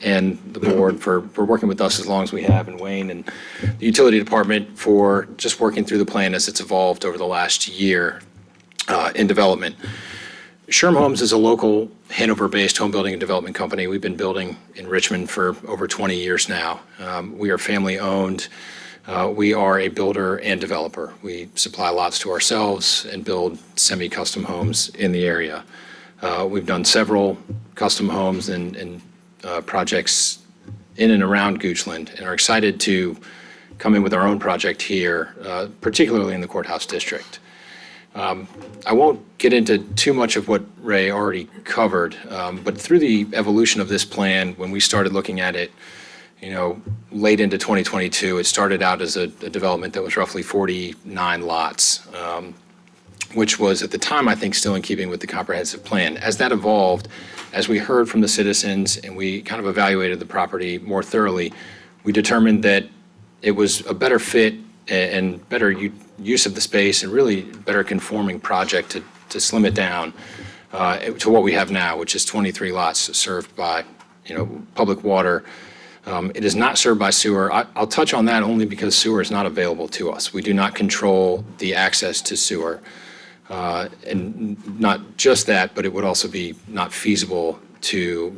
and the board for working with us as long as we have, and Wayne and the utility department for just working through the plan as it's evolved over the last year in development. Sherm Homes is a local Hanover-based home building and development company. We've been building in Richmond for over 20 years now. We are family-owned. We are a builder and developer. We supply lots to ourselves and build semi-custom homes in the area. We've done several custom homes and projects in and around Goochland, and are excited to come in with our own project here, particularly in the courthouse district. I won't get into too much of what Ray already covered, but through the evolution of this plan, when we started looking at it, late into 2022, it started out as a development that was roughly 49 lots, which was at the time, I think, still in keeping with the comprehensive plan. As that evolved, as we heard from the citizens and we kind of evaluated the property more thoroughly, we determined that it was a better fit and better use of the space and really better conforming project to slim it down to what we have now, which is 23 lots served by, public water. It is not served by sewer. I'll touch on that only because sewer is not available to us. We do not control the access to sewer. And not just that, but it would also be not feasible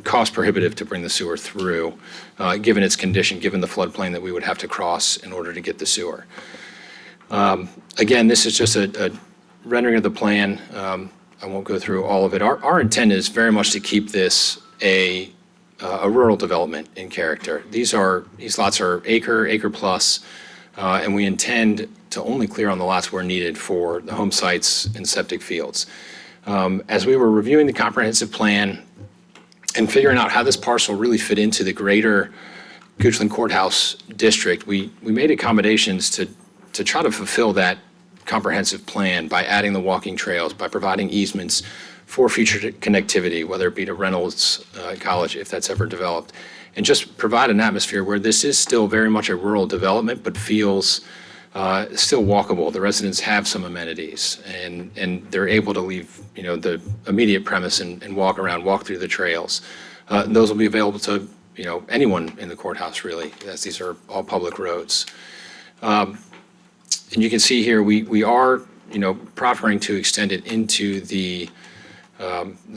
cost prohibitive to bring the sewer through, given its condition, given the floodplain that we would have to cross in order to get the sewer. Again, this is just a rendering of the plan. I won't go through all of it. Our intent is very much to keep this a rural development in character. These lots are acre plus, and we intend to only clear on the lots where needed for the home sites and septic fields. As we were reviewing the comprehensive plan and figuring out how this parcel really fit into the greater Goochland Courthouse district, we made accommodations to try to fulfill that comprehensive plan by adding the walking trails, by providing easements for future connectivity, whether it be to Reynolds College, if that's ever developed, and just provide an atmosphere where this is still very much a rural development, but feels still walkable. The residents have some amenities, and they're able to leave, the immediate premise and walk around, walk through the trails. Those will be available to, anyone in the courthouse, really, as these are all public roads. And you can see here, we are, proffering to extend it into the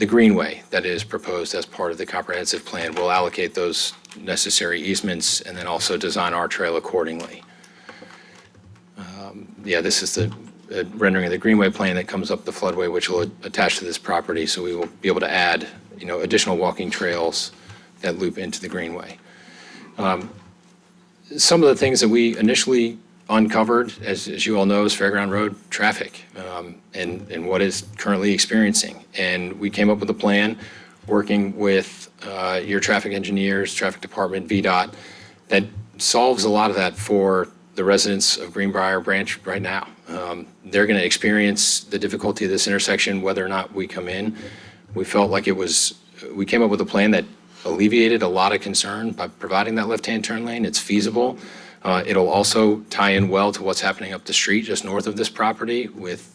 greenway that is proposed as part of the comprehensive plan. We'll allocate those necessary easements and then also design our trail accordingly. This is the rendering of the greenway plan that comes up the floodway, which will attach to this property. So we will be able to add, additional walking trails that loop into the greenway. Some of the things that we initially uncovered, as you all know, is Fairground Road traffic and what is currently experiencing. And we came up with a plan working with your traffic engineers, traffic department, VDOT, that solves a lot of that for the residents of Greenbrier Branch right now. They're going to experience the difficulty of this intersection whether or not we come in. We felt like we came up with a plan that alleviated a lot of concern by providing that left-hand turn lane. It's feasible. It'll also tie in well to what's happening up the street just north of this property with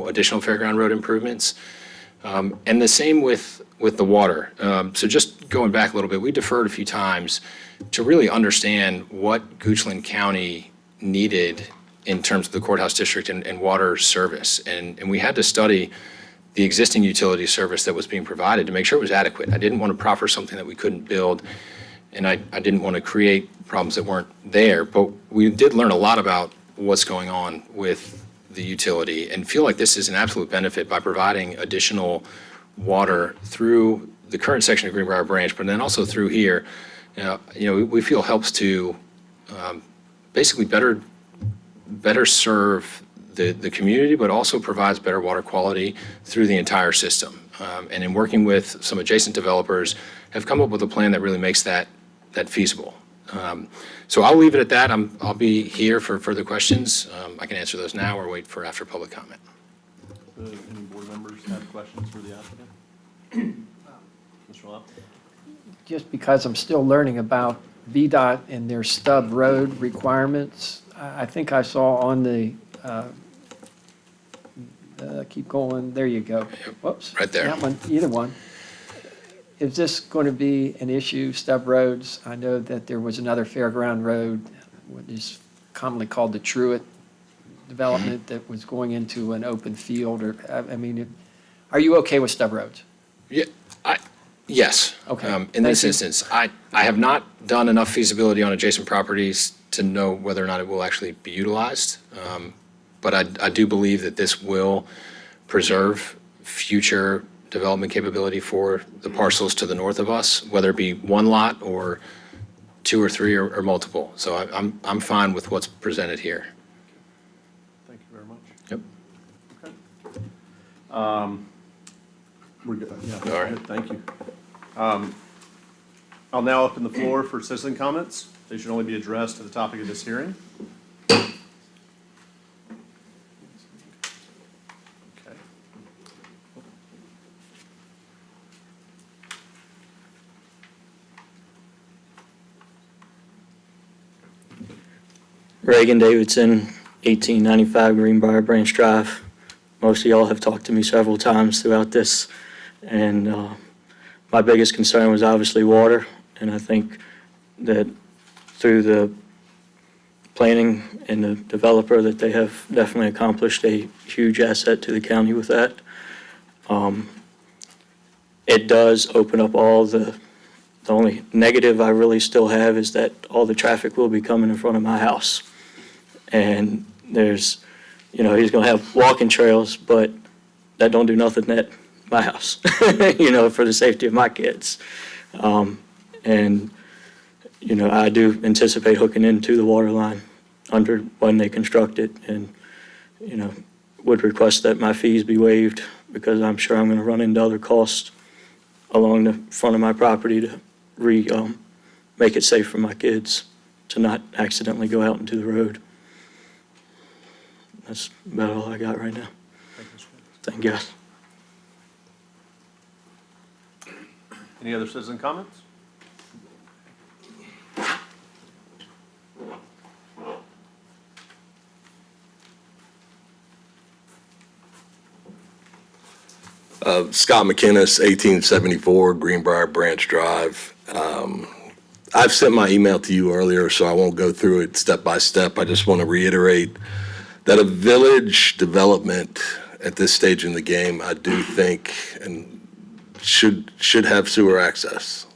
additional Fairground Road improvements. And the same with the water. So just going back a little bit, we deferred a few times to really understand what Goochland County needed in terms of the courthouse district and water service. And we had to study the existing utility service that was being provided to make sure it was adequate. I didn't want to proffer something that we couldn't build, and I didn't want to create problems that weren't there. But we did learn a lot about what's going on with the utility and feel like this is an absolute benefit by providing additional water through the current section of Greenbrier Branch, but then also through here. We feel helps to basically better serve the community, but also provides better water quality through the entire system. And in working with some adjacent developers, have come up with a plan that really makes that feasible. So I'll leave it at that. I'll be here for further questions. I can answer those now or wait for after public comment. Any board members have questions for the applicant? Mr. Lau? Just because I'm still learning about VDOT and their stub road requirements, I think I saw on the, keep going, there you go. Whoops. Right there. That one, either one. Is this going to be an issue, stub roads? I know that there was another Fairground Road, what is commonly called the Truett development, that was going into an open field, or, are you okay with stub roads? Yeah, yes. Okay. In this instance, I have not done enough feasibility on adjacent properties to know whether or not it will actually be utilized. But I do believe that this will preserve future development capability for the parcels to the north of us, whether it be one lot or two or three or multiple. So I'm fine with what's presented here. Thank you very much. Yep. We're good, yeah. All right. Good, thank you. I'll now open the floor for citizen comments. They should only be addressed to the topic of this hearing. Okay. Reagan Davidson, 1895 Greenbrier Branch Drive. Most of y'all have talked to me several times throughout this, and my biggest concern was obviously water, and I think that through the planning and the developer that they have definitely accomplished a huge asset to the county with that. It does open up all the only negative I really still have is that all the traffic will be coming in front of my house. And there's, he's gonna have walking trails, but that don't do nothing at my house, for the safety of my kids. And I do anticipate hooking into the water line under when they construct it, and, would request that my fees be waived because I'm sure I'm gonna run into other costs along the front of my property to make it safe for my kids to not accidentally go out into the road. That's about all I got right now. Thank you, guys. Any other citizen comments? Scott McInnes, 1874 Greenbrier Branch Drive. I've sent my email to you earlier, so I won't go through it step by step. I just want to reiterate that a village development at this stage in the game, I do think, and should have sewer access.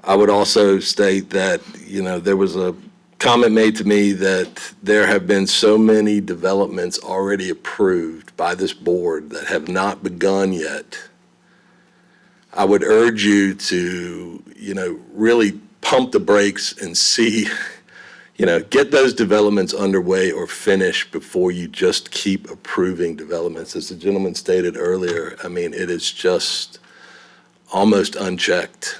I would also state that, there was a comment made to me that there have been so many developments already approved by this board that have not begun yet. I would urge you to, really pump the brakes and see, get those developments underway or finished before you just keep approving developments. As the gentleman stated earlier, it is just almost unchecked.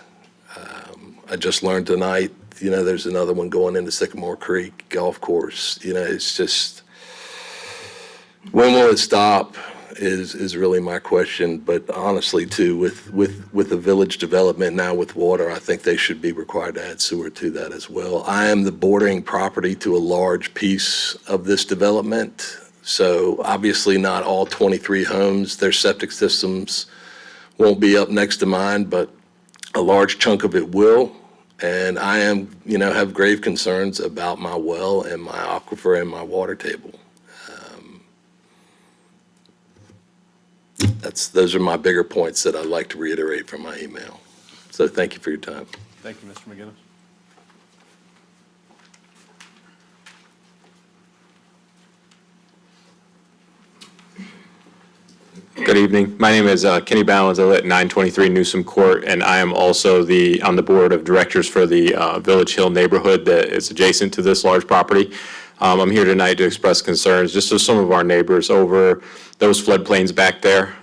I just learned tonight, there's another one going into Sycamore Creek Golf Course. It's just, when will it stop is really my question. But honestly, too, with the village development now with water, I think they should be required to add sewer to that as well. I am the bordering property to a large piece of this development. So obviously not all 23 homes, their septic systems won't be up next to mine, but a large chunk of it will. And I am, have grave concerns about my well and my aquifer and my water table. Those are my bigger points that I'd like to reiterate from my email. So thank you for your time. Thank you, Mr. McGinnis. Good evening. My name is Kenny Ballins. I live at 923 Newsom Court, and I am also on the board of directors for the Village Hill neighborhood that is adjacent to this large property. I'm here tonight to express concerns just to some of our neighbors over those floodplains back there.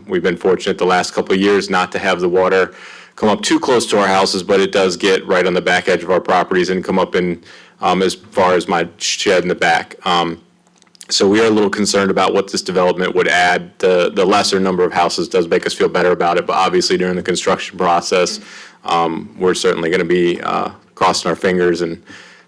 We've been fortunate the last couple of years not to have the water come up too close to our houses, but it does get right on the back edge of our properties and come up in as far as my shed in the back. So we are a little concerned about what this development would add. The lesser number of houses does make us feel better about it, but obviously during the construction process, we're certainly going to be crossing our fingers and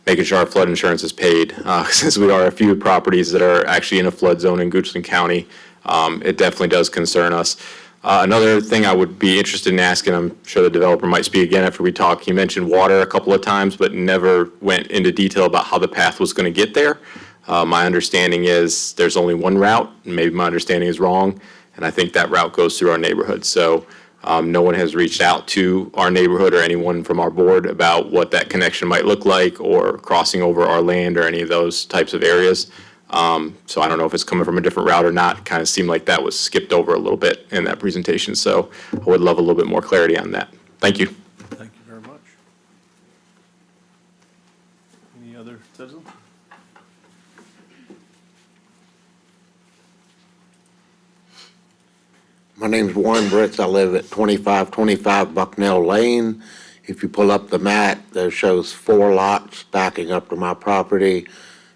making sure our flood insurance is paid. Since we are a few properties that are actually in a flood zone in Goochland County, it definitely does concern us. Another thing I would be interested in asking, I'm sure the developer might speak again after we talk, he mentioned water a couple of times, but never went into detail about how the path was going to get there. My understanding is there's only one route, and maybe my understanding is wrong, and I think that route goes through our neighborhood. So no one has reached out to our neighborhood or anyone from our board about what that connection might look like or crossing over our land or any of those types of areas. So I don't know if it's coming from a different route or not. It kind of seemed like that was skipped over a little bit in that presentation. So I would love a little bit more clarity on that. Thank you. Thank you very much. Any other citizens? My name's Warren Britz. I live at 2525 Bucknell Lane. If you pull up the map, there shows 4 lots backing up to my property,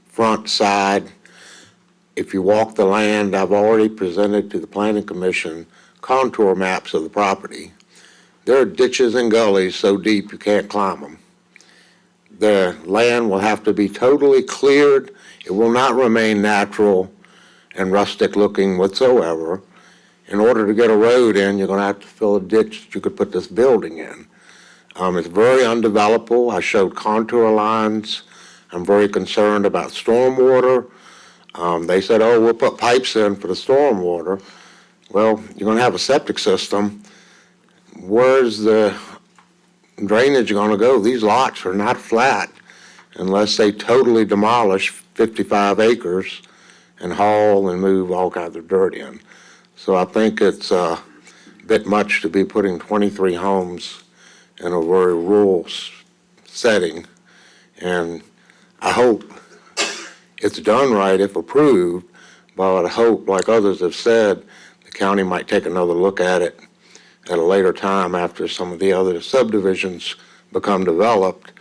front, side. If you walk the land, I've already presented to the Planning Commission contour maps of the property. There are ditches and gullies so deep you can't climb them. The land will have to be totally cleared. It will not remain natural and rustic looking whatsoever. In order to get a road in, you're gonna have to fill a ditch that you could put this building in. It's very undevelopable. I showed contour lines. I'm very concerned about stormwater. They said, oh, we'll put pipes in for the stormwater. Well, you're gonna have a septic system. Where's the drainage gonna go? These lots are not flat unless they totally demolish 55 acres and haul and move all kinds of dirt in. So I think it's a bit much to be putting 23 homes in a very rural setting. And I hope it's done right if approved, but I hope, like others have said, the county might take another look at it at a later time after some of the other subdivisions become developed.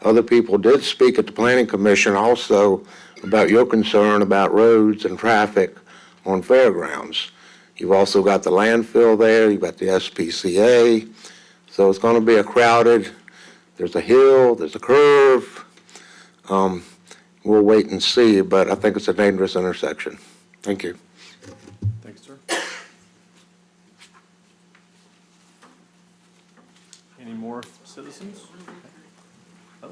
Other people did speak at the Planning Commission also about your concern about roads and traffic on fairgrounds. You've also got the landfill there, you've got the SPCA, so it's gonna be a crowded, there's a hill, there's a curve. We'll wait and see, but I think it's a dangerous intersection. Thank you. Thanks, sir. Any more citizens? Oh.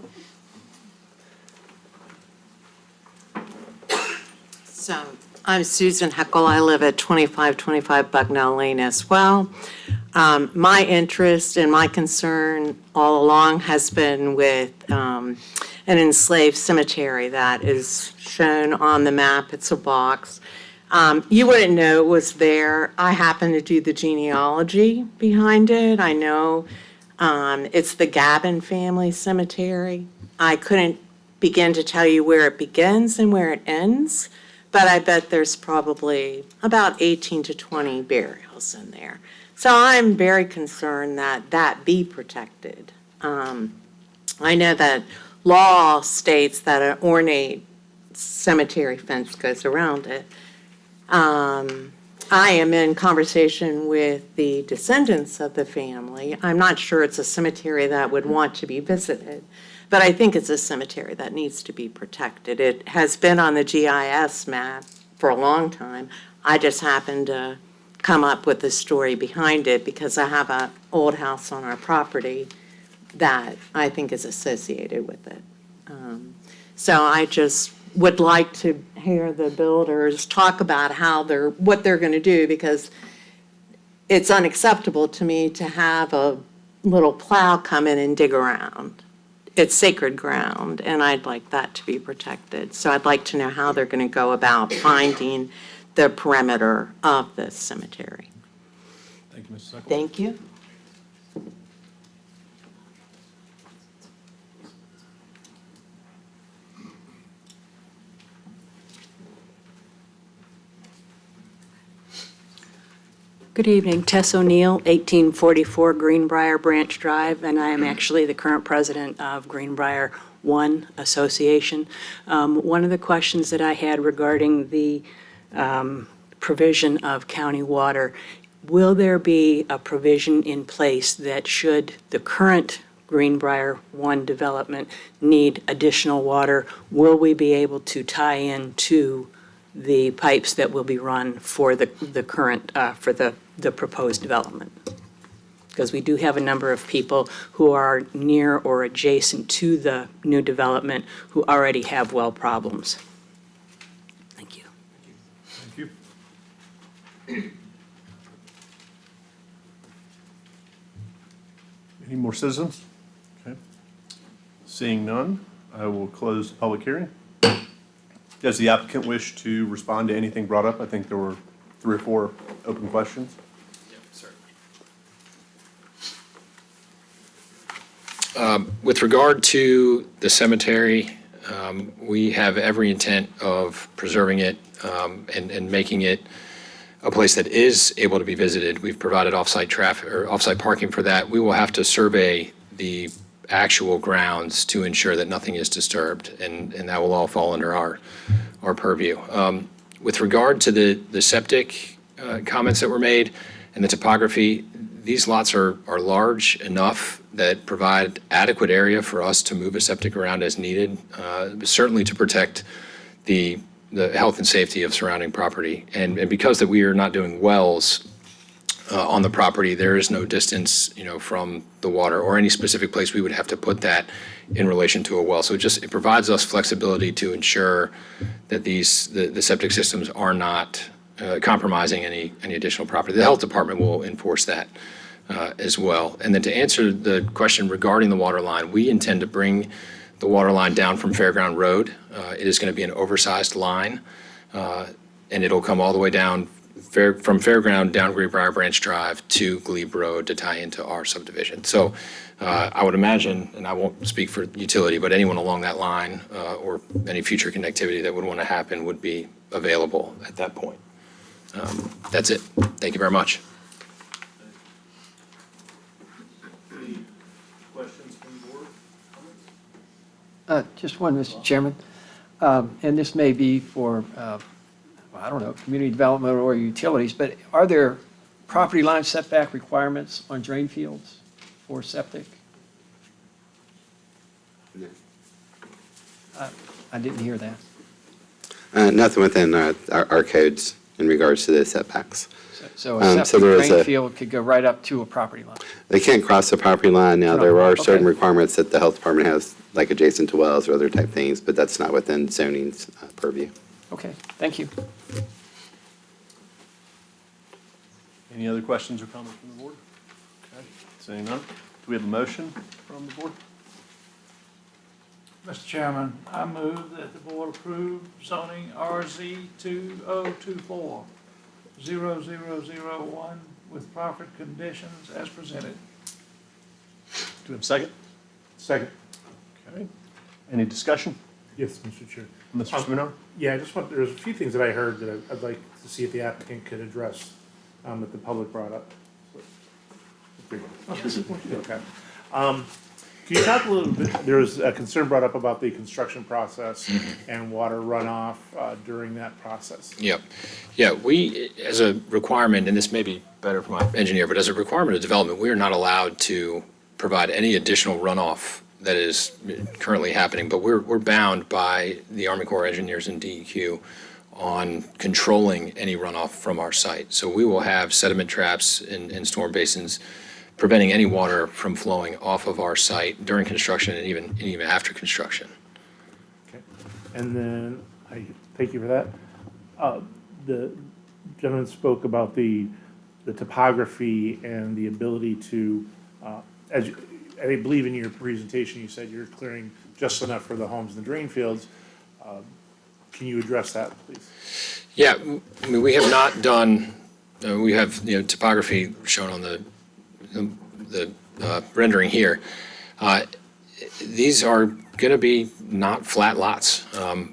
So, I'm Susan Heckel. I live at 2525 Bucknell Lane as well. My interest and my concern all along has been with an enslaved cemetery that is shown on the map. It's a box. You wouldn't know it was there. I happen to do the genealogy behind it. I know it's the Gavin family cemetery. I couldn't begin to tell you where it begins and where it ends, but I bet there's probably about 18 to 20 burials in there. So I'm very concerned that that be protected. I know that law states that an ornate cemetery fence goes around it. I am in conversation with the descendants of the family. I'm not sure it's a cemetery that would want to be visited, but I think it's a cemetery that needs to be protected. It has been on the GIS map for a long time. I just happened to come up with the story behind it because I have an old house on our property that I think is associated with it. So I just would like to hear the builders talk about what they're gonna do, because it's unacceptable to me to have a little plow come in and dig around. It's sacred ground, and I'd like that to be protected. So I'd like to know how they're gonna go about finding the perimeter of this cemetery. Thank you, Mrs. Seckel. Thank you. Good evening, Tess O'Neill, 1844 Greenbrier Branch Drive, and I am actually the current president of Greenbrier One Association. One of the questions that I had regarding the provision of county water, will there be a provision in place that should the current Greenbrier One development need additional water, will we be able to tie in to the pipes that will be run for the current, for the proposed development? Because we do have a number of people who are near or adjacent to the new development who already have well problems. Thank you. Thank you. Any more citizens? Okay. Seeing none, I will close the public hearing. Does the applicant wish to respond to anything brought up? I think there were 3 or 4 open questions. With regard to the cemetery, we have every intent of preserving it and making it a place that is able to be visited. We've provided off-site traffic or off-site parking for that. We will have to survey the actual grounds to ensure that nothing is disturbed, and that will all fall under our purview. With regard to the septic comments that were made and the topography, these lots are large enough that provide adequate area for us to move a septic around as needed, certainly to protect the health and safety of surrounding property. And because that we are not doing wells on the property, there is no distance, from the water or any specific place we would have to put that in relation to a well. So it provides us flexibility to ensure that the septic systems are not compromising any additional property. The health department will enforce that as well. And then to answer the question regarding the water line, we intend to bring the water line down from Fairground Road. It is going to be an oversized line, and it'll come all the way down from Fairground down Greenbrier Branch Drive to Glebe Road to tie into our subdivision. So I would imagine, and I won't speak for utility, but anyone along that line or any future connectivity that would want to happen would be available at that point. That's it. Thank you very much. Any questions from the board? Just one, Mr. Chairman. And this may be for, I don't know, community development or utilities, but are there property line setback requirements on drain fields for septic? No. I didn't hear that. Nothing within our codes in regards to the setbacks. So a septic there is drain field could go right up to a property line? They can't cross the property line. Now, there are certain Okay. requirements that the health department has, like adjacent to wells or other type things, but that's not within zoning's purview. Okay, thank you. Any other questions or comments from the board? Okay, seeing none. Do we have a motion from the board? Mr. Chairman, I move that the board approve zoning RZ 2024 0001 with proper conditions as presented. Do we have a second? Second. Okay. Any discussion? Yes, Mr. Chair. Mr. Seminar? Yeah, there's a few things that I heard that I'd like to see if the applicant could address that the public brought up. Okay. Can you talk a little bit, there was a concern brought up about the construction process and water runoff during that process. Yep. Yeah, we, as a requirement, and this may be better for my engineer, but as a requirement of development, we are not allowed to provide any additional runoff that is currently happening, but we're bound by the Army Corps of Engineers and DEQ on controlling any runoff from our site. So we will have sediment traps in storm basins preventing any water from flowing off of our site during construction and even after construction. Okay. And then, I thank you for that. The gentleman spoke about the topography and the ability to, I believe in your presentation, you said you're clearing just enough for the homes and the drain fields. Can you address that, please? Yeah, I mean, we have not done, we have, topography shown on the rendering here. These are going to be not flat lots.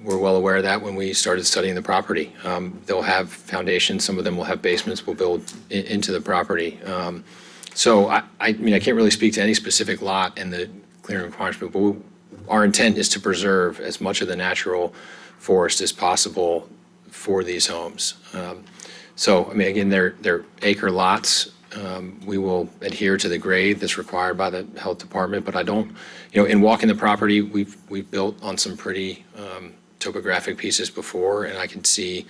We're well aware of that when we started studying the property. They'll have foundations, some of them will have basements, we'll build into the property. So I mean, I can't really speak to any specific lot and the clearing requirements, but our intent is to preserve as much of the natural forest as possible for these homes. So, I mean, again, they're acre lots. We will adhere to the grade that's required by the health department, but I don't, in walking the property, we've built on some pretty topographic pieces before, and I can see,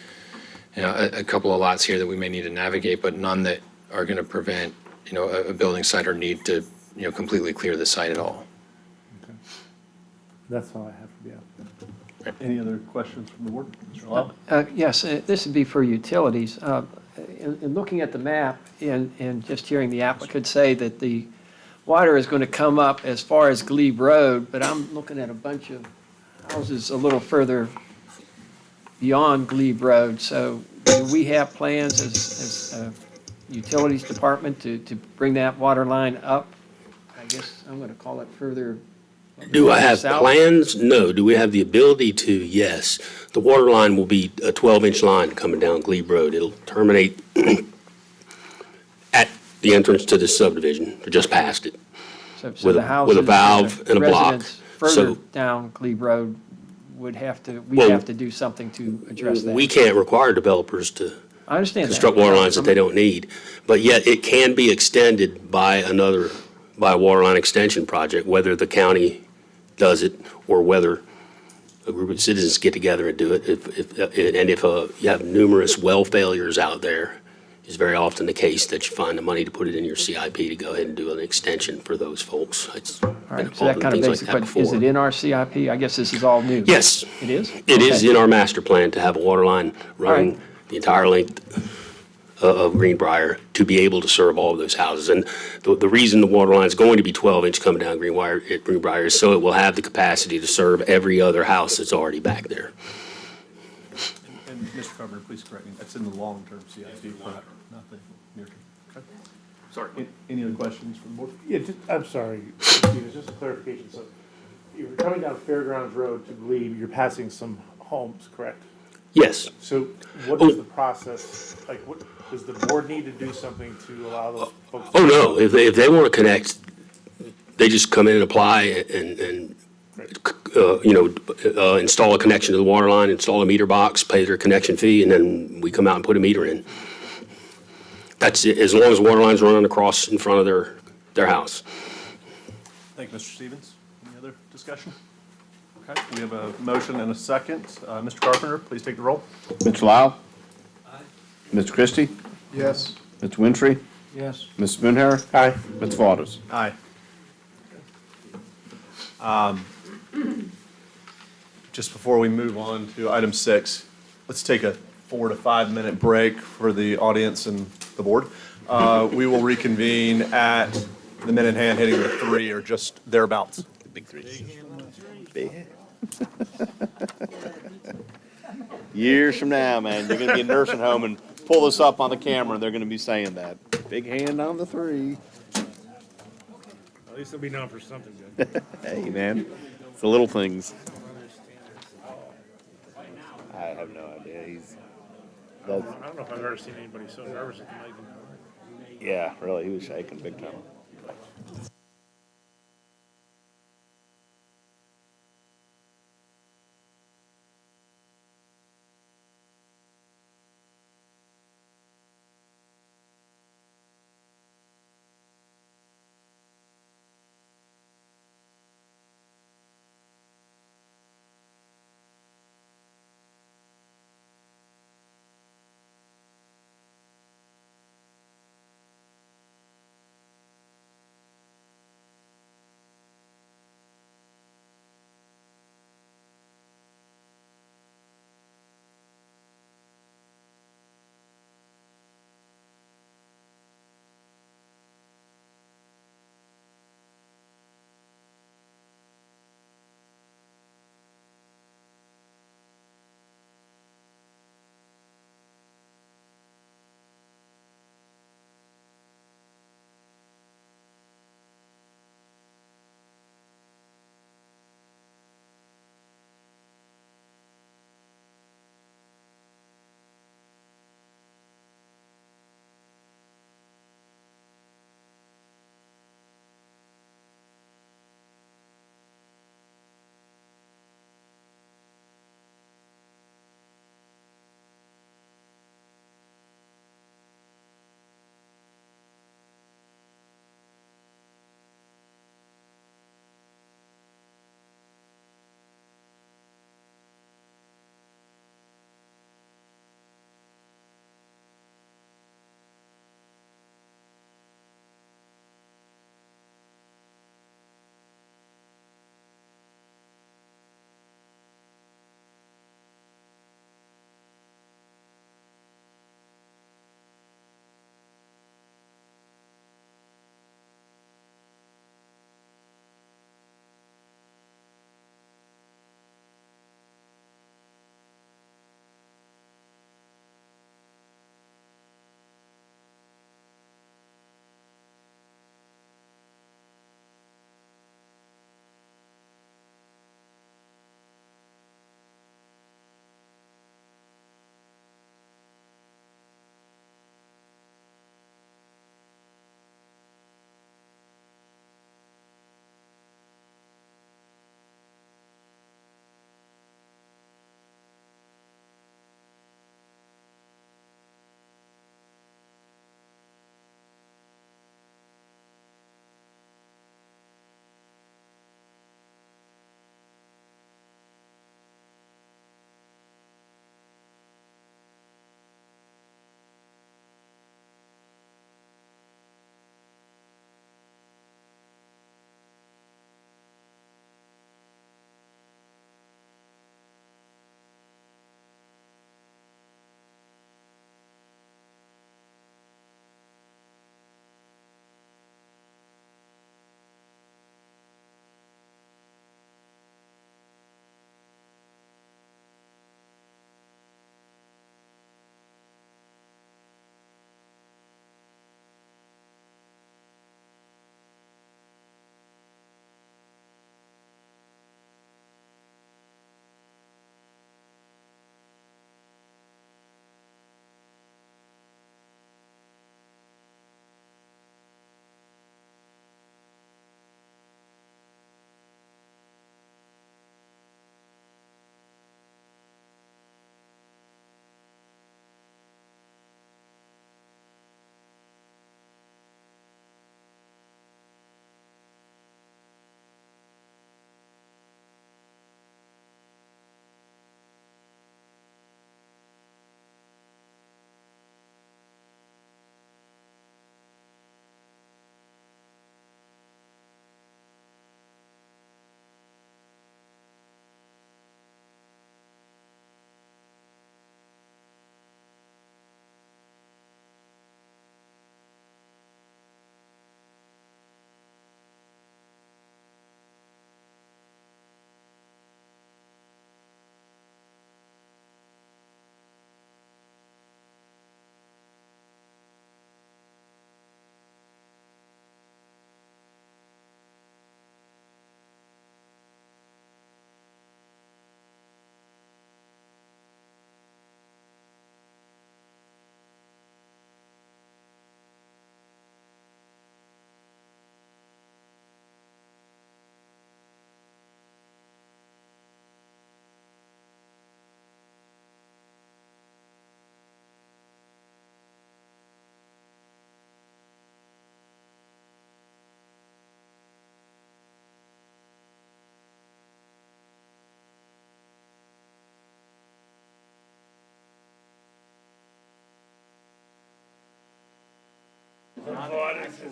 a couple of lots here that we may need to navigate, but none that are going to prevent, a building site or need to, completely clear the site at all. Okay. That's all I have for the applicant. Any other questions from the board? Mr. Lau? Yes, this would be for utilities. In looking at the map and just hearing the applicant say that the water is going to come up as far as Glebe Road, but I'm looking at a bunch of houses a little further beyond Glebe Road. So do we have plans as a utilities department to bring that water line up? I guess I'm going to call it further. Do I have south? plans? No. Do we have the ability to? Yes. The water line will be a 12-inch line coming down Glebe Road. It'll terminate at the entrance to this subdivision, or just past it, So with the a houses valve and a block. residents further So down Glebe Road would have to, we Well, have to do something to address that. we can't require developers to I understand that. construct water lines that they don't need, but yet it can be extended by a water line extension project, whether the county does it or whether a group of citizens get together and do it. If you have numerous well failures out there, it's very often the case that you find the money to put it in your CIP to go ahead and do an extension for those folks. It's All been right, so that often kind of things like basic, that but is before. it in our CIP? I guess this is all new. Yes. It is? It is Okay. in our master plan to have a water line running right. the entire length of Greenbrier to be able to serve all of those houses. And the reason the water line is going to be 12-inch coming down Greenbrier is so it will have the capacity to serve every other house that's already back there. And Mr. Carpenter, please correct me, that's in the long-term CIP, not the near-term. Okay. Sorry. Any other questions from the board? Yeah, I'm sorry, Steve, just a clarification. So you're coming down Fairgrounds Road to Glebe, you're passing some homes, correct? Yes. So what is the process, like, what, does the board need to do something to allow those folks? Oh, no, if they want to connect, they just come in and apply and install a connection to the water line, install a meter box, pay their connection fee, and then we come out and put a meter in. That's it, as long as the water line's running across in front of their house. Thank you, Mr. Stevens. Any other discussion? Okay, we have a motion and a second. Mr. Carpenter, please take the roll. Mr. Lyle? Mr. Christie? Yes. Mr. Winfrey? Yes. Ms. Spoonhauer? Aye. Mr. Waters? Aye. Just before we move on to item 6, let's take a 4 to 5 minute break for the audience and the board. We will reconvene at the minute hand hitting the 3 or just thereabouts. Big 3. Big. Years from now, man, you're gonna be in a nursing home and pull this up on the camera and they're gonna be saying that. Big hand on the 3. At least they'll be known for something good. Hey, man, it's the little things. I have no idea. I don't know if I've ever seen anybody so nervous at the night. Yeah, really, he was shaking big time.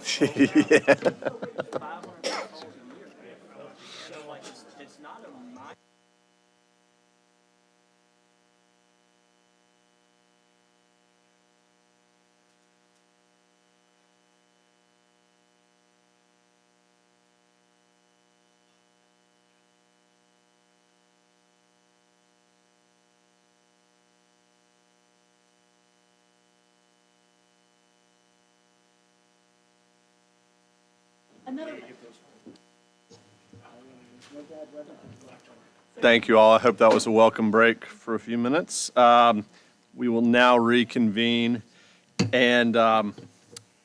Yeah. Thank you all. I hope that was a welcome break for a few minutes. We will now reconvene and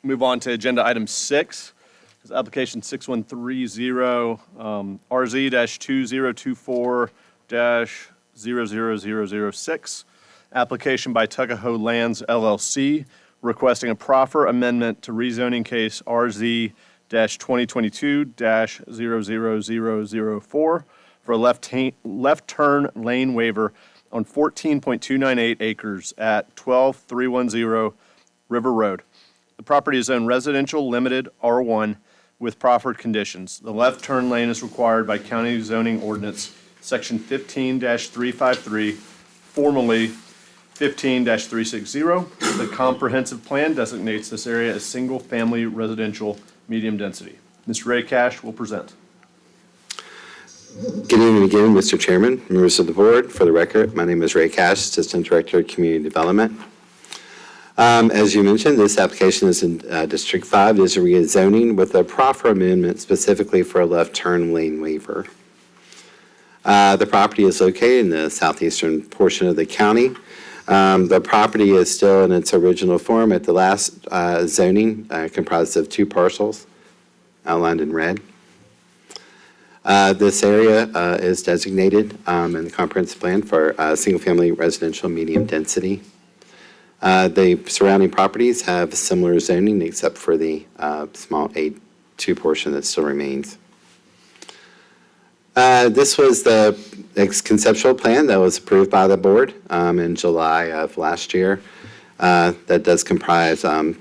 move on to agenda item 6. It's application 6130 RZ-2024-00006. Application by Tuckahoe Lands LLC requesting a proffer amendment to rezoning case RZ-2022-00004 for a left turn lane waiver on 14.298 acres at 12310 River Road. The property is zoned residential limited R1 with proffered conditions. The left turn lane is required by county zoning ordinance, section 15-353, formerly 15-360. The comprehensive plan designates this area as single-family residential medium density. Mr. Ray Cash will present. Good evening again, Mr. Chairman, members of the board. For the record, my name is Ray Cash, Assistant Director of Community Development. As you mentioned, this application is in District 5. It is a rezoning with a proffer amendment specifically for a left turn lane waiver. The property is located in the southeastern portion of the county. The property is still in its original form at the last zoning, comprised of 2 parcels outlined in red. This area is designated in the comprehensive plan for single-family residential medium density. The surrounding properties have similar zoning except for the small A2 portion that still remains. This was the conceptual plan that was approved by the board in July of last year. That does comprise, you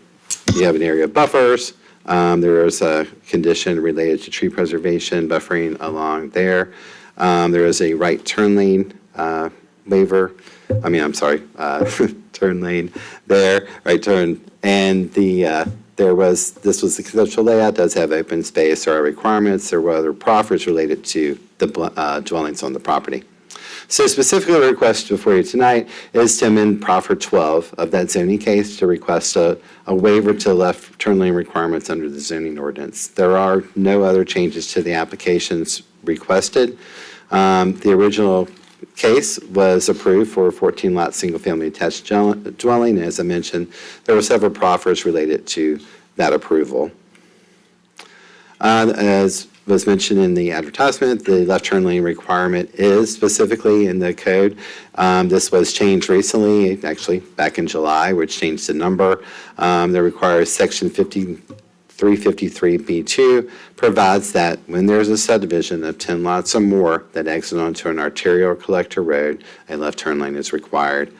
have an area of buffers. There is a condition related to tree preservation, buffering along there. There is a right turn lane waiver. Turn lane there, right turn. And this was the conceptual layout, does have open space. There are requirements. There were other proffers related to the dwellings on the property. So specifically, the request before you tonight is to amend proffer 12 of that zoning case to request a waiver to left turn lane requirements under the zoning ordinance. There are no other changes to the applications requested. The original case was approved for a 14-lot single-family attached dwelling. As I mentioned, there were several proffers related to that approval. As was mentioned in the advertisement, the left turn lane requirement is specifically in the code. This was changed recently, actually back in July, which changed the number. That requires section 353B2 provides that when there's a subdivision of 10 lots or more that exit onto an arterial collector road, a left turn lane is required.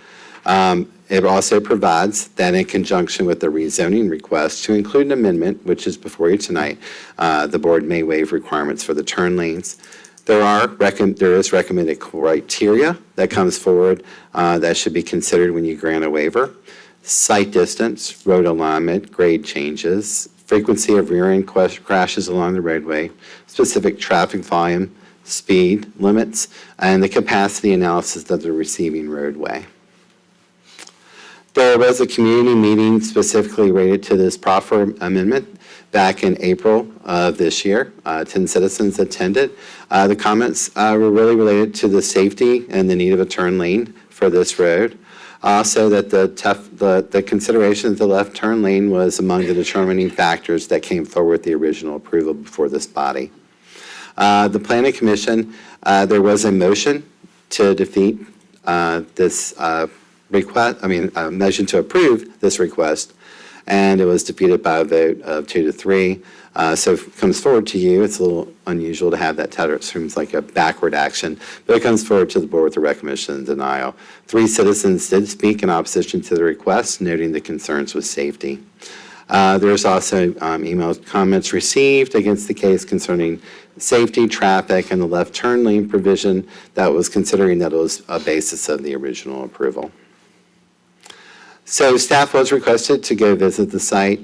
It also provides that in conjunction with the rezoning request to include an amendment, which is before you tonight, the board may waive requirements for the turn lanes. There is recommended criteria that comes forward that should be considered when you grant a waiver. Site distance, road alignment, grade changes, frequency of rear-end crashes along the roadway, specific traffic volume, speed limits, and the capacity analysis of the receiving roadway. There was a community meeting specifically related to this proffer amendment back in April of this year. 10 citizens attended. The comments were really related to the safety and the need of a turn lane for this road. Also, that the consideration of the left turn lane was among the determining factors that came forward with the original approval before this body. The Planning Commission, there was a motion to defeat this motion to approve this request, and it was defeated by a vote of 2-3. So if it comes forward to you, it's a little unusual to have that title. It seems like a backward action, but it comes forward to the board with a recommendation and denial. 3 citizens did speak in opposition to the request, noting the concerns with safety. There's also email comments received against the case concerning safety, traffic, and the left turn lane provision that was considering that it was a basis of the original approval. So staff was requested to go visit the site.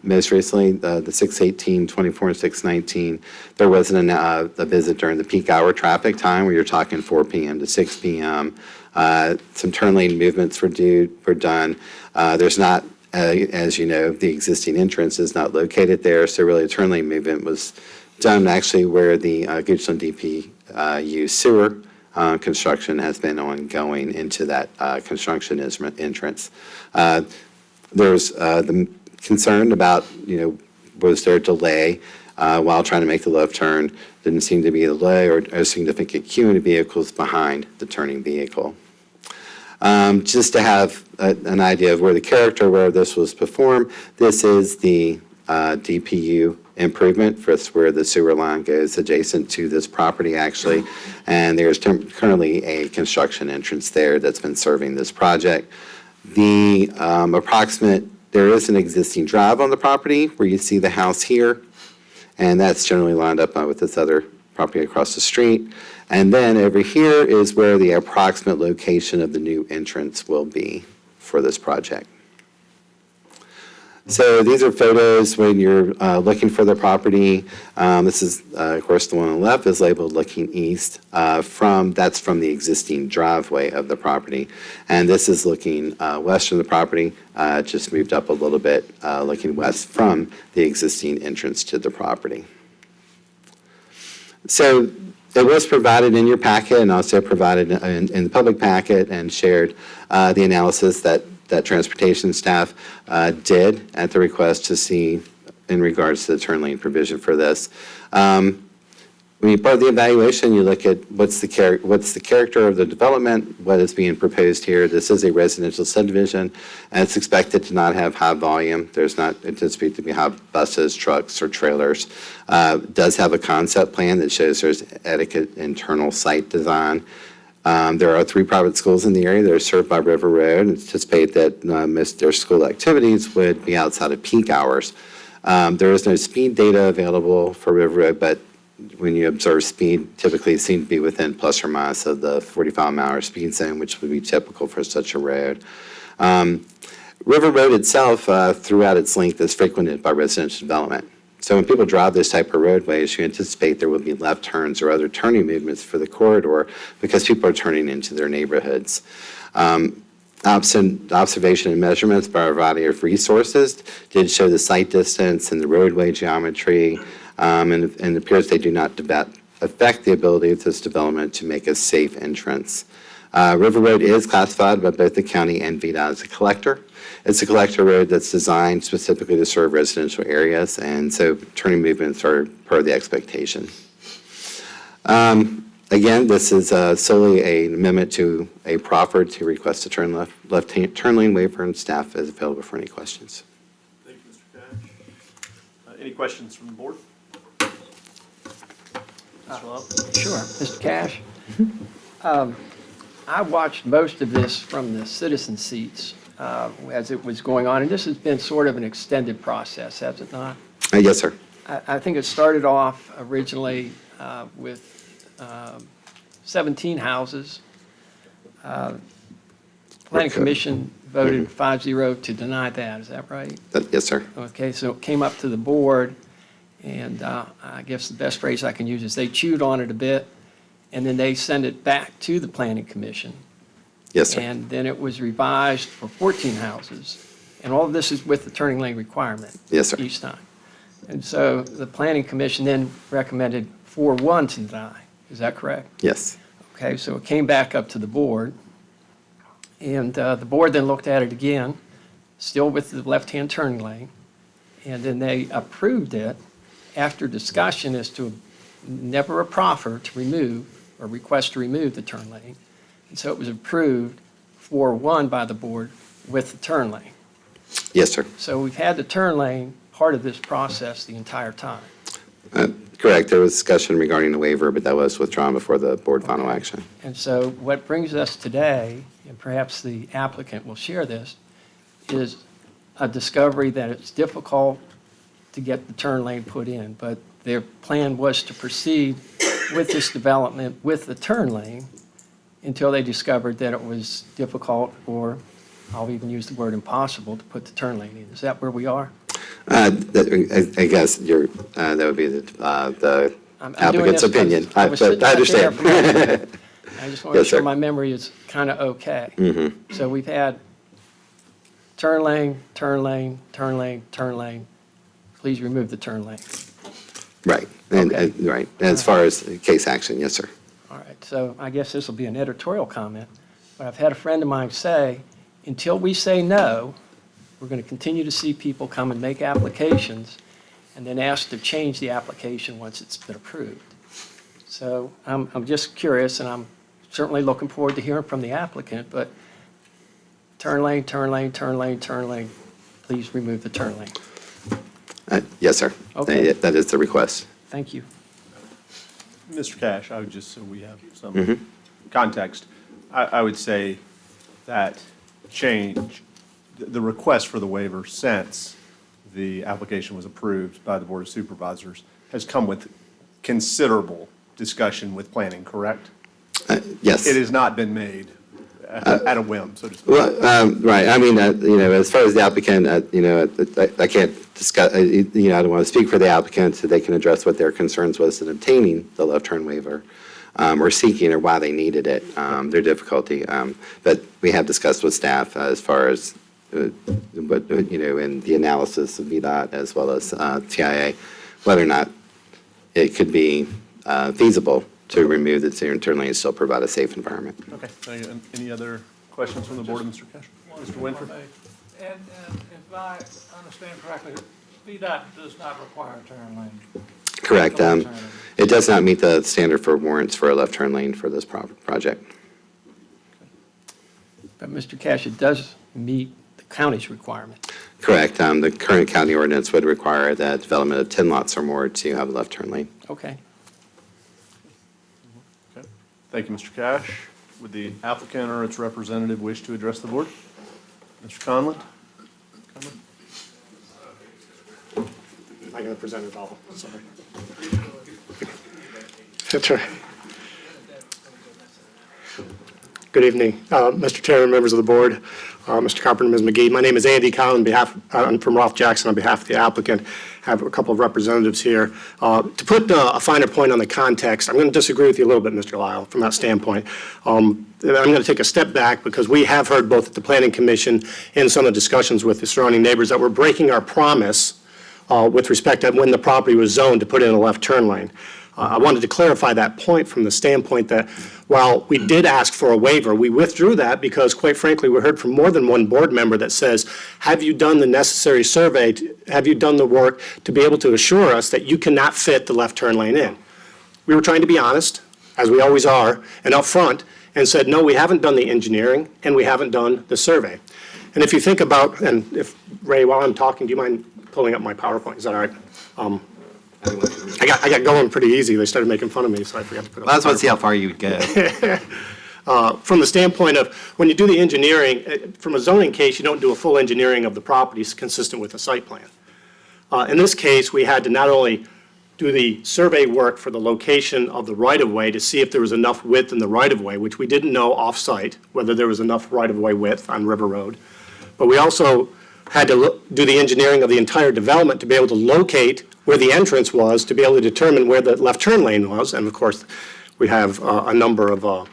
Most recently, the 6/18/24 and 6/19, there wasn't a visit during the peak hour traffic time where you're talking 4 p.m. to 6 p.m. Some turn lane movements were done. There's not, as you know, the existing entrance is not located there, so really a turn lane movement was done actually where the Goochland DPU sewer construction has been ongoing into that construction entrance. There's the concern about, was there a delay while trying to make the left turn? Didn't seem to be a delay or a significant queuing of vehicles behind the turning vehicle. Just to have an idea of where the character where this was performed, this is the DPU improvement for where the sewer line goes adjacent to this property actually, and there's currently a construction entrance there that's been serving this project. The there is an existing drive on the property where you see the house here, and that's generally lined up with this other property across the street. And then over here is where the approximate location of the new entrance will be for this project. So these are photos when you're looking for the property. This is, of course, the one on the left is labeled looking east. That's from the existing driveway of the property. And this is looking west from the property, just moved up a little bit, looking west from the existing entrance to the property. So it was provided in your packet and also provided in the public packet and shared the analysis that transportation staff did at the request to see in regards to the turn lane provision for this. When you part of the evaluation, you look at what's the character of the development, what is being proposed here. This is a residential subdivision, and it's expected to not have high volume. There's not anticipated to be high buses, trucks, or trailers. It does have a concept plan that shows there's adequate internal site design. There are 3 private schools in the area that are served by River Road, and anticipate that most of their school activities would be outside of peak hours. There is no speed data available for River Road, but when you observe speed, typically seem to be within plus or minus of the 45-mile speed zone, which would be typical for such a road. River Road itself, throughout its length, is frequented by residential development. So when people drive this type of roadways, you anticipate there will be left turns or other turning movements for the corridor because people are turning into their neighborhoods. Observation and measurements by a variety of resources did show the site distance and the roadway geometry, and it appears they do not affect the ability of this development to make a safe entrance. River Road is classified by both the county and VDOT as a collector. It's a collector road that's designed specifically to serve residential areas, and so turning movements are per the expectation. Again, this is solely an amendment to a proffer to request a turn lane waiver, and staff is available for any questions. Thank you, Mr. Cash. Any questions from the board? Sure. Mr. Cash? I watched most of this from the citizen seats as it was going on, and this has been sort of an extended process, has it not? Yes, sir. I think it started off originally with 17 houses. Planning Commission voted 5-0 to deny that, is that right? Yes, sir. Okay, so it came up to the board, and I guess the best phrase I can use is they chewed on it a bit, and then they sent it back to the Planning Commission. Yes, sir. And then it was revised for 14 houses, and all of this is with the turning lane requirement. Yes, sir. Each time. And so the Planning Commission then recommended 4-1 to deny. Is that correct? Yes. Okay, so it came back up to the board, and the board then looked at it again, still with the left-hand turning lane, and then they approved it after discussion as to never a proffer to remove or request to remove the turn lane. And so it was approved 4-1 by the board with the turn lane. Yes, sir. So we've had the turn lane part of this process the entire time. Correct. There was discussion regarding the waiver, but that was withdrawn before the board final action. And so what brings us today, and perhaps the applicant will share this, is a discovery that it's difficult to get the turn lane put in, but their plan was to proceed with this development with the turn lane until they discovered that it was difficult, or I'll even use the word impossible, to put the turn lane in. Is that where we are? I guess that would be the I'm doing applicant's this 'cause opinion. I was sitting I right there understand. for my memory. I just want to Yes, make sure sir. my memory is kind of okay. Mhm. So we've had turn lane, turn lane, turn lane, turn lane. Please remove the turn lane. Right, right. As far as case action, yes, sir. All right, so I guess this will be an editorial comment, but I've had a friend of mine say, until we say no, we're going to continue to see people come and make applications and then ask to change the application once it's been approved. So I'm just curious, and I'm certainly looking forward to hearing from the applicant, but turn lane, turn lane, turn lane, turn lane, please remove the turn lane. Yes, sir. Okay. That is the request. Thank you. Mr. Cash, I would just, so we have some Mhm. context, I would say that change, the request for the waiver since the application was approved by the Board of Supervisors has come with considerable discussion with planning, correct? Yes. It has not been made at a whim, so to speak. Well, right, I mean, as far as the applicant, I can't discuss, I don't want to speak for the applicant, so they can address what their concerns was in obtaining the left turn waiver, or seeking, or why they needed it, their difficulty. But we have discussed with staff as far as, in the analysis of VDOT as well as TIA, whether or not it could be feasible to remove the turn lane and still provide a safe environment. Okay, thank you. Any other questions from the board, Mr. Cash? Mr. Winfrey? And if I understand correctly, VDOT does not require a turn lane. Correct. It does not meet the standard for warrants for a left turn lane for this project. But Mr. Cash, it does meet the county's requirement. Correct. The current county ordinance would require that development of 10 lots or more to have a left turn lane. Okay. Okay. Thank you, Mr. Cash. Would the applicant or its representative wish to address the board? Mr. Conlon? I'm not going to present it all, sorry. That's right. Good evening, Mr. Chairman, members of the board, Mr. Carpenter, Ms. McGee. My name is Andy Conlon, I'm from Rolfe Jackson on behalf of the applicant. I have a couple of representatives here. To put a finer point on the context, I'm going to disagree with you a little bit, Mr. Lyle, from that standpoint. I'm going to take a step back because we have heard both at the Planning Commission and some of the discussions with the surrounding neighbors that we're breaking our promise with respect to when the property was zoned to put in a left turn lane. I wanted to clarify that point from the standpoint that while we did ask for a waiver, we withdrew that because, quite frankly, we heard from more than one board member that says, have you done the necessary survey, have you done the work to be able to assure us that you cannot fit the left turn lane in? We were trying to be honest, as we always are, and upfront, and said, no, we haven't done the engineering and we haven't done the survey. And if you think about, and if, Ray, while I'm talking, do you mind pulling up my PowerPoint? Is that all right? I got going pretty easy. They started making fun of me, so I forgot to put it up. Well, I just want to see how far you would go. From the standpoint of when you do the engineering, from a zoning case, you don't do a full engineering of the properties consistent with the site plan. In this case, we had to not only do the survey work for the location of the right-of-way to see if there was enough width in the right-of-way, which we didn't know off-site, whether there was enough right-of-way width on River Road. But we also had to do the engineering of the entire development to be able to locate where the entrance was, to be able to determine where the left turn lane was. And of course, we have a number of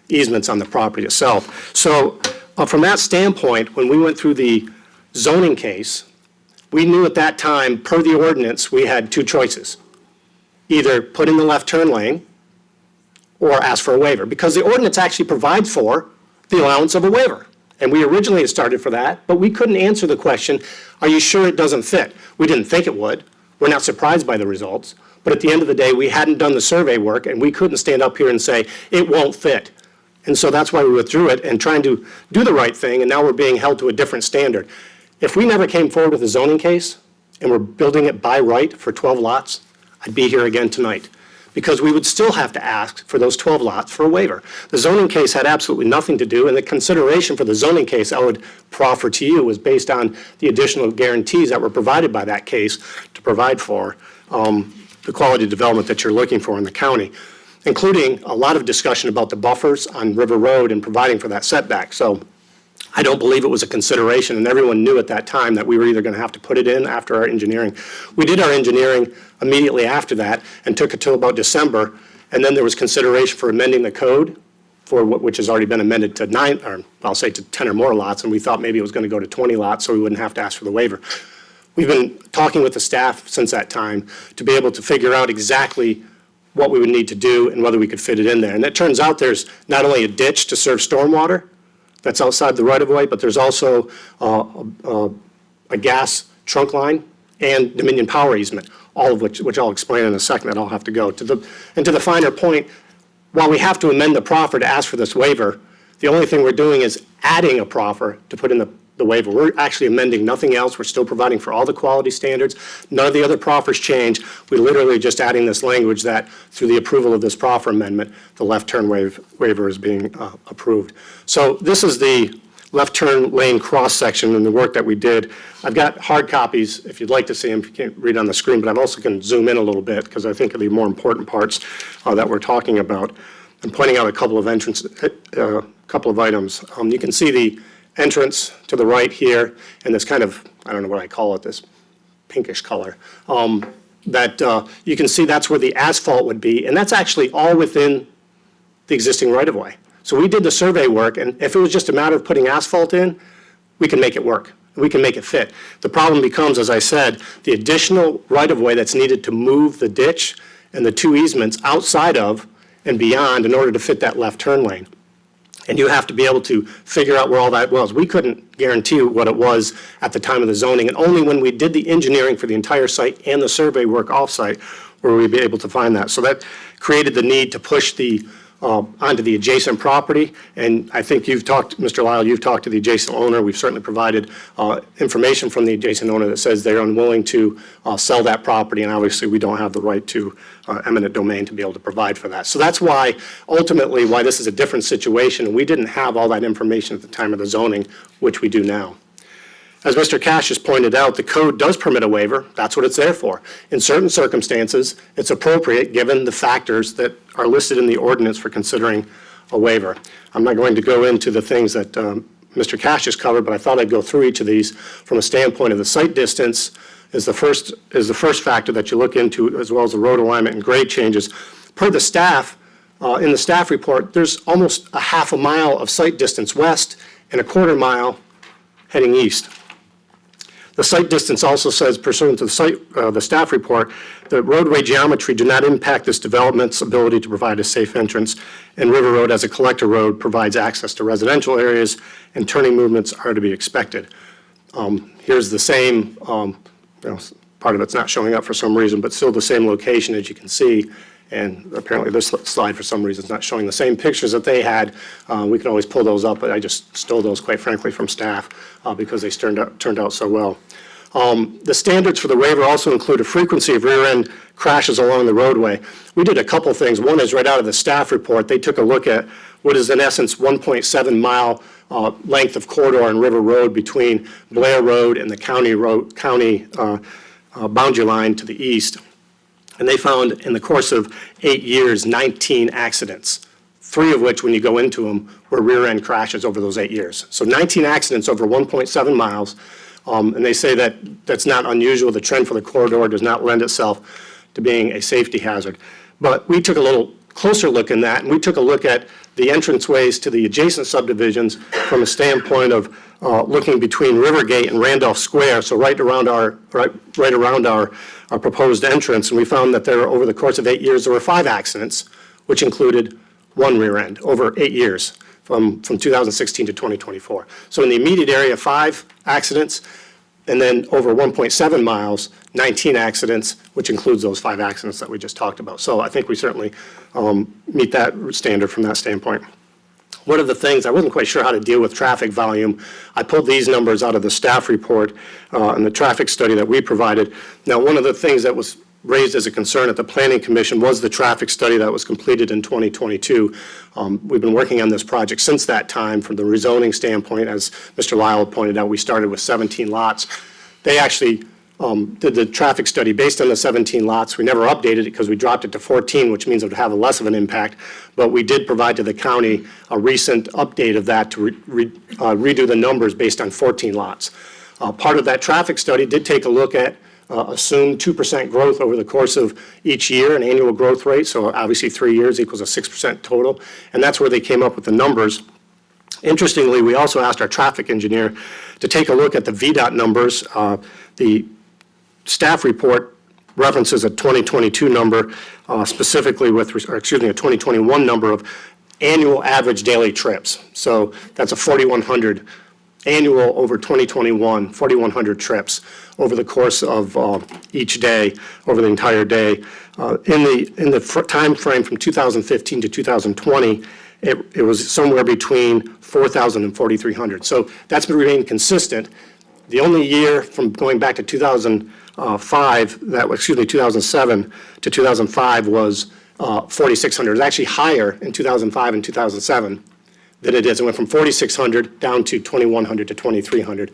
easements on the property itself. So from that standpoint, when we went through the zoning case, we knew at that time, per the ordinance, we had two choices. Either put in the left turn lane or ask for a waiver, because the ordinance actually provides for the allowance of a waiver. And we originally had started for that, but we couldn't answer the question, are you sure it doesn't fit? We didn't think it would. We're not surprised by the results. But at the end of the day, we hadn't done the survey work, and we couldn't stand up here and say, it won't fit. And so that's why we withdrew it and trying to do the right thing, and now we're being held to a different standard. If we never came forward with a zoning case, and we're building it by right for 12 lots, I'd be here again tonight. because we would still have to ask for those 12 lots for a waiver. The zoning case had absolutely nothing to do, and the consideration for the zoning case I would proffer to you was based on the additional guarantees that were provided by that case to provide for the quality development that you're looking for in the county, including a lot of discussion about the buffers on River Road and providing for that setback. So I don't believe it was a consideration, and everyone knew at that time that we were either going to have to put it in after our engineering. We did our engineering immediately after that and took it till about December, and then there was consideration for amending the code for which has already been amended to 9, or I'll say to 10 or more lots, and we thought maybe it was going to go to 20 lots so we wouldn't have to ask for the waiver. We've been talking with the staff since that time to be able to figure out exactly what we would need to do and whether we could fit it in there. And it turns out there's not only a ditch to serve stormwater that's outside the right-of-way, but there's also a gas trunk line and Dominion power easement, all of which I'll explain in a second, that I'll have to go to. And to the finer point, while we have to amend the proffer to ask for this waiver, the only thing we're doing is adding a proffer to put in the waiver. We're actually amending nothing else. We're still providing for all the quality standards. None of the other proffers change. We literally just adding this language that through the approval of this proffer amendment, the left turn waiver is being approved. So this is the left turn lane cross section and the work that we did. I've got hard copies if you'd like to see them. You can't read on the screen, but I'm also going to zoom in a little bit because I think of the more important parts that we're talking about. I'm pointing out a couple of items. You can see the entrance to the right here, and this kind of, I don't know what I call it, this pinkish color, that you can see that's where the asphalt would be, and that's actually all within the existing right-of-way. So we did the survey work, and if it was just a matter of putting asphalt in, we can make it work. We can make it fit. The problem becomes, as I said, the additional right-of-way that's needed to move the ditch and the 2 easements outside of and beyond in order to fit that left turn lane. And you have to be able to figure out where all that was. We couldn't guarantee what it was at the time of the zoning, and only when we did the engineering for the entire site and the survey work off-site were we be able to find that. So that created the need to push the onto the adjacent property, and I think you've talked, Mr. Lyle, you've talked to the adjacent owner. We've certainly provided information from the adjacent owner that says they're unwilling to sell that property, and obviously we don't have the right to eminent domain to be able to provide for that. So that's why, ultimately, why this is a different situation, and we didn't have all that information at the time of the zoning, which we do now. As Mr. Cash has pointed out, the code does permit a waiver. That's what it's there for. In certain circumstances, it's appropriate given the factors that are listed in the ordinance for considering a waiver. I'm not going to go into the things that Mr. Cash has covered, but I thought I'd go through each of these from a standpoint of the site distance is the first factor that you look into, as well as the road alignment and grade changes. Per the staff, in the staff report, there's almost a half a mile of site distance west and a quarter mile heading east. The site distance also says, pursuant to the staff report, the roadway geometry do not impact this development's ability to provide a safe entrance, and River Road as a collector road provides access to residential areas, and turning movements are to be expected. Here's the same, part of it's not showing up for some reason, but still the same location as you can see. And apparently this slide, for some reason, is not showing the same pictures that they had. We can always pull those up, but I just stole those, quite frankly, from staff because they turned out so well. The standards for the waiver also include a frequency of rear-end crashes along the roadway. We did a couple things. One is right out of the staff report. They took a look at what is, in essence, 1.7 mile length of corridor on River Road between Blair Road and the county boundary line to the east. And they found in the course of 8 years, 19 accidents, 3 of which, when you go into them, were rear-end crashes over those 8 years. So 19 accidents over 1.7 miles, and they say that that's not unusual. The trend for the corridor does not lend itself to being a safety hazard. But we took a little closer look in that, and we took a look at the entranceways to the adjacent subdivisions from a standpoint of looking between Rivergate and Randolph Square, so right around our proposed entrance, and we found that there, over the course of 8 years, there were 5 accidents, which included 1 rear end over 8 years, from 2016 to 2024. So in the immediate area, 5 accidents, and then over 1.7 miles, 19 accidents, which includes those 5 accidents that we just talked about. So I think we certainly meet that standard from that standpoint. One of the things, I wasn't quite sure how to deal with traffic volume. I pulled these numbers out of the staff report and the traffic study that we provided. Now, one of the things that was raised as a concern at the Planning Commission was the traffic study that was completed in 2022. We've been working on this project since that time from the rezoning standpoint. As Mr. Lyle pointed out, we started with 17 lots. They actually did the traffic study based on the 17 lots. We never updated it because we dropped it to 14, which means it would have a less of an impact. But we did provide to the county a recent update of that to redo the numbers based on 14 lots. Part of that traffic study did take a look at assumed 2% growth over the course of each year, an annual growth rate. So obviously 3 years equals a 6% total. And that's where they came up with the numbers. Interestingly, we also asked our traffic engineer to take a look at the VDOT numbers. The staff report references a 2022 number, specifically with, a 2021 number of annual average daily trips. So that's a 4,100 annual over 2021, 4,100 trips over the course of each day, over the entire day. In the time frame from 2015 to 2020, it was somewhere between 4,000 and 4,300. So that's been remaining consistent. The only year from going back to 2007 to 2005 was 4,600. It was actually higher in 2005 and 2007 than it is. It went from 4,600 down to 2,100 to 2,300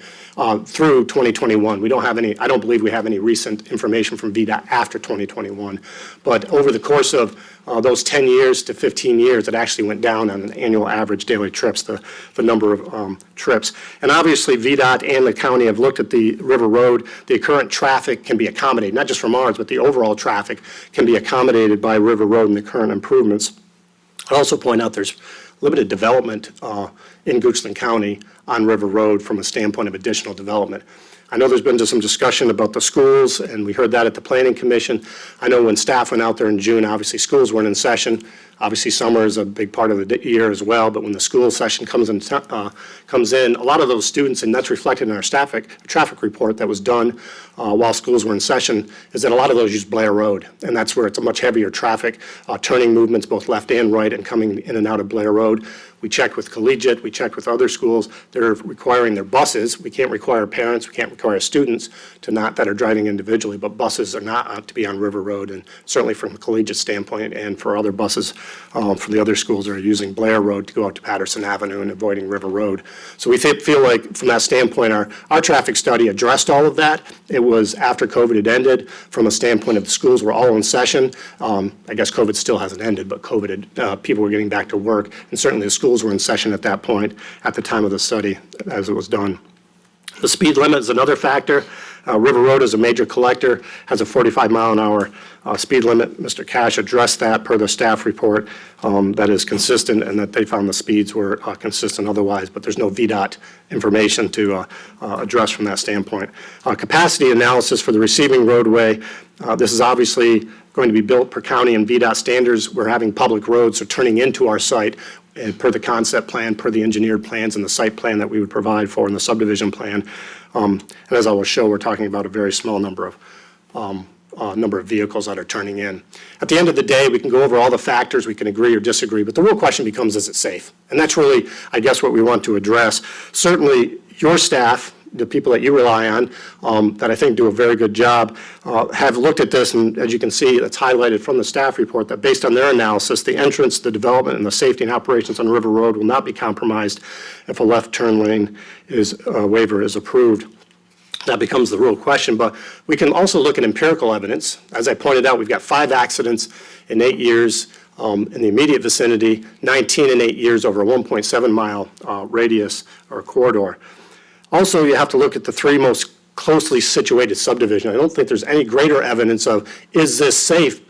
through 2021. We don't have any, I don't believe we have any recent information from VDOT after 2021. But over the course of those 10 years to 15 years, it actually went down on an annual average daily trips, the number of trips. And obviously VDOT and the county have looked at the River Road. The current traffic can be accommodated, not just from ours, but the overall traffic can be accommodated by River Road and the current improvements. I'd also point out there's limited development in Goochland County on River Road from a standpoint of additional development. I know there's been some discussion about the schools, and we heard that at the Planning Commission. I know when staff went out there in June, obviously schools weren't in session. Obviously summer is a big part of the year as well, but when the school session comes in, a lot of those students, and that's reflected in our traffic report that was done while schools were in session, is that a lot of those use Blair Road, and that's where it's a much heavier traffic, turning movements both left and right and coming in and out of Blair Road. We checked with Collegiate, we checked with other schools. They're requiring their buses. We can't require parents, we can't require students that are driving individually, but buses are not to be on River Road, and certainly from a Collegiate standpoint and for other buses from the other schools that are using Blair Road to go out to Patterson Avenue and avoiding River Road. So we feel like from that standpoint, our traffic study addressed all of that. It was after COVID had ended. From a standpoint of the schools were all in session. I guess COVID still hasn't ended, but people were getting back to work, and certainly the schools were in session at that point at the time of the study as it was done. The speed limit is another factor. River Road is a major collector, has a 45-mile-an-hour speed limit. Mr. Cash addressed that per the staff report that is consistent, and that they found the speeds were consistent otherwise, but there's no VDOT information to address from that standpoint. Capacity analysis for the receiving roadway. This is obviously going to be built per county and VDOT standards. We're having public roads, so turning into our site per the concept plan, per the engineered plans and the site plan that we would provide for in the subdivision plan. And as I will show, we're talking about a very small number of vehicles that are turning in. At the end of the day, we can go over all the factors, we can agree or disagree, but the real question becomes, is it safe? And that's really, I guess, what we want to address. Certainly, your staff, the people that you rely on, that I think do a very good job, have looked at this, and as you can see, it's highlighted from the staff report that based on their analysis, the entrance, the development, and the safety and operations on River Road will not be compromised if a left turn lane waiver is approved. That becomes the real question, but we can also look at empirical evidence. As I pointed out, we've got 5 accidents in 8 years in the immediate vicinity, 19 in 8 years over a 1.7-mile radius or corridor. Also, you have to look at the 3 most closely situated subdivisions. I don't think there's any greater evidence of, is this safe,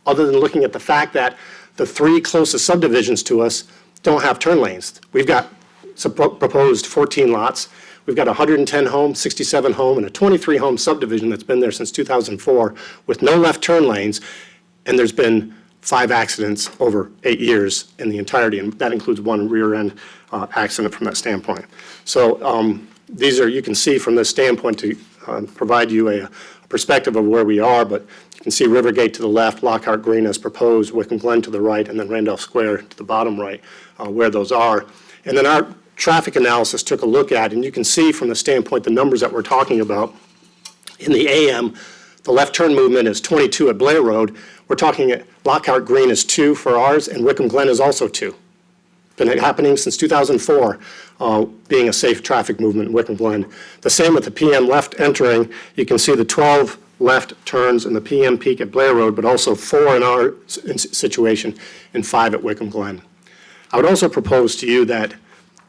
other than looking at the fact that the 3 closest subdivisions to us don't have turn lanes. We've got proposed 14 lots. We've got 110 home, 67 home, and a 23 home subdivision that's been there since 2004 with no left turn lanes, and there's been 5 accidents over 8 years in the entirety, and that includes 1 rear end accident from that standpoint. So these are, you can see from this standpoint to provide you a perspective of where we are, but you can see Rivergate to the left, Lockhart Green as proposed, Wickham Glen to the right, and then Randolph Square to the bottom right, where those are. And then our traffic analysis took a look at, and you can see from the standpoint the numbers that we're talking about. In the AM, the left turn movement is 22 at Blair Road, we're talking at Lockhart Green is 2 for ours, and Wickham Glen is also 2. Been happening since 2004, being a safe traffic movement in Wickham Glen. The same with the PM left entering. You can see the 12 left turns in the PM peak at Blair Road, but also 4 in our situation and 5 at Wickham Glen. I would also propose to you that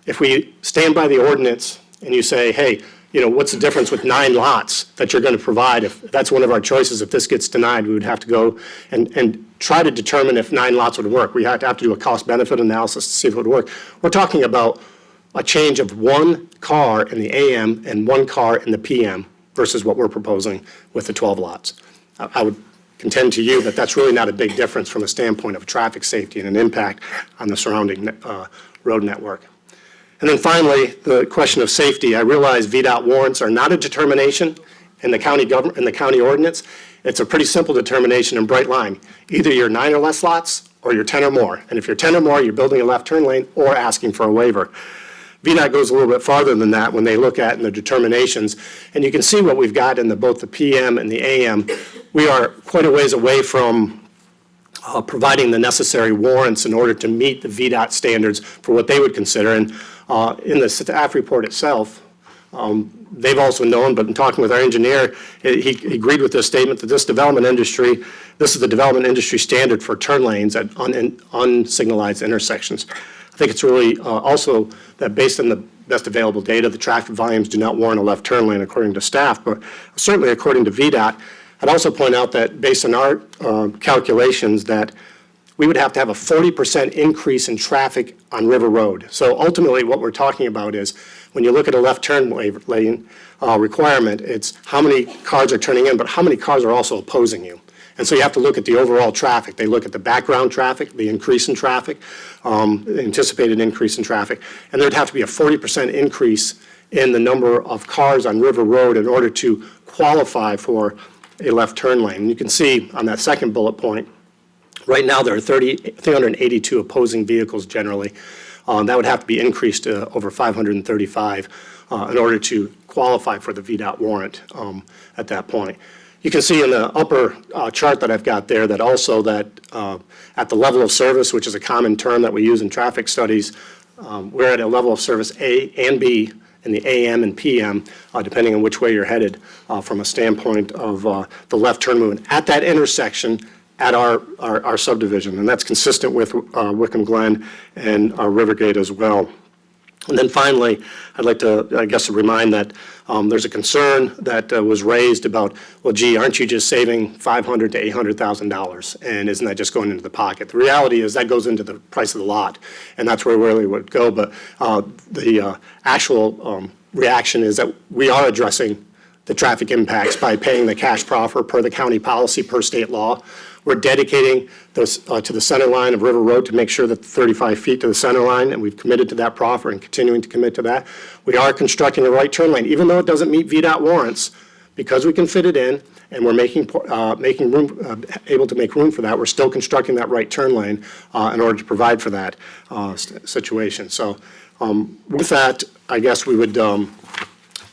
if we stand by the ordinance and you say, hey, you know, what's the difference with 9 lots that you're going to provide? If that's one of our choices, if this gets denied, we would have to go and try to determine if 9 lots would work. We have to do a cost-benefit analysis to see if it would work. We're talking about a change of 1 car in the AM and 1 car in the PM versus what we're proposing with the 12 lots. I would contend to you that that's really not a big difference from a standpoint of traffic safety and an impact on the surrounding road network. And then finally, the question of safety. I realize VDOT warrants are not a determination in the county government, in the county ordinance. It's a pretty simple determination and bright line. Either you're 9 or less lots or you're 10 or more. And if you're 10 or more, you're building a left turn lane or asking for a waiver. VDOT goes a little bit farther than that when they look at in the determinations. And you can see what we've got in both the PM and the AM. We are quite a ways away from providing the necessary warrants in order to meet the VDOT standards for what they would consider. And in the staff report itself, they've also known, but in talking with our engineer, he agreed with this statement that this is the development industry standard for turn lanes at unsignalized intersections. I think it's really also that based on the best available data, the traffic volumes do not warrant a left turn lane according to staff, but certainly according to VDOT. I'd also point out that based on our calculations that we would have to have a 40% increase in traffic on River Road. So ultimately what we're talking about is when you look at a left turn lane requirement, it's how many cars are turning in, but how many cars are also opposing you. And so you have to look at the overall traffic. They look at the background traffic, the increase in traffic, the anticipated increase in traffic, and there'd have to be a 40% increase in the number of cars on River Road in order to qualify for a left turn lane. And you can see on that second bullet point, right now there are 382 opposing vehicles generally. That would have to be increased to over 535 in order to qualify for the VDOT warrant at that point. You can see in the upper chart that I've got there that also that at the level of service, which is a common term that we use in traffic studies, we're at a level of service A and B in the AM and PM, depending on which way you're headed from a standpoint of the left turn movement at that intersection at our subdivision. And that's consistent with Wickham Glen and Rivergate as well. And then finally, I'd like to, I guess, remind that there's a concern that was raised about, well, gee, aren't you just saving $500,000 to $800,000? And isn't that just going into the pocket? The reality is that goes into the price of the lot, and that's where it really would go. But the actual reaction is that we are addressing the traffic impacts by paying the cash proffer per the county policy, per state law. We're dedicating those to the center line of River Road to make sure that the 35 feet to the center line, and we've committed to that proffer and continuing to commit to that. We are constructing a right turn lane, even though it doesn't meet VDOT warrants, because we can fit it in and we're making room, able to make room for that. We're still constructing that right turn lane in order to provide for that situation. So with that, I guess we would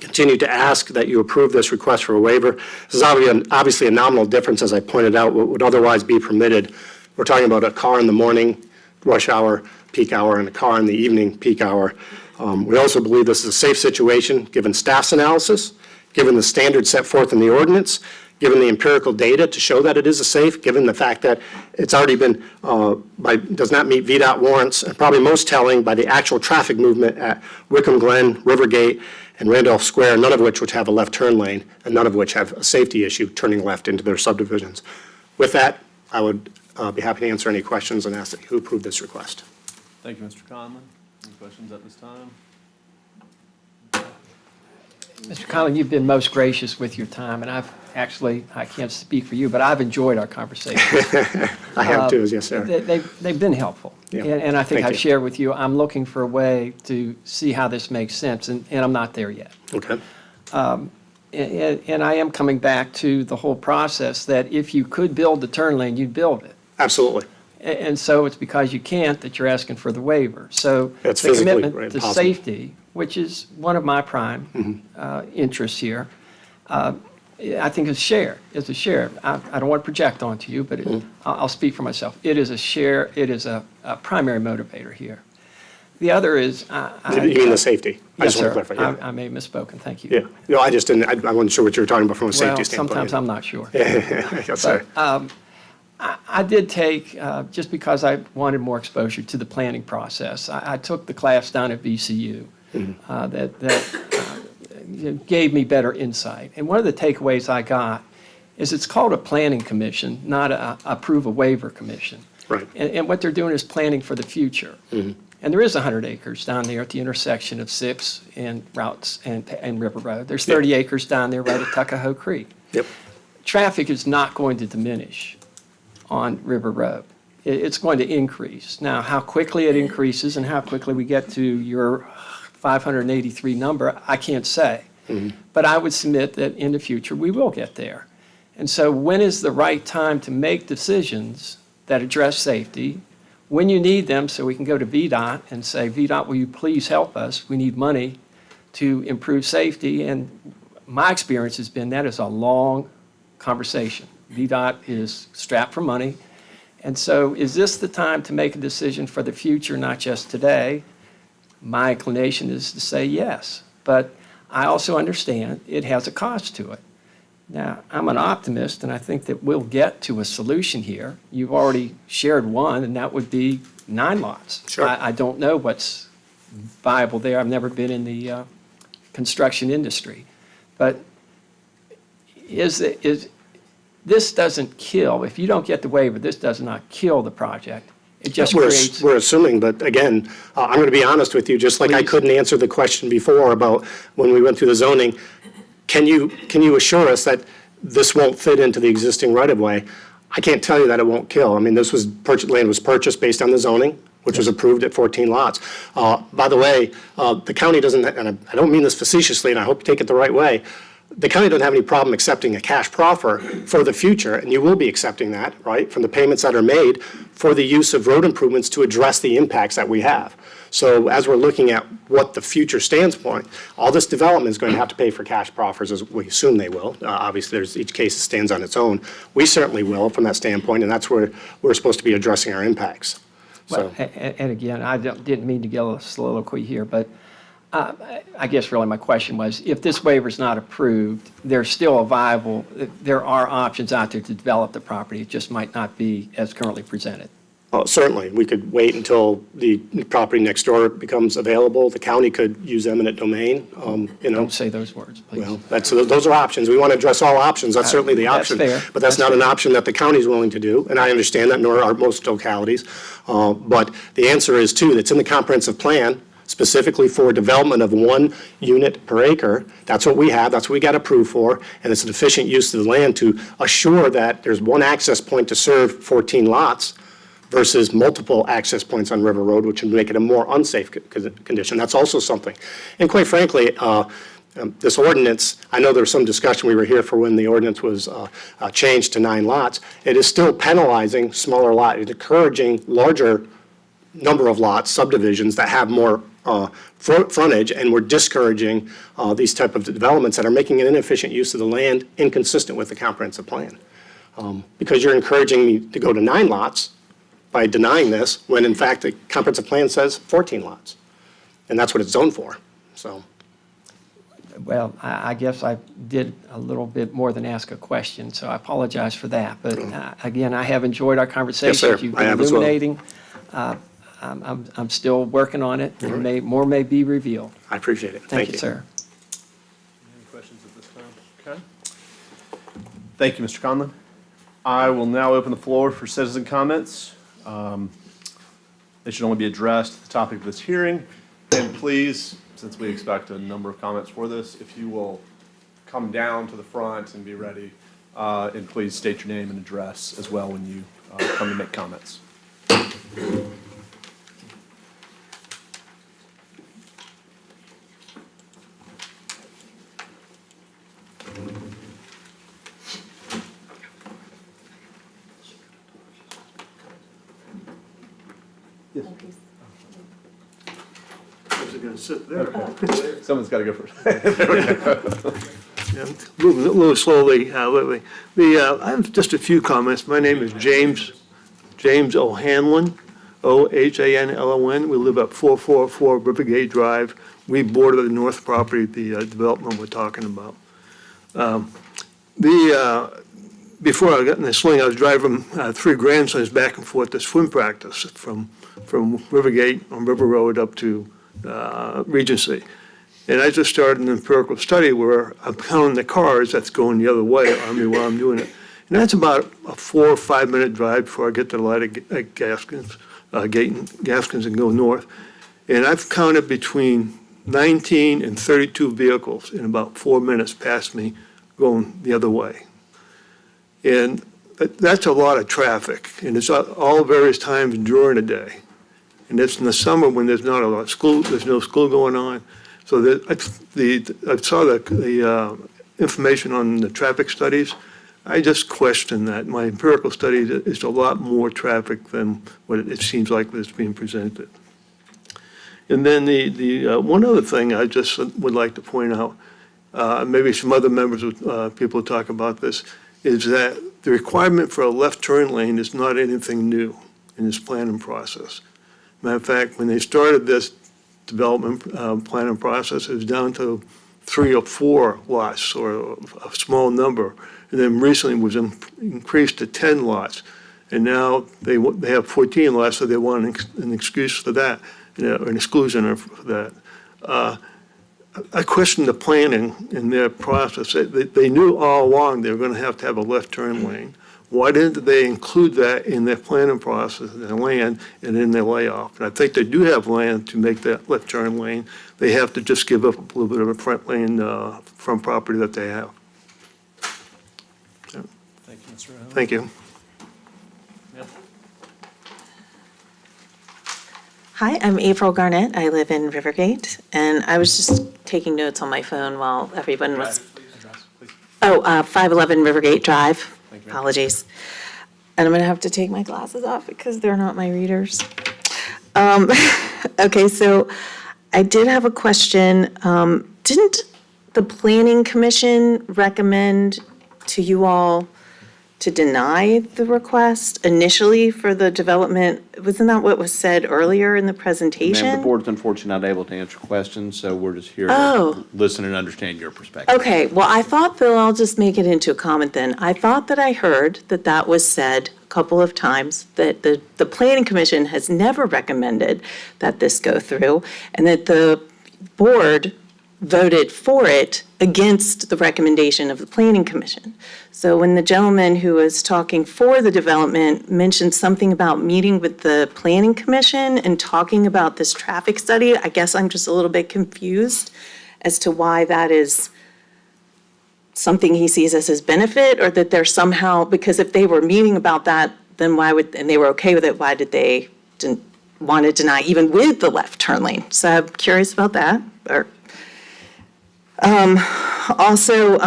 continue to ask that you approve this request for a waiver. This is obviously a nominal difference, as I pointed out, what would otherwise be permitted. We're talking about a car in the morning, rush hour, peak hour, and a car in the evening, peak hour. We also believe this is a safe situation, given staff's analysis, given the standards set forth in the ordinance, given the empirical data to show that it is a safe, given the fact that it's already been, does not meet VDOT warrants, and probably most telling by the actual traffic movement at Wickham Glen, Rivergate, and Randolph Square, none of which would have a left turn lane, and none of which have a safety issue turning left into their subdivisions. With that, I would be happy to answer any questions and ask that you approve this request. Thank you, Mr. Conlon. Any questions at this time? Mr. Conlon, you've been most gracious with your time, and I can't speak for you, but I've enjoyed our conversation. I have too, yes, sir. They've been helpful. Yeah. And I think Thank I've you. shared with you, I'm looking for a way to see how this makes sense, and I'm not there yet. Okay. And I am coming back to the whole process that if you could build the turn lane, you'd build it. Absolutely. And so it's because you can't that you're asking for the waiver. So It's the physically commitment to impossible. safety, which is one of my prime interests here, I think it's shared. It's a share. I don't want to project onto you, but I'll speak for myself. It is a share. It is a primary motivator here. The other is. You mean the safety? I Yes, just want sir. to clarify. I may have misspoken. Thank you. Yeah. No, I just didn't, I wasn't sure what you were talking about from a safety standpoint. Sometimes I'm not sure. Yes, sir. I did take, just because I wanted more exposure to the planning process, I took the class down at VCU that gave me better insight. And one of the takeaways I got is it's called a planning commission, not a approve a waiver commission. Right. And what they're doing is planning for the future. And there is 100 acres down there at the intersection of 6 and Routes and River Road. There's 30 acres down there right at Tuckahoe Creek. Yep. Traffic is not going to diminish on River Road. It's going to increase. Now, how quickly it increases and how quickly we get to your 583 number, I can't say. But I would submit that in the future, we will get there. And so when is the right time to make decisions that address safety? When you need them, so we can go to VDOT and say, VDOT, will you please help us? We need money to improve safety. And my experience has been that is a long conversation. VDOT is strapped for money. And so is this the time to make a decision for the future, not just today? My inclination is to say yes. But I also understand it has a cost to it. Now, I'm an optimist, and I think that we'll get to a solution here. You've already shared one, and that would be 9 lots. Sure. I don't know what's viable there. I've never been in the construction industry. But this doesn't kill, if you don't get the waiver, this does not kill the project. It just creates. We're assuming, but again, I'm going to be honest with you, just like I couldn't answer the question before about when we went through the zoning. Can you assure us that this won't fit into the existing right-of-way? I can't tell you that it won't kill. I mean, land was purchased based on the zoning, which was approved at 14 lots. By the way, the county doesn't, and I don't mean this facetiously, and I hope you take it the right way, the county doesn't have any problem accepting a cash proffer for the future, and you will be accepting that, right, from the payments that are made for the use of road improvements to address the impacts that we have. So as we're looking at what the future stands for, all this development is going to have to pay for cash proffers, as we assume they will. Obviously, each case stands on its own. We certainly will from that standpoint, and that's where we're supposed to be addressing our impacts. Well, and again, I didn't mean to get a soliloquy here, but I guess really my question was, if this waiver is not approved, there's still a viable, there are options out there to develop the property. It just might not be as currently presented. Certainly, we could wait until the property next door becomes available. The county could use eminent domain, Don't say those words, please. Well, those are options. We want to address all options. That's certainly the That's option. fair. But that's not an option that the county's willing to do, and I understand that, nor are most localities. But the answer is, too, that's in the comprehensive plan, specifically for development of 1 unit per acre. That's what we have, that's what we got approved for, and it's an efficient use of the land to assure that there's one access point to serve 14 lots versus multiple access points on River Road, which would make it a more unsafe condition. That's also something. And quite frankly, this ordinance, I know there was some discussion, we were here for when the ordinance was changed to 9 lots. It is still penalizing smaller lots, it's encouraging larger number of lots, subdivisions that have more frontage, and we're discouraging these type of developments that are making an inefficient use of the land inconsistent with the comprehensive plan. Because you're encouraging me to go to 9 lots by denying this, when in fact the comprehensive plan says 14 lots. And that's what it's zoned for, so. Well, I guess I did a little bit more than ask a question, so I apologize for that. But again, I have enjoyed our conversations. Yes, sir. You've I been have as well. illuminating. I'm still working on it, and more may be revealed. I appreciate it. Thank you, sir. Any questions at this time? Okay. Thank you, Mr. Conlon. I will now open the floor for citizen comments. They should only be addressed to the topic of this hearing. And please, since we expect a number of comments for this, if you will come down to the front and be ready, and please state your name and address as well when you come to make comments. Yes. Is it going to sit there? Someone's got to go first. There we go. Yeah, moving a little slowly lately. I have just a few comments. My name is James O'Hanlon, Ohanlon. We live at 444 Rivergate Drive. We border the north property, the development we're talking about. Before I got in the swing, I was driving 3 grandsons back and forth to swim practice from Rivergate on River Road up to Regency. And I just started an empirical study where I'm counting the cars that's going the other way on me while I'm doing it. And that's about a 4 or 5 minute drive before I get to the light of Gaskins, Gaskins and go north. And I've counted between 19 and 32 vehicles in about 4 minutes past me going the other way. And that's a lot of traffic, and it's all various times during the day. And it's in the summer when there's not a lot of school, there's no school going on. So I saw the information on the traffic studies. I just question that. My empirical study is a lot more traffic than what it seems like is being presented. And then the one other thing I just would like to point out, maybe some other members of people talk about this, is that the requirement for a left turn lane is not anything new in this planning process. Matter of fact, when they started this development planning process, it was down to 3 or 4 lots, or a small number, and then recently was increased to 10 lots. And now they have 14 lots, so they want an excuse for that, an exclusion for that. I question the planning in their process. They knew all along they were going to have a left turn lane. Why didn't they include that in their planning process, their land, and in their layoff? And I think they do have land to make that left turn lane. They have to just give up a little bit of a front lane, front property that they have. So, Thank you, Mr. Allen. thank you. Hi, I'm April Garnett. I live in Rivergate, and I was just taking notes on my phone while everyone was. 511 Rivergate Drive. Apologies. And I'm going to have to take my glasses off because they're not my readers. Okay, so I did have a question. Didn't the Planning Commission recommend to you all to deny the request initially for the development? Wasn't that what was said earlier in the presentation? Ma'am, the board's unfortunately not able to answer questions, so we're just here Oh. to listen and understand your perspective. Okay, well, I thought, Bill, I'll just make it into a comment then. I thought that I heard that that was said a couple of times, that the Planning Commission has never recommended that this go through, and that the board voted for it against the recommendation of the Planning Commission. So when the gentleman who was talking for the development mentioned something about meeting with the Planning Commission and talking about this traffic study, I guess I'm just a little bit confused as to why that is something he sees as his benefit, or that they're somehow, because if they were meeting about that, then why would, and they were okay with it, why did they didn't want to deny even with the left turn lane? So I'm curious about that. Also,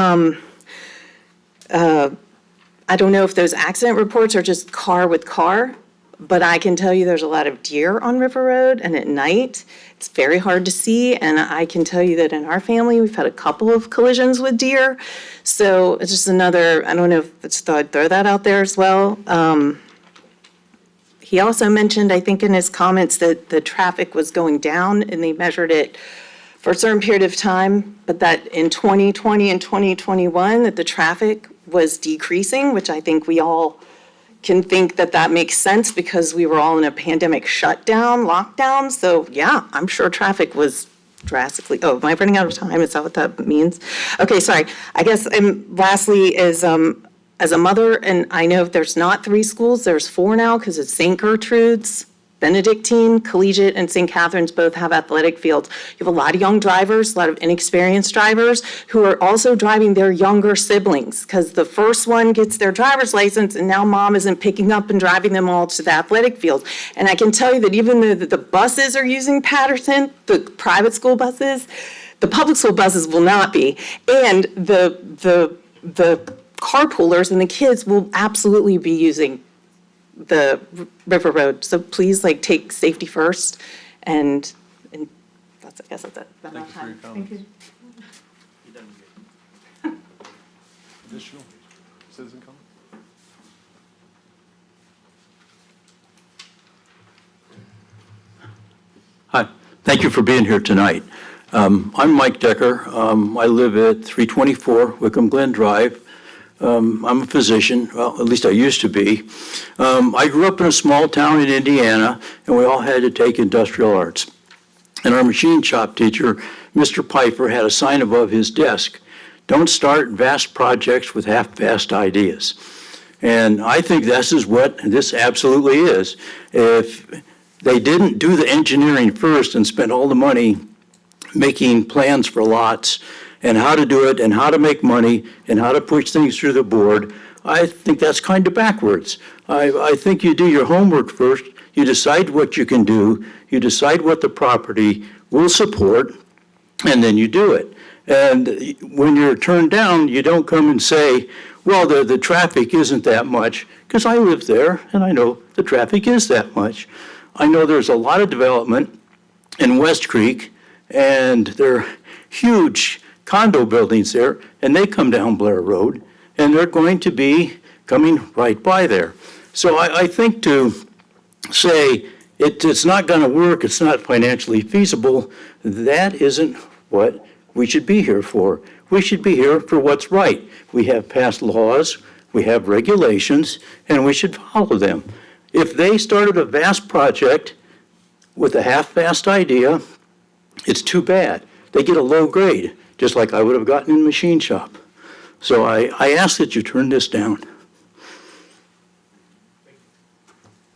I don't know if those accident reports are just car with car, but I can tell you there's a lot of deer on River Road, and at night, it's very hard to see, and I can tell you that in our family, we've had a couple of collisions with deer. So it's just another, I don't know if it's, thought I'd throw that out there as well. He also mentioned, I think in his comments, that the traffic was going down, and they measured it for a certain period of time, but that in 2020 and 2021, that the traffic was decreasing, which I think we all can think that that makes sense because we were all in a pandemic shutdown, lockdown. So yeah, I'm sure traffic was drastically, oh, am I running out of time? Is that what that means? Okay, sorry. I guess, and lastly is, as a mother, and I know if there's not 3 schools, there's 4 now because it's St. Gertrude's, Benedictine, Collegiate, and St. Catherine's both have athletic fields. You have a lot of young drivers, a lot of inexperienced drivers who are also driving their younger siblings because the first one gets their driver's license and now mom isn't picking up and driving them all to the athletic fields. And I can tell you that even though the buses are using Patterson, the private school buses, the public school buses will not be. And the carpoolers and the kids will absolutely be using the River Road. So please, like, take safety first, and that's, I guess that's it. Thank you for your comments. Thank you. additional citizen comment? Hi, thank you for being here tonight. I'm Mike Decker. I live at 324 Wickham Glen Drive. I'm a physician, well, at least I used to be. I grew up in a small town in Indiana, and we all had to take industrial arts. And our machine shop teacher, Mr. Piper, had a sign above his desk, "Don't start vast projects with half-assed ideas." And I think this is what this absolutely is. If they didn't do the engineering first and spend all the money making plans for lots and how to do it and how to make money and how to push things through the board, I think that's kind of backwards. I think you do your homework first, you decide what you can do, you decide what the property will support, and then you do it. And when you're turned down, you don't come and say, well, the traffic isn't that much, because I live there and I know the traffic is that much. I know there's a lot of development in West Creek, and there are huge condo buildings there, and they come down Blair Road, and they're going to be coming right by there. So I think to say it's not going to work, it's not financially feasible, that isn't what we should be here for. We should be here for what's right. We have passed laws, we have regulations, and we should follow them. If they started a vast project with a half-assed idea, it's too bad. They get a low grade, just like I would have gotten in machine shop. So I ask that you turn this down.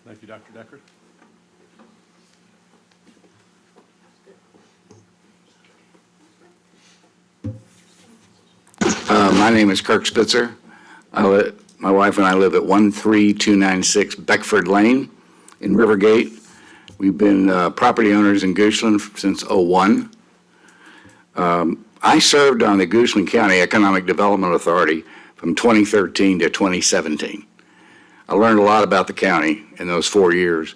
Thank you, Dr. Decker. My name is Kirk Spitzer. My wife and I live at 13296 Beckford Lane in Rivergate. We've been property owners in Goochland since '01. I served on the Goochland County Economic Development Authority from 2013 to 2017. I learned a lot about the county in those 4 years,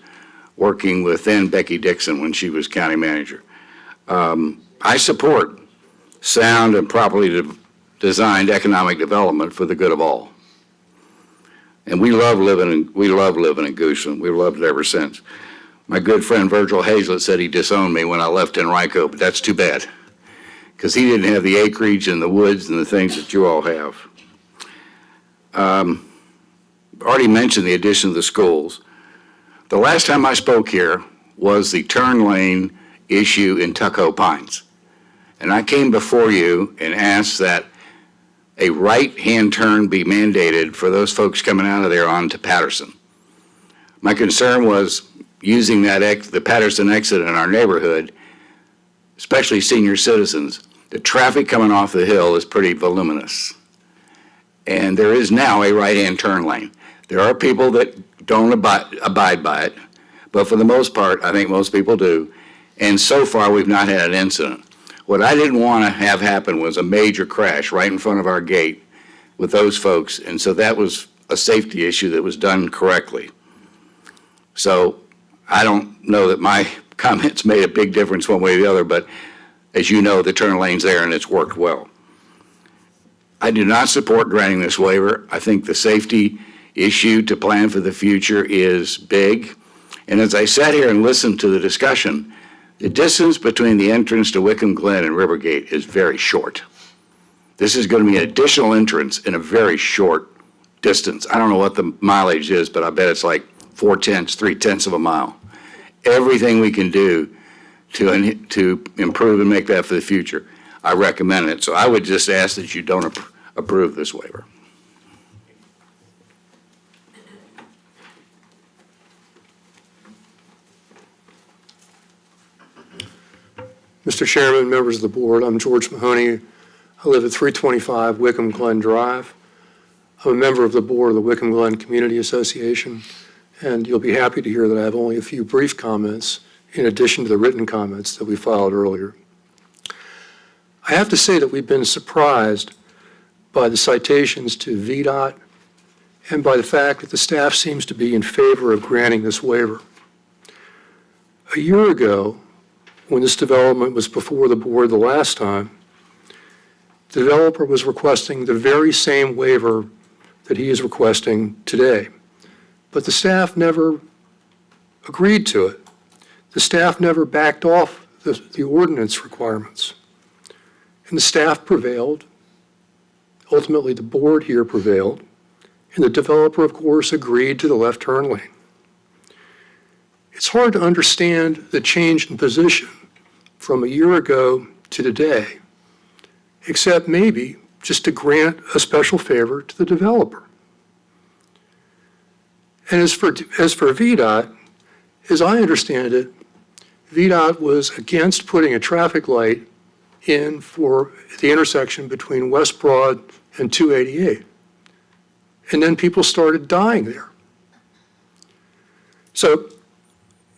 working with then Becky Dixon when she was county manager. I support sound and properly designed economic development for the good of all. And we love living in Goochland. We've loved it ever since. My good friend Virgil Hazlett said he disowned me when I left Enrico, but that's too bad, because he didn't have the acreage and the woods and the things that you all have. Already mentioned the addition of the schools. The last time I spoke here was the turn lane issue in Tuckahoe Pines. And I came before you and asked that a right-hand turn be mandated for those folks coming out of there onto Patterson. My concern was using the Patterson exit in our neighborhood, especially senior citizens. The traffic coming off the hill is pretty voluminous. And there is now a right-hand turn lane. There are people that don't abide by it, but for the most part, I think most people do. And so far, we've not had an incident. What I didn't want to have happen was a major crash right in front of our gate with those folks, and so that was a safety issue that was done correctly. So I don't know that my comments made a big difference one way or the other, but as you know, the turn lane's there and it's worked well. I do not support granting this waiver. I think the safety issue to plan for the future is big. And as I sat here and listened to the discussion, the distance between the entrance to Wickham Glen and Rivergate is very short. This is going to be an additional entrance in a very short distance. I don't know what the mileage is, but I bet it's like 3/10 of a mile. Everything we can do to improve and make that for the future, I recommend it. So I would just ask that you don't approve this waiver. Mr. Chairman, members of the board, I'm George Mahoney. I live at 325 Wickham Glen Drive. I'm a member of the board of the Wickham Glen Community Association, and you'll be happy to hear that I have only a few brief comments in addition to the written comments that we filed earlier. I have to say that we've been surprised by the citations to VDOT and by the fact that the staff seems to be in favor of granting this waiver. A year ago, when this development was before the board the last time, the developer was requesting the very same waiver that he is requesting today. But the staff never agreed to it. The staff never backed off the ordinance requirements. And the staff prevailed. Ultimately, the board here prevailed. And the developer, of course, agreed to the left turn lane. It's hard to understand the change in position from a year ago to today, except maybe just to grant a special favor to the developer. And as for VDOT, as I understand it, VDOT was against putting a traffic light in for the intersection between West Broad and 288. And then people started dying there. So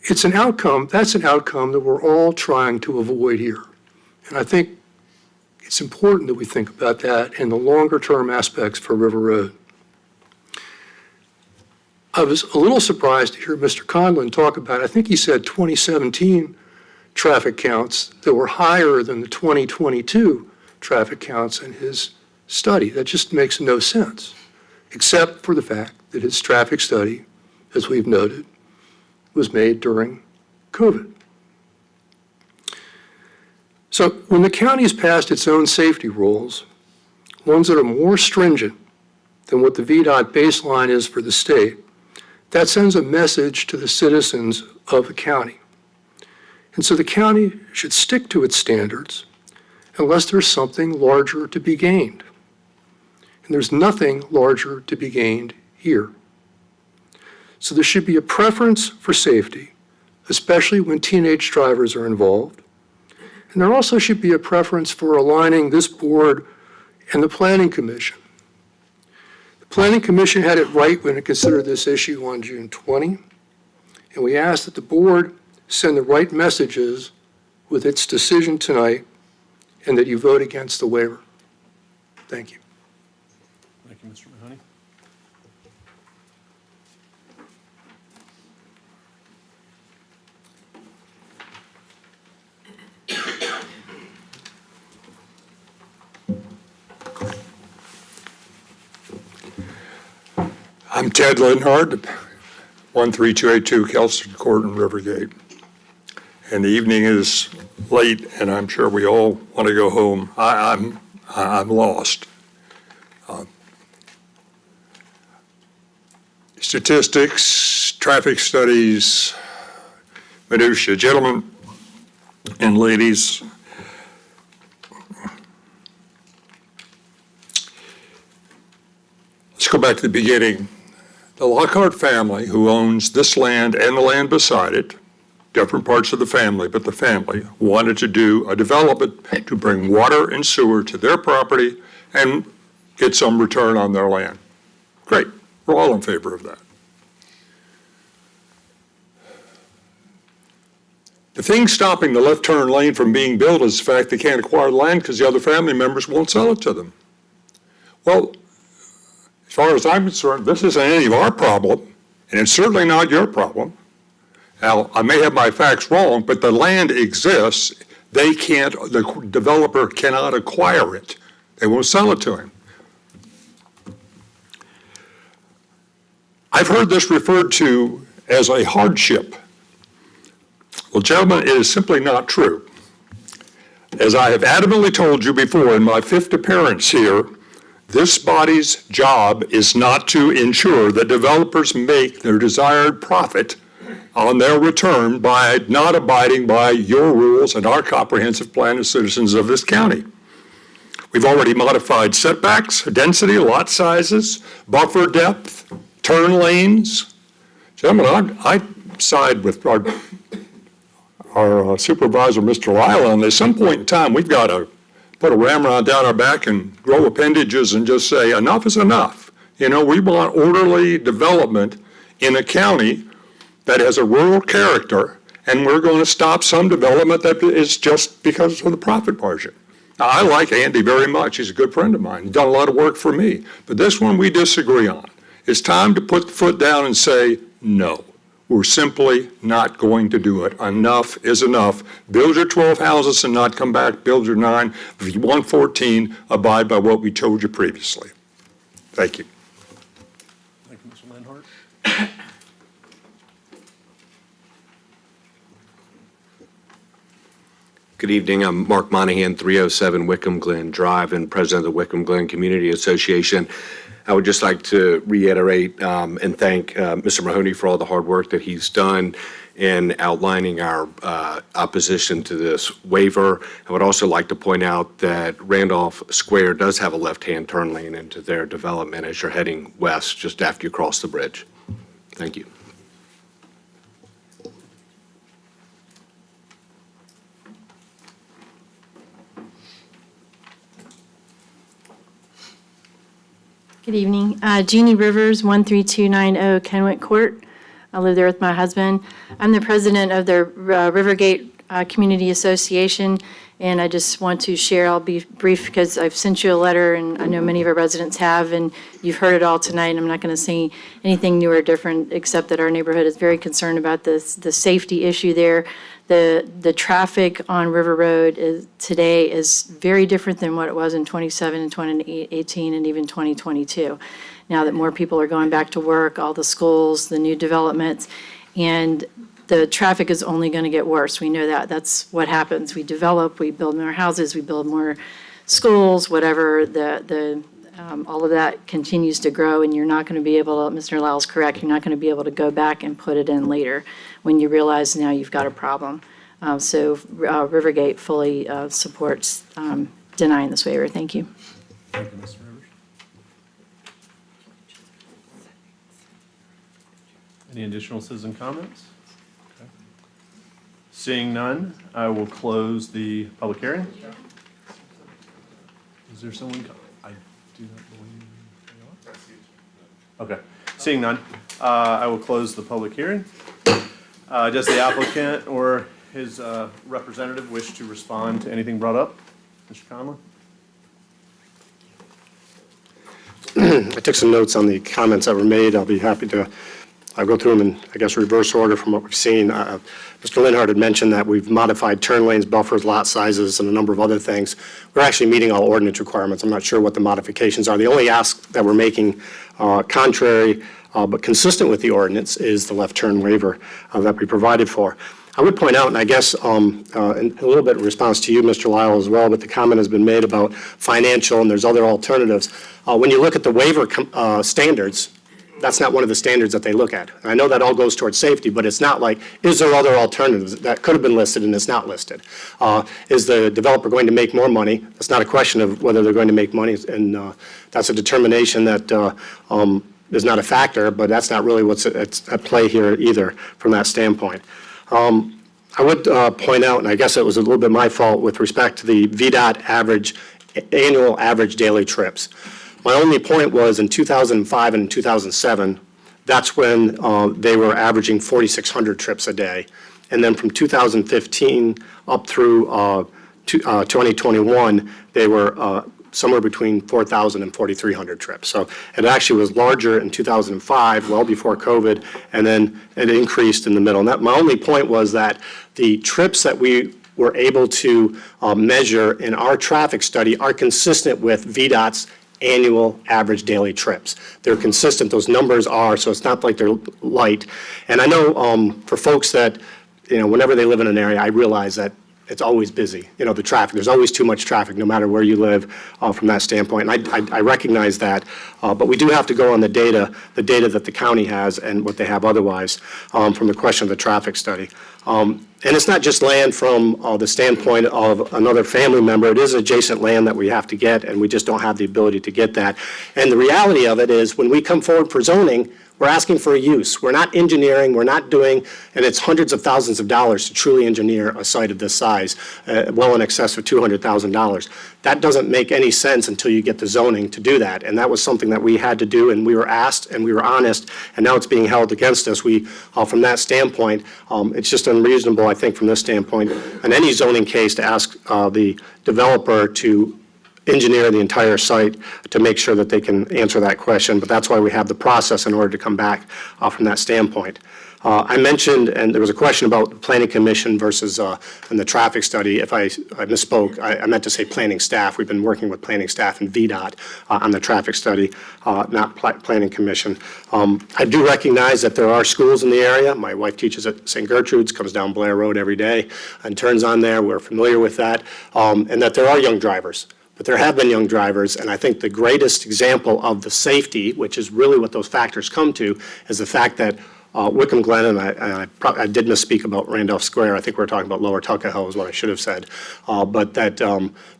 that's an outcome that we're all trying to avoid here. And I think it's important that we think about that and the longer-term aspects for River Road. I was a little surprised to hear Mr. Conlon talk about, I think he said 2017 traffic counts that were higher than the 2022 traffic counts in his study. That just makes no sense, except for the fact that his traffic study, as we've noted, was made during COVID. So when the county has passed its own safety rules, ones that are more stringent than what the VDOT baseline is for the state, that sends a message to the citizens of the county. And so the county should stick to its standards unless there's something larger to be gained. And there's nothing larger to be gained here. So there should be a preference for safety, especially when teenage drivers are involved. And there also should be a preference for aligning this board and the Planning Commission. The Planning Commission had it right when it considered this issue on June 20, and we ask that the board send the right messages with its decision tonight and that you vote against the waiver. Thank you. Thank you, Mr. Mahoney. I'm Ted Linhart, 13282 Kelston Court in Rivergate. And the evening is late, and I'm sure we all want to go home. I'm lost. Statistics, traffic studies, minutia. Gentlemen and ladies, let's go back to the beginning. The Lockhart family, who owns this land and the land beside it, different parts of the family, but the family, wanted to do a development to bring water and sewer to their property and get some return on their land. Great. We're all in favor of that. The thing stopping the left turn lane from being built is the fact they can't acquire the land because the other family members won't sell it to them. Well, as far as I'm concerned, this isn't any of our problem, and it's certainly not your problem. Now, I may have my facts wrong, but the land exists. The developer cannot acquire it. They won't sell it to him. I've heard this referred to as a hardship. Well, gentlemen, it is simply not true. As I have adamantly told you before in my 5th appearance here, this body's job is not to ensure that developers make their desired profit on their return by not abiding by your rules and our comprehensive plan as citizens of this county. We've already modified setbacks, density, lot sizes, buffer depth, turn lanes. Gentlemen, I side with our supervisor, Mr. Lyle, and at some point in time, we've got to put a ramrod down our back and grow appendages and just say, enough is enough. You know, we want orderly development in a county that has a rural character, and we're going to stop some development that is just because of the profit margin. Now, I like Andy very much. He's a good friend of mine. He's done a lot of work for me. But this one we disagree on. It's time to put the foot down and say, no, We're simply not going to do it. Enough is enough. Build your 12 houses and not come back. Build your 9. If you want 14, abide by what we told you previously. Thank you. Thank you, Mr. Lenhart. Good evening. I'm Mark Monahan, 307 Wickham Glen Drive, and president of the Wickham Glen Community Association. I would just like to reiterate and thank Mr. Mahoney for all the hard work that he's done in outlining our opposition to this waiver. I would also like to point out that Randolph Square does have a left-hand turn lane into their development as you're heading west just after you cross the bridge. Thank you. Good evening. Jeannie Rivers, 13290 Kenwick Court. I live there with my husband. I'm the president of the Rivergate Community Association, and I just want to share, I'll be brief because I've sent you a letter, and I know many of our residents have, and you've heard it all tonight. I'm not going to say anything new or different, except that our neighborhood is very concerned about the safety issue there. The traffic on River Road today is very different than what it was in 2017 and 2018 and even 2022. Now that more people are going back to work, all the schools, the new developments, and the traffic is only going to get worse. We know that. That's what happens. We develop, we build more houses, we build more schools, whatever. All of that continues to grow, and you're not going to be able to, Mr. Lyle's correct, you're not going to be able to go back and put it in later when you realize now you've got a problem. So Rivergate fully supports denying this waiver. Thank you. Thank you, Mr. Rivers. Any additional citizen comments? Okay. Seeing none, I will close the public hearing. Is there someone? I do not believe they are. Okay. Seeing none, I will close the public hearing. Does the applicant or his representative wish to respond to anything brought up? Mr. Conlon? I took some notes on the comments that were made. I'll be happy to go through them in, I guess, reverse order from what we've seen. Mr. Lenhart had mentioned that we've modified turn lanes, buffers, lot sizes, and a number of other things. We're actually meeting all ordinance requirements. I'm not sure what the modifications are. The only ask that we're making contrary but consistent with the ordinance is the left turn waiver that we provided for. I would point out, and I guess in a little bit in response to you, Mr. Lyle, as well, but the comment has been made about financial and there's other alternatives. When you look at the waiver standards, that's not one of the standards that they look at. And I know that all goes towards safety, but it's not like, is there other alternatives that could have been listed and it's not listed? Is the developer going to make more money? It's not a question of whether they're going to make money, and that's a determination that is not a factor, but that's not really what's at play here either from that standpoint. I would point out, and I guess it was a little bit my fault with respect to the VDOT annual average daily trips. My only point was in 2005 and 2007, that's when they were averaging 4,600 trips a day. And then from 2015 up through 2021, they were somewhere between 4,000 and 4,300 trips. So it actually was larger in 2005, well before COVID, and then it increased in the middle. And that, my only point was that the trips that we were able to measure in our traffic study are consistent with VDOT's annual average daily trips. They're consistent, those numbers are, so it's not like they're light. And I know for folks that, whenever they live in an area, I realize that it's always busy, the traffic. There's always too much traffic, no matter where you live from that standpoint. And I recognize that, but we do have to go on the data that the county has and what they have otherwise from the question of the traffic study. And it's not just land from the standpoint of another family member. It is adjacent land that we have to get, and we just don't have the ability to get that. And the reality of it is when we come forward for zoning, we're asking for a use. We're not engineering, we're not doing, and it's hundreds of thousands of dollars to truly engineer a site of this size, well in excess of $200,000. That doesn't make any sense until you get the zoning to do that. And that was something that we had to do, and we were asked, and we were honest, and now it's being held against us. From that standpoint, it's just unreasonable, I think, from this standpoint, in any zoning case to ask the developer to engineer the entire site to make sure that they can answer that question. But that's why we have the process in order to come back from that standpoint. I mentioned, and there was a question about the planning commission versus, and the traffic study. If I misspoke, I meant to say planning staff. We've been working with planning staff and VDOT on the traffic study, not planning commission. I do recognize that there are schools in the area. My wife teaches at St. Gertrude's, comes down Blair Road every day and turns on there. We're familiar with that. And that there are young drivers. But there have been young drivers, and I think the greatest example of the safety, which is really what those factors come to, is the fact that Wickham Glen, and I did misspeak about Randolph Square. I think we were talking about Lower Tuckahoe is what I should have said. But that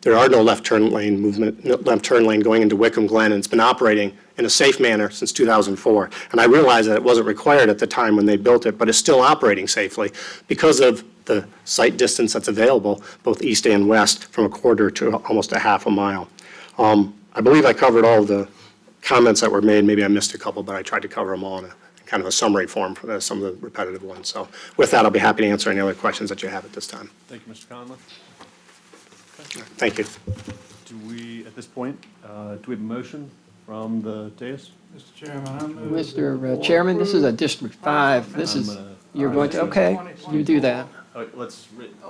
there are no left turn lane going into Wickham Glen, and it's been operating in a safe manner since 2004. And I realize that it wasn't required at the time when they built it, but it's still operating safely because of the sight distance that's available, both east and west, from a quarter to almost a half a mile. I believe I covered all of the comments that were made. Maybe I missed a couple, but I tried to cover them all in a kind of a summary form for some of the repetitive ones. So with that, I'll be happy to answer any other questions that you have at this time. Thank you, Mr. Conlon. Thank you. Do we, at this point, do we have a motion from the dais? Mr. Chairman, I move. Mr. Chairman, this is a District 5. This is, you're going to, okay, you do that. All right, I'm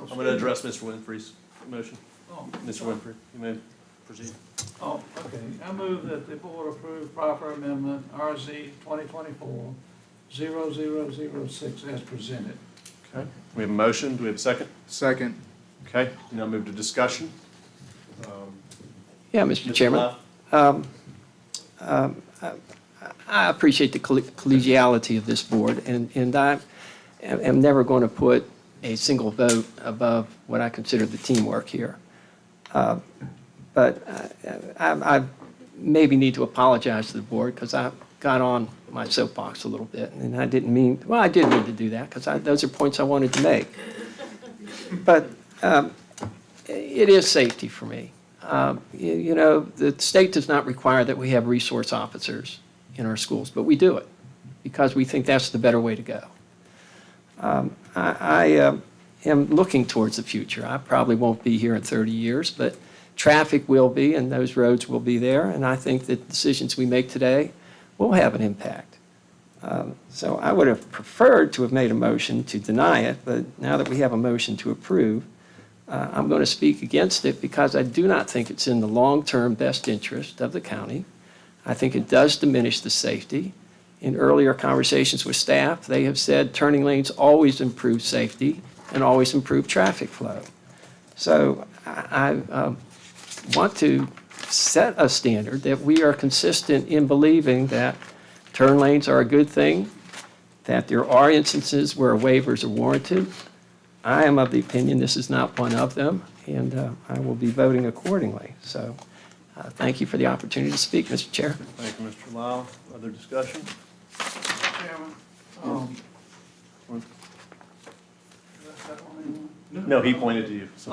going to address Mr. Winfrey's motion. Mr. Winfrey, you may proceed. Oh, okay. I move that the board approve proper amendment RZ 2024-0006 as presented. Okay, we have a motion. Do we have a second? Second. Okay, now move to discussion. Yeah, Mr. Mr. Chairman. I appreciate the collegiality of this board, and I am never going to put a single vote above what I consider the teamwork here. But I maybe need to apologize to the board because I got on my soapbox a little bit, and I didn't mean, well, I did mean to do that because those are points I wanted to make. But it is safety for me. You know, the state does not require that we have resource officers in our schools, but we do it because we think that's the better way to go. I am looking towards the future. I probably won't be here in 30 years, but traffic will be, and those roads will be there, and I think that decisions we make today will have an impact. So I would have preferred to have made a motion to deny it, but now that we have a motion to approve, I'm going to speak against it because I do not think it's in the long-term best interest of the county. I think it does diminish the safety. In earlier conversations with staff, they have said turning lanes always improve safety and always improve traffic flow. So I want to set a standard that we are consistent in believing that turn lanes are a good thing, that there are instances where waivers are warranted. I am of the opinion this is not one of them, and I will be voting accordingly. So thank you for the opportunity to speak, Mr. Chair. Thank you, Mr. Lau. Other discussion? Chairman, No, he pointed to you. So.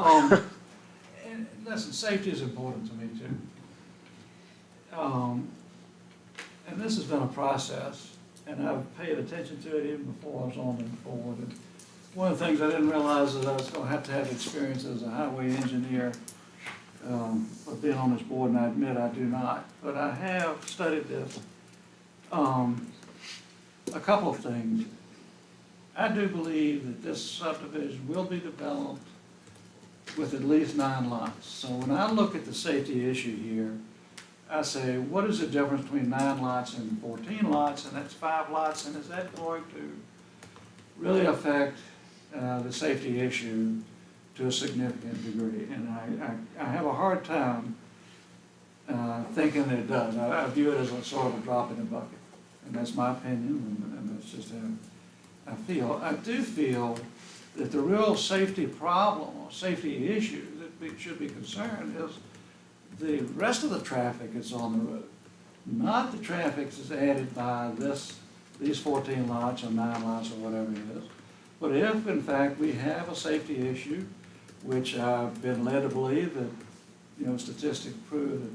And listen, safety is important to me too. And this has been a process, and I've paid attention to it even before I was on the board. And one of the things I didn't realize is I was going to have experience as a highway engineer for being on this board, and I admit I do not. But I have studied this. A couple of things. I do believe that this subdivision will be developed with at least 9 lots. So when I look at the safety issue here, I say, what is the difference between 9 lots and 14 lots, and that's 5 lots, and is that going to really affect the safety issue to a significant degree? And I have a hard time thinking that it does. I view it as a sort of a drop in the bucket, and that's my opinion, and that's just how I feel. I do feel that the real safety problem or safety issue that we should be concerned is the rest of the traffic that's on the road, not the traffic that's added by these 14 lots or 9 lots or whatever it is. But if, in fact, we have a safety issue, which I've been led to believe that, you know, statistics prove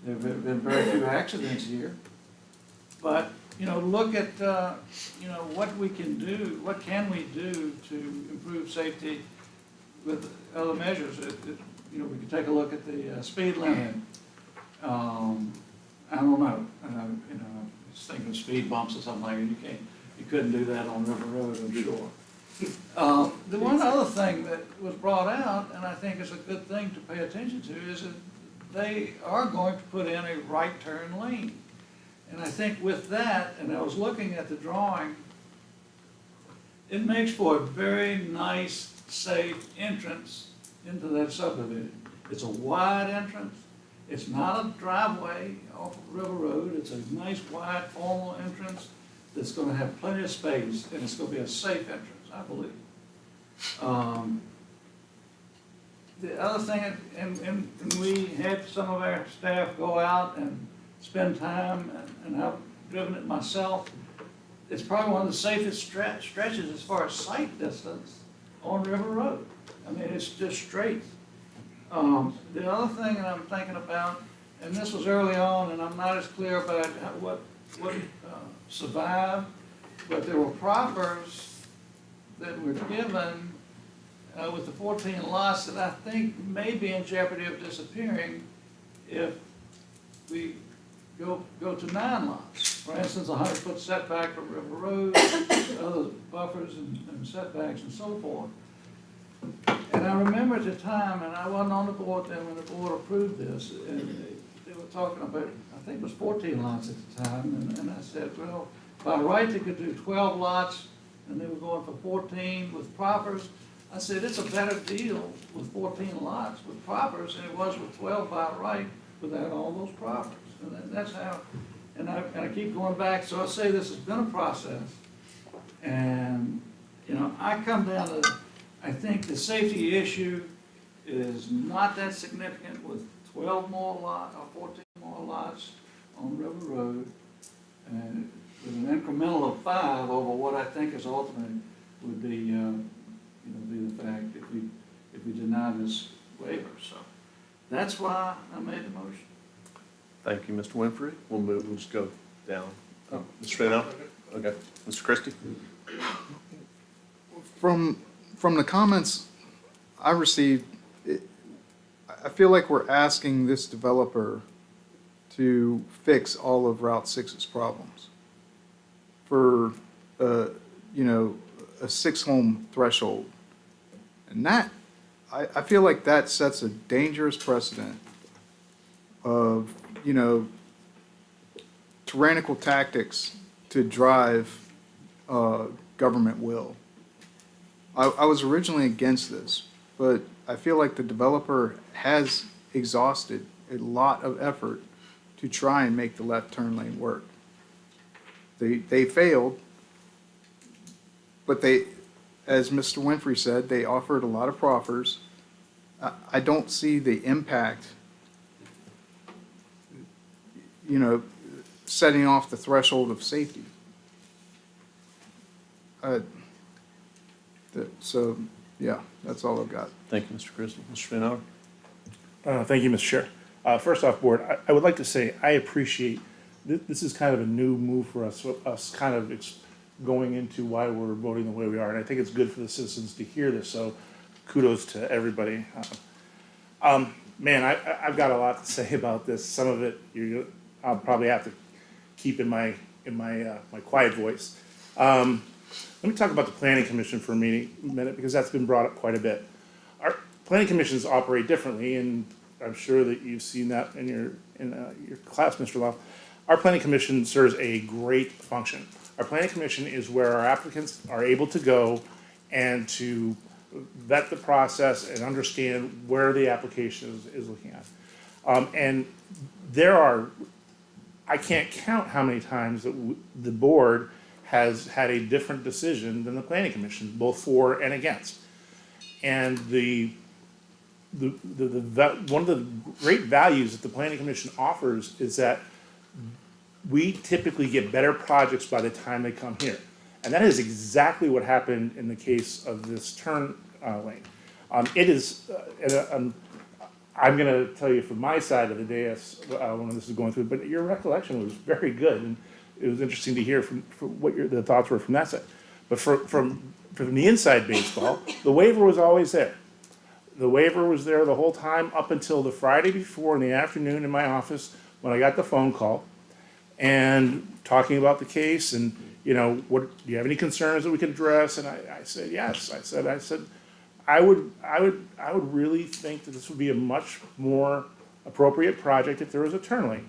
that there have been very few accidents here. But, you know, look at, you know, what we can do, what can we do to improve safety with other measures. You know, we could take a look at the speed limit. I don't know, you know, just thinking of speed bumps or something like that. You can't You couldn't do that on River Road, I'm sure. The one other thing that was brought out, and I think is a good thing to pay attention to, is that they are going to put in a right turn lane. And I think with that, and I was looking at the drawing, it makes for a very nice, safe entrance into that subdivision. It's a wide entrance. It's not a driveway off of River Road. It's a nice, wide, formal entrance that's going to have plenty of space, and it's going to be a safe entrance, I believe. The other thing, and we had some of our staff go out and spend time, and I've driven it myself. It's probably one of the safest stretches as far as sight distance on River Road. I mean, it's just straight. The other thing that I'm thinking about, and this was early on, and I'm not as clear about what survived, but there were proffers that were given with the 14 lots that I think may be in jeopardy of disappearing if we go to 9 lots. For instance, a 100-foot setback from River Road, other buffers and setbacks and so forth. And I remember at the time, and I wasn't on the board then when the board approved this, and they were talking about, I think it was 14 lots at the time, and I said, well, by right they could do 12 lots, and they were going for 14 with proffers. I said, it's a better deal with 14 lots with proffers than it was with 12 by right without all those proffers. And that's how, and I keep going back, so I say this has been a process. And, you know, I come down to, I think the safety issue is not that significant with 12 more lots or 14 more lots on River Road, and with an incremental of 5 over what I think is ultimate would be, be the fact if we deny this waiver. So that's why I made the motion. Thank you, Mr. Winfrey. We'll just go down. Oh, Mr. Fennell? Okay. Mr. Christie? From the comments I received, I feel like we're asking this developer to fix all of Route 6's problems for, a 6-home threshold. And that, I feel like that sets a dangerous precedent of, tyrannical tactics to drive government will. I was originally against this, but I feel like the developer has exhausted a lot of effort to try and make the left turn lane work. They failed, but they, as Mr. Winfrey said, they offered a lot of proffers. I don't see the impact, setting off the threshold of safety. So, yeah, that's all I've got. Thank you, Mr. Christie. Mr. Fennell? Thank you, Mr. Chair. First off, Board, I would like to say I appreciate, this is kind of a new move for us kind of going into why we're voting the way we are. And I think it's good for the citizens to hear this, so kudos to everybody. Man, I've got a lot to say about this. Some of it I'll probably have to keep in my quiet voice. Let me talk about the Planning Commission for a minute, because that's been brought up quite a bit. Our planning commissions operate differently, and I'm sure that you've seen that in your class, Mr. Lau. Our planning commission serves a great function. Our planning commission is where our applicants are able to go and to vet the process and understand where the application is looking at. And there are, I can't count how many times that the board has had a different decision than the planning commission, both for and against. And one of the great values that the planning commission offers is that we typically get better projects by the time they come here. And that is exactly what happened in the case of this turn lane. It is, I'm gonna tell you from my side of the dais when this is going through, but your recollection was very good. And it was interesting to hear from what the thoughts were from that side. But from the inside baseball, the waiver was always there. The waiver was there the whole time up until the Friday before in the afternoon in my office when I got the phone call and talking about the case. And what, do you have any concerns that we could address? And I said, yes. I said, I would really think that this would be a much more appropriate project if there was a turn lane.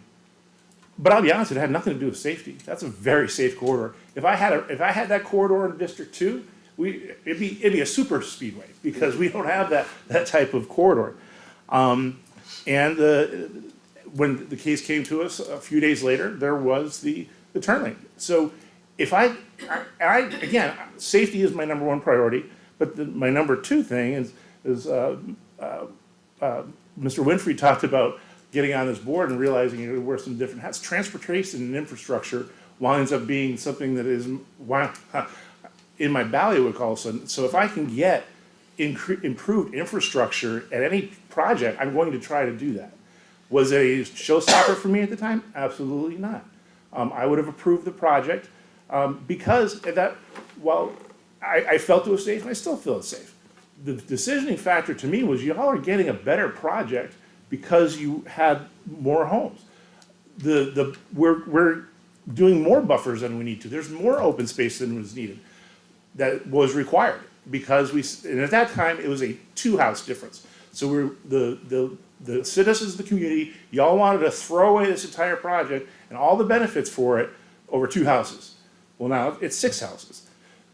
But I'll be honest, it had nothing to do with safety. That's a very safe corridor. If I had that corridor in District 2, it'd be a super speedway, because we don't have that type of corridor. When the case came to us a few days later, there was the turn lane. So again, safety is my number one priority, but my number two thing is Mr. Winfrey talked about getting on this board and realizing you wear some different hats. Transportation and infrastructure winds up being something that is in my bailiwick all of a sudden. So if I can get improved infrastructure at any project, I'm going to try to do that. Was it a showstopper for me at the time? Absolutely not. I would have approved the project because I felt it was safe, and I still feel it's safe. The decisioning factor to me was y'all are getting a better project because you had more homes. We're doing more buffers than we need to. There's more open space than was needed, that was required, because and at that time, it was a 2-house difference. So the citizens of the community, y'all wanted to throw away this entire project and all the benefits for it over 2 houses. Well, now it's 6 houses.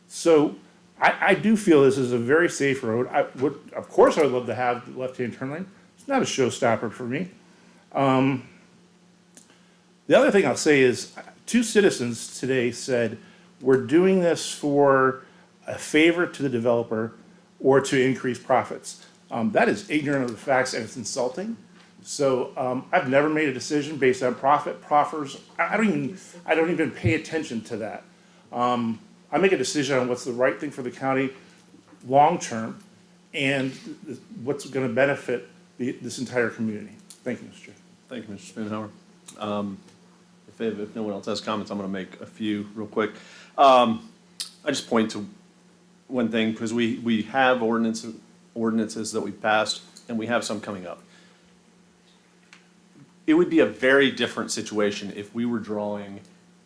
So I do feel this is a very safe road. Of course, I would love to have the left-hand turn lane. It's not a showstopper for me. The other thing I'll say is 2 citizens today said, we're doing this for a favor to the developer or to increase profits. That is ignorant of the facts, and it's insulting. So I've never made a decision based on profit proffers. I don't even pay attention to that. I make a decision on what's the right thing for the county long-term and what's going to benefit this entire community. Thank you, Mr. Chair. Thank you, Mr. Spoonhour. If no one else has comments, I'm going to make a few real quick. I just point to one thing, because we have ordinances that we passed, and we have some coming up. It would be a very different situation if we were drawing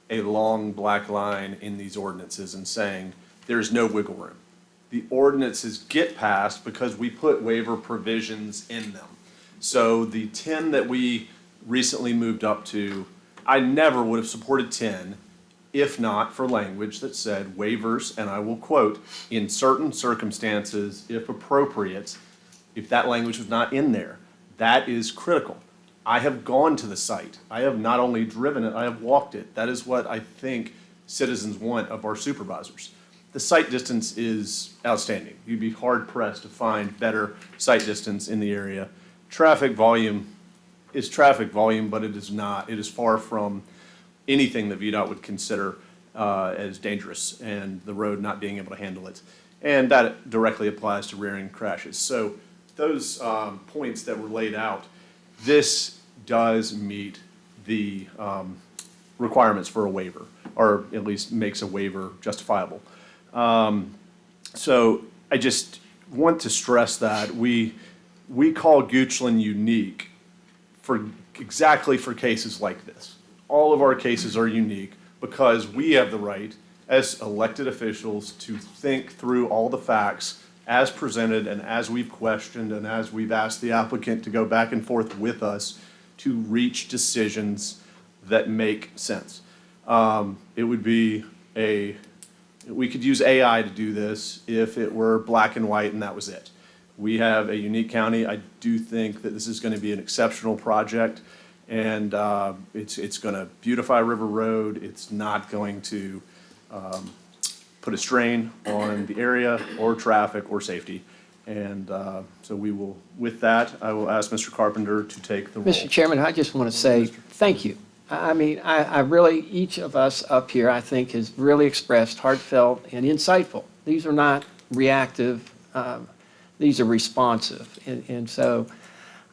a long black line in these ordinances and saying there's no wiggle room. The ordinances get passed because we put waiver provisions in them. So the 10 that we recently moved up to, I never would have supported 10 if not for language that said waivers, and I will quote, in certain circumstances, if appropriate. If that language was not in there, that is critical. I have gone to the site. I have not only driven it, I have walked it. That is what I think citizens want of our supervisors. The site distance is outstanding. You'd be hard pressed to find better site distance in the area. Traffic volume is traffic volume, but it is not. It is far from anything that VDOT would consider as dangerous, and the road not being able to handle it. And that directly applies to rear-end crashes. So those points that were laid out, this does meet the requirements for a waiver, or at least makes a waiver justifiable. So I just want to stress that we call Goochland unique exactly for cases like this. All of our cases are unique because we have the right as elected officials to think through all the facts as presented and as we've questioned and as we've asked the applicant to go back and forth with us to reach decisions that make sense. It would be we could use AI to do this if it were black and white and that was it. We have a unique county. I do think that this is going to be an exceptional project, and it's going to beautify River Road. It's not going to put a strain on the area or traffic or safety. And so we will, with that, I will ask Mr. Carpenter to take the roll. Mr. Chairman, I just want to say thank you. I mean, I really, each of us up here, I think, has really expressed heartfelt and insightful. These are not reactive. These are responsive. And so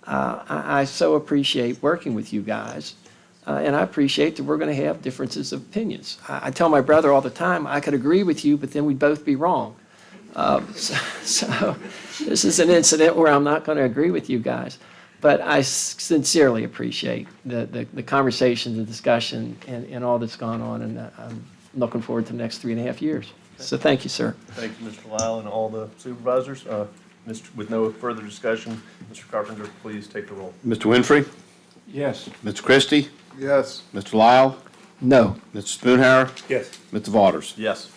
I so appreciate working with you guys. And I appreciate that we're going to have differences of opinions. I tell my brother all the time, I could agree with you, but then we'd both be wrong. So this is an incident where I'm not going to agree with you guys. But I sincerely appreciate the conversation, the discussion, and all that's gone on. And looking forward to the next 3.5 years. So thank you, sir. Thank you, Mr. Lyle, and all the supervisors. With no further discussion, Mr. Carpenter, please take the roll. Mr. Winfrey? Yes. Mr. Christie? Yes. Mr. Lyle? No. Mr. Spoonhour? Yes. Mr. Waters? Yes.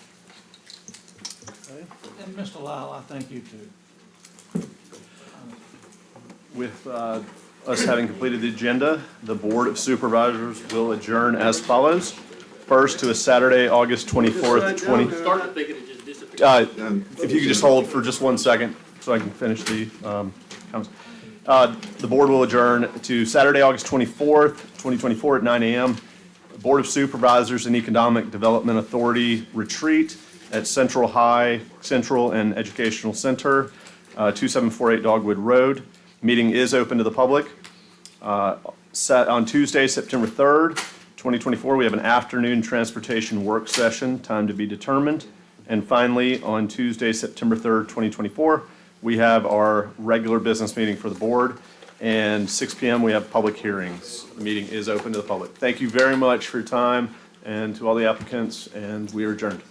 And Mr. Lyle, I thank you too. With us having completed the agenda, the Board of Supervisors will adjourn as follows. First, to a Saturday, August 24th, 20. Started thinking it just disappeared. If you could just hold for just 1 second so I can finish the comments. The board will adjourn to Saturday, August 24th, 2024 at 9 a.m. Board of Supervisors and Economic Development Authority retreat at Central and Educational Center, 2748 Dogwood Road. Meeting is open to the public. On Tuesday, September 3rd, 2024, we have an afternoon transportation work session, time to be determined. And finally, on Tuesday, September 3rd, 2024, we have our regular business meeting for the board. And 6 p.m., we have public hearings. The meeting is open to the public. Thank you very much for your time and to all the applicants, and we are adjourned.